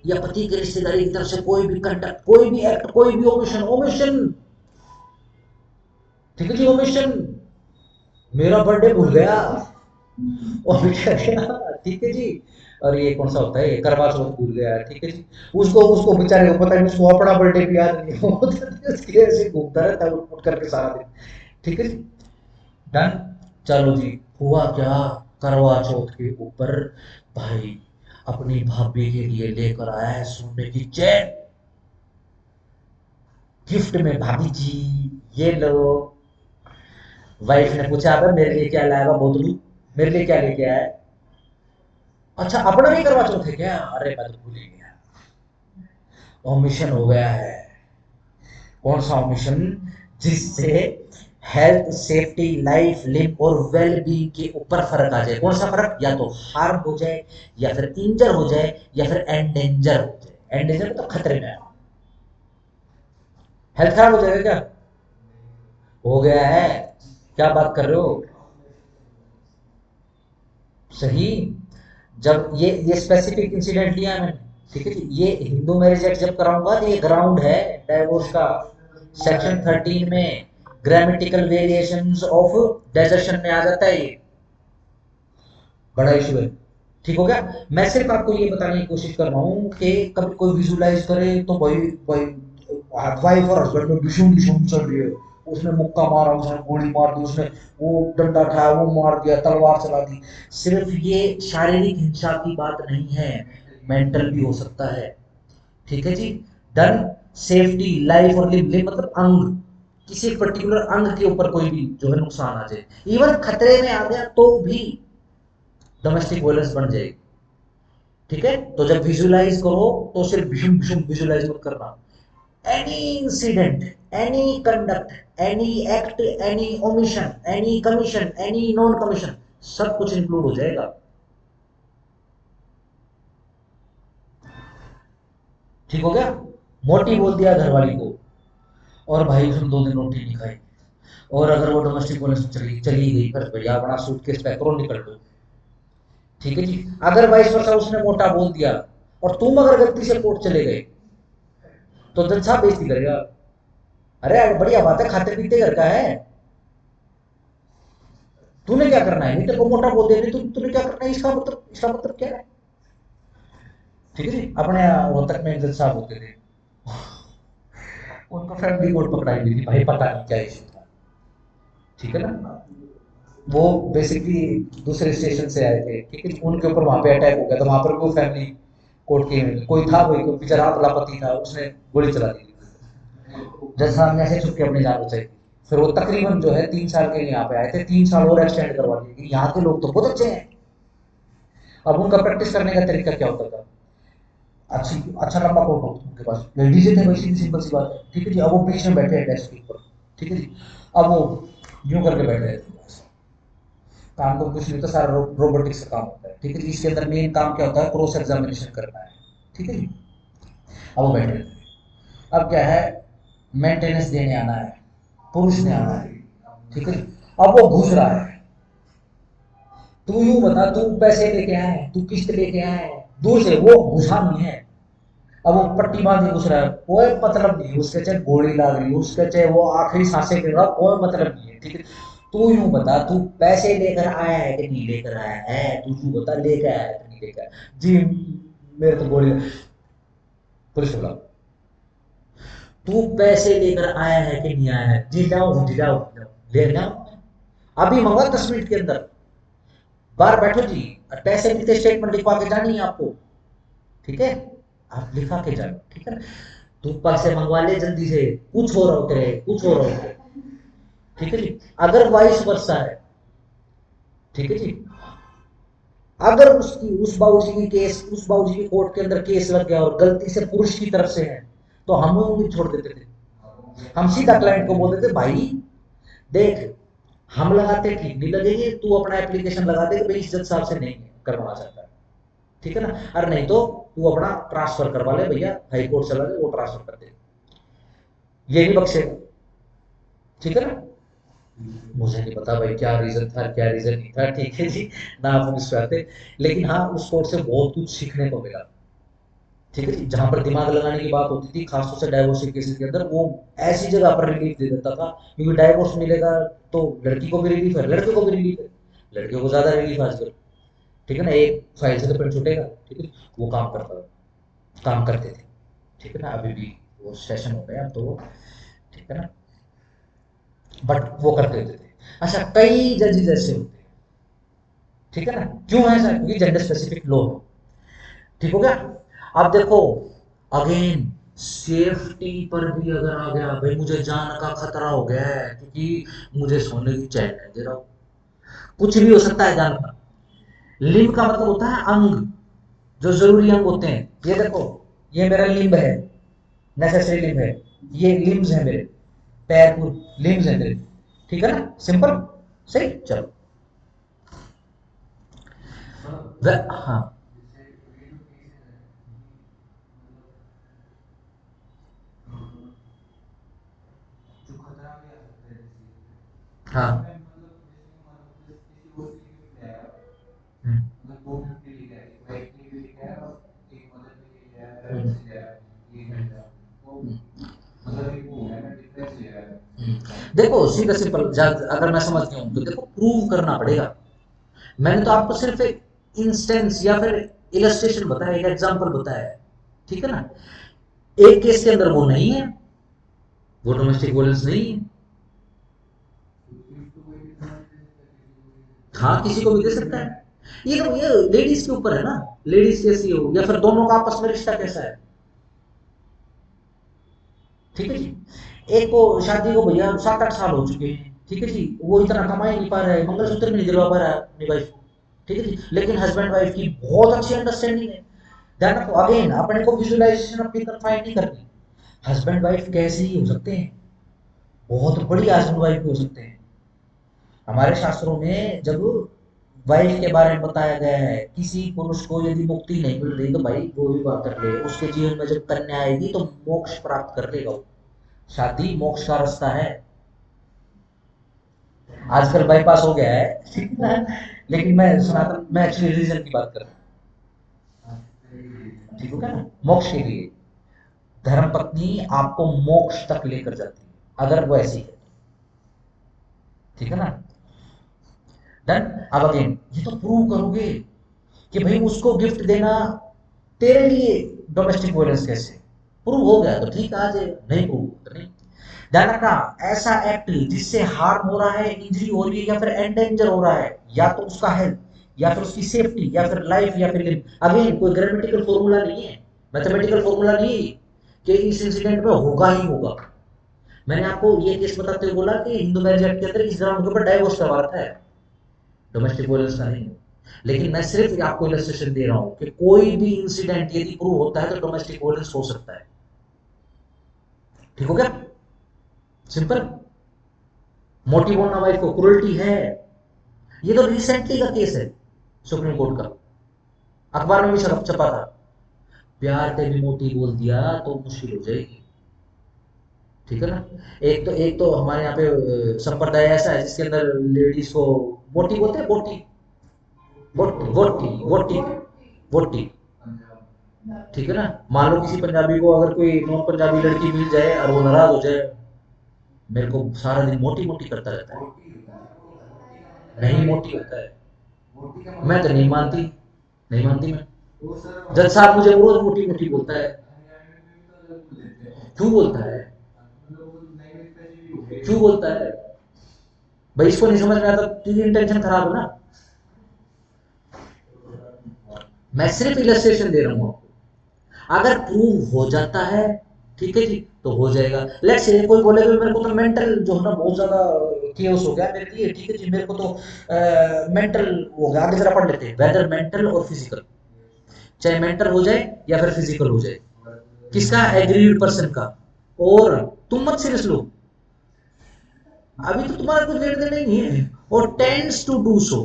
या पति के रिश्तेदारी की तरफ से कोई भी कंडक्ट, कोई भी एक्ट, कोई भी ओमिशन, ओमिशन, ठीक है जी, ओमिशन, मेरा बर्थडे भूल गया और क्या गया, ठीक है जी। और ये कौन सा होता है, ये करवा चौथ भूल गया, ठीक है जी। उसको उसको बेचारे को पता नहीं, उसको अपना बर्थडे भी याद नहीं हो, उसके ऐसे घूमता रहता है उठ करके सारा दिन, ठीक है जी। डन। चलो जी, हुआ क्या, करवा चौथ के ऊपर भाई अपनी भाभी के लिए लेकर आया है सोने की चेन, गिफ्ट में, भाभी जी ये लो। वाइफ ने पूछा, अबे मेरे लिए क्या लाया बोतलू, मेरे लिए क्या लेके आया है? अच्छा अपना भी करवा चौथ है क्या? अरे मैं तो भूल ही गया, ओमिशन हो गया है। कौन सा ओमिशन? जिससे हेल्थ, सेफ्टी, लाइफ, लिव और वेल बीइंग के ऊपर फर्क आ जाए। कौन सा फर्क? या तो हार्म हो जाए, या फिर इंजर हो जाए, या फिर एंडेंजर हो जाए। एंडेंजर मतलब खतरे में, हेल्थ खराब हो जाएगा क्या? हो गया है, क्या बात कर रहे हो, सही। जब ये स्पेसिफिक इंसिडेंट लिया है मैंने, ठीक है जी। ये हिंदू मैरिज एक्ट जब कराऊंगा तो ये ग्राउंड है डाइवोर्स का, सेक्शन 13 में ग्रामेटिकल वेरिएशंस ऑफ डेजर्शन में आ जाता है ये, बड़ा इशू है, ठीक हो गया। मैं सिर्फ आपको ये बताने की कोशिश कर रहा हूँ कि कभी कोई विजुलाइज करे तो भाई भाई वाइफ और हस्बैंड में भीषण भीषण चल रही है, उसने मुक्का मारा, उसने गोली मार दी, उसने वो डंडा उठाया, वो मार दिया, तलवार चला दी। सिर्फ ये शारीरिक हिंसा की बात नहीं है, मेंटल भी हो सकता है, ठीक है जी। डन। सेफ्टी, लाइफ और लिव, लिव मतलब अंग, किसी पर्टिकुलर अंग के ऊपर कोई भी जो है नुकसान आ जाए, इवन खतरे में आ गया तो भी डोमेस्टिक वायलेंस बन जाएगी, ठीक है। तो जब विजुलाइज करो तो सिर्फ भीषण भीषण विजुलाइज मत करना, any incident, any conduct, any act, any omission, any commission, any non commission, सब कुछ इंक्लूड हो जाएगा, ठीक हो गया। मोटी बोल दिया घरवाली को, और भाई उसने 2 दिन रोटी नहीं खाई, और अगर वो डोमेस्टिक वायलेंस चली चली गई, फिर भैया अपना सूटकेस पैक करो, निकल लो, ठीक है जी। अगर वाइस वर्षा उसने मोटा बोल दिया और तुम अगर गलती से कोर्ट चले गए तो जज साहब बेइज्जती करेगा, अरे बढ़िया बात है, खाते पीते घर का है, तूने क्या करना है, नहीं तेरे को मोटा बोल दे, तूने क्या करना है, इसका मतलब क्या है, ठीक है जी। अपने रोहतक में जज साहब होते थे, उनको फैमिली कोर्ट पकड़ाई हुई थी, भाई पता नहीं क्या इशू था, ठीक है ना। वो बेसिकली दूसरे स्टेशन से आए थे, ठीक है, उनके ऊपर वहां पे अटैक हो गया, तो वहां पर वो फैमिली कोर्ट के कोई था, कोई बेचारा लापती था, उसने गोली चला दी, जज साहब ने ऐसे छुप के अपनी जान बचाई। फिर वो तकरीबन जो है 3 साल के लिए यहाँ पे आए थे, 3 साल और एक्सटेंड करवा दिए, यहाँ के लोग तो बहुत अच्छे हैं। अब उनका प्रैक्टिस करने का तरीका क्या होता था, अच्छी अच्छा लंबा कोट हो उनके पास, लेडीज थे वैसे भी, सिंपल सी बात है, ठीक है जी। अब वो बीच में बैठे हैं डेस्क के ऊपर, ठीक है जी। अब वो यूं करके बैठे हैं, काम तो कुछ नहीं होता, सारा रोबोटिक्स का काम होता है, ठीक है जी। इसके अंदर मेन काम क्या होता है, क्रॉस एग्जामिनेशन करना है, ठीक है जी। अब वो बैठे हैं, अब क्या है, मेंटेनेंस देने आना है, पुरुष ने आना है, ठीक है जी। अब वो घुस रहा है, तू यूं बता, तू पैसे लेके आए, तू किस्त लेके आए, दूर से वो घुसा नहीं है। अब वो पट्टी बांध के घुस रहा है, कोई मतलब नहीं, उसके चाहे गोली लग रही है, उसके चाहे वो आखिरी सांसें ले रहा, कोई मतलब नहीं है, ठीक है। तू यूं बता, तू पैसे लेकर आया है कि नहीं लेकर आया है, तू तू बता, लेकर आया है कि नहीं लेकर आया? जी मेरे तो गोली, पुलिस बुलाओ। तू पैसे लेकर आया है कि नहीं आया है? जी जाओ जी जाओ ले जाओ, अभी मंगवा 10 मिनट के अंदर, बाहर बैठो जी, पैसे मिलते स्टेटमेंट लिखवा के जानी है आपको, ठीक है, आप लिखा के जाओ, ठीक है। तू पैसे मंगवा ले जल्दी से, कुछ हो रहा हो तेरे, कुछ हो रहा हो तेरे, ठीक है जी। अगर वाइस वर्षा है, ठीक है जी, अगर उसकी उस बाबूजी की केस, उस बाबूजी की कोर्ट के अंदर केस लग गया और गलती से पुरुष की तरफ से है, तो हम उंगली छोड़ देते थे, हम सीधा क्लाइंट को बोलते थे भाई देख, हम लगाते ठीक नहीं लगेंगे, तू अपना एप्लीकेशन लगा दे कि भाई इज्जत साहब से नहीं करवाना चाहता है, ठीक है ना, और नहीं तो तू अपना ट्रांसफर करवा ले भैया, हाई कोर्ट चला ले, वो ट्रांसफर कर दे, ये नहीं बख्शेगा, ठीक है ना। मुझे नहीं पता भाई क्या रीजन था क्या रीजन नहीं था, ठीक है जी, ना हम उस पर आते, लेकिन हाँ उस कोर्ट से बहुत कुछ सीखने को मिला, ठीक है जी। जहां पर दिमाग लगाने की बात होती थी, खासतौर से डाइवोर्स के केसेस के अंदर, वो ऐसी जगह पर रिलीफ दे देता था, क्योंकि डाइवोर्स मिलेगा तो लड़की को भी रिलीफ है, लड़के को भी रिलीफ है, लड़कियों को ज्यादा रिलीफ है आजकल, ठीक है ना, एक फाइल से तो पेन छूटेगा, ठीक है, वो काम करता था, काम करते थे, ठीक है ना, अभी भी वो सेशन हो गया तो, ठीक है ना, बट वो करते थे। अच्छा, कई जजेस ऐसे होते हैं, ठीक है ना, क्यों है ऐसा? क्योंकि जेंडर स्पेसिफिक लॉ, ठीक हो गया। अब देखो अगेन, सेफ्टी पर भी अगर आ गया भाई, मुझे जान का खतरा हो गया है क्योंकि मुझे सोने की चैन नहीं दे रहा हूं, कुछ भी हो सकता है जान का। लिम्ब का मतलब होता है अंग, जो जरूरी अंग होते हैं, ये देखो, ये मेरा लिम्ब है, नेसेसरी लिम्ब है, ये लिम्स है मेरे, पैर को लिम्स है मेरे, ठीक है ना, सिंपल, सही, चलो। हाँ हाँ। हम्म, देखो सीधा सिंपल, अगर मैं समझ गया हूं तो देखो, प्रूव करना पड़ेगा। मैंने तो आपको सिर्फ एक इंस्टेंस या फिर इलस्ट्रेशन बताया, एक एग्जांपल बताया है, ठीक है ना। एक केस के अंदर वो नहीं है, वो डोमेस्टिक वायलेंस नहीं है। हाँ किसी को भी दे सकता है, ये तो ये लेडीज के ऊपर है ना, लेडीज कैसी हो या फिर दोनों का आपस में रिश्ता कैसा है, ठीक है जी। एक को शादी को भैया 7-8 साल हो चुके हैं, ठीक है जी, वो इतना कमा ही नहीं पा रहा है, मंगलसूत्र भी नहीं दिलवा पा रहा है अपनी वाइफ को, ठीक है जी, लेकिन हस्बैंड वाइफ की बहुत अच्छी अंडरस्टैंडिंग है। ध्यान रखो, अगेन अपने को विजुअलाइजेशन अपनी कंफाइन नहीं करनी, हस्बैंड वाइफ कैसे ही हो सकते हैं, बहुत बड़ी हस्बैंड वाइफ भी हो सकते हैं। हमारे शास्त्रों में जब वाइफ के बारे में बताया गया है, किसी पुरुष को यदि मुक्ति नहीं मिल रही तो भाई वो विवाह कर ले, उसके जीवन में जब कन्या आएगी तो मोक्ष प्राप्त कर लेगा वो, शादी मोक्ष का रास्ता है। आजकल बाईपास हो गया है, ठीक है ना, लेकिन मैं एक्चुअली रिलीजन की बात कर रहा हूँ, ठीक है ना, मोक्ष के लिए धर्म पत्नी आपको मोक्ष तक लेकर जाती है, अगर वो ऐसी है, ठीक है ना, डन। अब अगेन ये तो प्रूव करोगे कि भाई उसको गिफ्ट देना तेरे लिए डोमेस्टिक वायलेंस कैसे, प्रूव हो गया तो ठीक, आ जाए, नहीं प्रूव तो नहीं। ध्यान रखना, ऐसा एक्ट जिससे हार्म हो रहा है, इंजरी हो रही है या फिर एंडेंजर हो रहा है, या तो उसका हेल्थ या फिर उसकी सेफ्टी या फिर लाइफ या फिर लिव, अगेन कोई ग्रामेटिकल फॉर्मूला नहीं है, मैथमेटिकल फॉर्मूला नहीं है कि इस इंसिडेंट में होगा ही होगा। मैंने आपको ये केस बताते हुए बोला कि हिंदू मैरिज एक्ट के अंदर इस ग्राउंड के ऊपर डाइवोर्स करवा रखा है, डोमेस्टिक वायलेंस का नहीं है, लेकिन मैं सिर्फ आपको इलस्ट्रेशन दे रहा हूं कि कोई भी इंसिडेंट यदि प्रूव होता है तो डोमेस्टिक वायलेंस हो सकता है, ठीक हो गया, सिंपल। मोटिव ऑन वाइफ को क्रूरल्टी है, ये तो रिसेंटली का केस है, सुप्रीम कोर्ट का, अखबार में भी छपा था, प्यार पे भी मोटी बोल दिया तो मुश्किल हो जाएगी, ठीक है ना। एक तो हमारे यहाँ पे संप्रदाय ऐसा है जिसके अंदर लेडीज को मोटी बोलते हैं, बोटी, बोटी बोटी बोटी बोटी, ठीक है ना। मान लो किसी पंजाबी को अगर कोई नॉन पंजाबी लड़की मिल जाए और वो नाराज हो जाए, मेरे को सारा दिन मोटी मोटी करता रहता है, नहीं मोटी होता है, मैं तो नहीं मानती, नहीं मानती मैं। जज साहब मुझे रोज मोटी मोटी बोलता है, क्यों बोलता है, क्यों बोलता है भाई, इसको नहीं समझ में आता, तेरी इंटेंशन खराब है ना। मैं सिर्फ इलस्ट्रेशन दे रहा हूँ आपको, अगर प्रूव हो जाता है ठीक है जी तो हो जाएगा। लेट्स से कोई बोलेगा मेरे को तो मेंटल जो है ना बहुत ज्यादा केओस हो गया मेरे लिए, ठीक है जी, मेरे को तो मेंटल हो गया, आगे जरा पढ़ लेते हैं, वेदर मेंटल और फिजिकल, चाहे मेंटल हो जाए या फिर फिजिकल हो जाए, किसका, एग्रीड पर्सन का। और तुम मत सीरियस लो, अभी तो तुम्हारा कुछ लेने देने नहीं है, और tends to do so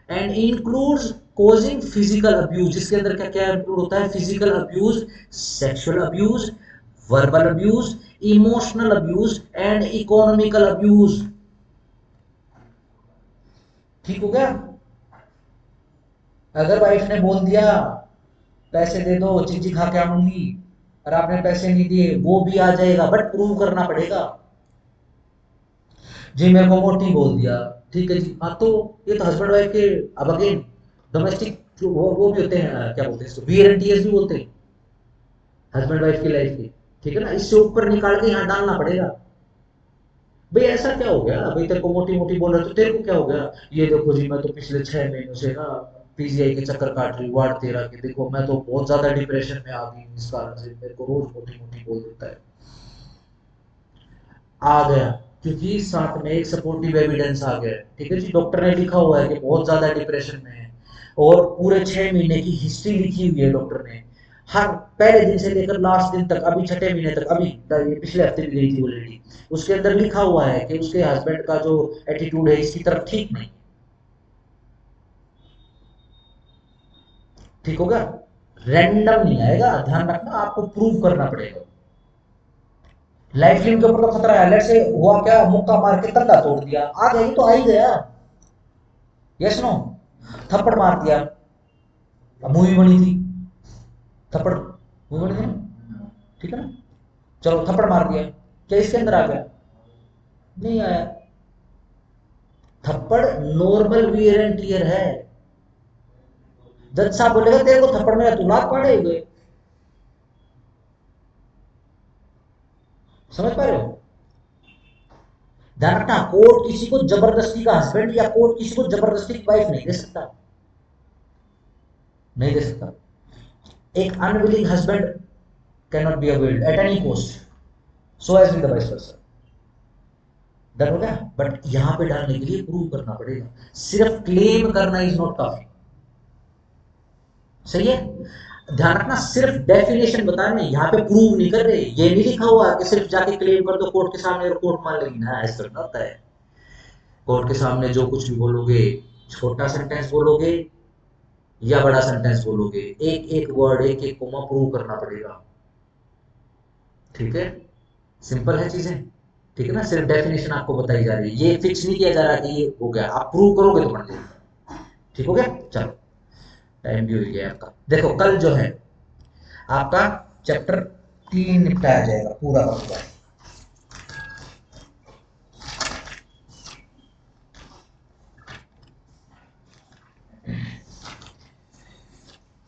and includes causing physical abuse, जिसके अंदर क्या क्या इंक्लूड होता है, physical abuse, sexual abuse, verbal abuse, emotional abuse and economical abuse. ठीक हो गया। अगर वाइफ ने बोल दिया पैसे दे दो चिंची खा के आऊंगी, और आपने पैसे नहीं दिए, वो भी आ जाएगा, बट प्रूव करना पड़ेगा। जी मेरे को मोटी बोल दिया, ठीक है जी, हाँ तो ये तो हस्बैंड वाइफ के, अब अगेन डोमेस्टिक वो भी होते हैं, क्या बोलते हैं इसको, वियर एंड टीयर्स भी बोलते हैं हस्बैंड वाइफ की लाइफ के, ठीक है ना, इससे ऊपर निकाल के यहाँ डालना पड़ेगा। भाई ऐसा क्या हो गया भाई, तेरे को मोटी मोटी बोल रहे तो तेरे को क्या हो गया, ये देखो जी मैं तो पिछले 6 महीनों से ना पीजीआई के चक्कर काट रही हूँ, वार्ड 13 के, देखो मैं तो बहुत ज्यादा डिप्रेशन में आ गई हूँ, इस कारण से मेरे को रोज मोटी मोटी बोल देता है। आ गया, क्योंकि साथ में एक सपोर्टिव एविडेंस आ गया, ठीक है जी, डॉक्टर ने लिखा हुआ है कि बहुत ज्यादा डिप्रेशन में है, और पूरे 6 महीने की हिस्ट्री लिखी हुई है डॉक्टर ने, हर पहले दिन से लेकर लास्ट दिन तक, अभी छठे महीने तक, अभी ये पिछले हफ्ते भी गई थी ऑलरेडी, उसके अंदर लिखा हुआ है कि उसके हस्बैंड का जो एटीट्यूड है इसकी तरफ ठीक नहीं। ठीक होगा, रैंडम नहीं आएगा, ध्यान रखना, आपको प्रूव करना पड़ेगा। लाइफ लिंक के ऊपर तो खतरा है, लेट से हुआ क्या, मुक्का मार के तंगा तोड़ दिया, आ गया, ये तो आ ही गया, यस नो, थप्पड़ मार दिया, अब मूवी बनी थी, थप्पड़ मूवी बनी थी ना, ठीक है ना, चलो थप्पड़ मार दिया, क्या इसके अंदर आ गया, नहीं आया। थप्पड़ नॉर्मल वियर एंड टीयर है, जज साहब बोलेगा तेरे को थप्पड़ में तू लात पड़े हुए, समझ पा रहे हो। ध्यान रखना, कोर्ट किसी को जबरदस्ती का हस्बैंड या कोर्ट किसी को जबरदस्ती की वाइफ नहीं दे सकता, नहीं दे सकता। एक unwilling husband can not be availed at any cost, so as with the vice versa. डर हो गया, बट यहां पे डालने के लिए प्रूव करना पड़ेगा, सिर्फ क्लेम करना इज नॉट काफी, सही है। ध्यान रखना, सिर्फ डेफिनेशन बता रहे हैं, यहाँ पे प्रूव नहीं कर रहे, ये नहीं लिखा हुआ कि सिर्फ जाके क्लेम कर दो कोर्ट के सामने और कोर्ट मान लेगी ना, ऐसा थोड़ा होता है। कोर्ट के सामने जो कुछ भी बोलोगे, छोटा सेंटेंस बोलोगे या बड़ा सेंटेंस बोलोगे, एक एक वर्ड एक एक कोमा प्रूव करना पड़ेगा, ठीक है, सिंपल है चीजें, ठीक है ना, सिर्फ डेफिनेशन आपको बताई जा रही है, ये फिक्स नहीं किया जा रहा कि ये हो गया, आप प्रूव करोगे तो बन जाएगा। ठीक हो गया, चलो टाइम भी हो गया आपका, देखो कल जो है आपका चैप्टर 3 निपटाया जाएगा पूरा का पूरा।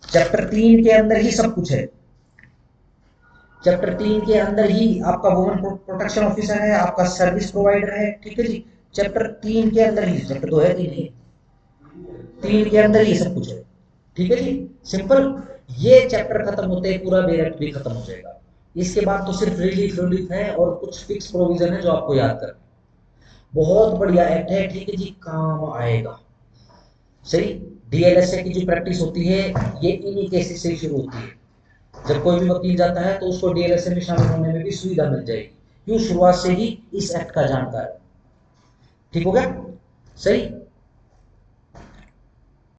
चैप्टर 3 के अंदर ही सब कुछ है, चैप्टर 3 के अंदर ही आपका वुमेन प्रोटेक्शन ऑफिसर है, आपका सर्विस प्रोवाइडर है, ठीक है जी, चैप्टर 3 के अंदर ही, चैप्टर 2 है कि नहीं, 3 के अंदर ही सब कुछ है, ठीक है जी, सिंपल। ये चैप्टर खत्म होते ही पूरा बेरट भी खत्म हो जाएगा, इसके बाद तो सिर्फ रिलीफ रिलीफ है और कुछ फिक्स प्रोविजन है जो आपको याद करना है। बहुत बढ़िया एक्ट है, ठीक है जी, काम आएगा, सही। डीएलएसए की जो प्रैक्टिस होती है ये इन्हीं केसेस से शुरू होती है, जब कोई भी वकील जाता है तो उसको डीएलएसए में शामिल होने में भी सुविधा मिल जाएगी, क्यों, शुरुआत से ही इस एक्ट का जानकार है। ठीक हो गया, सही।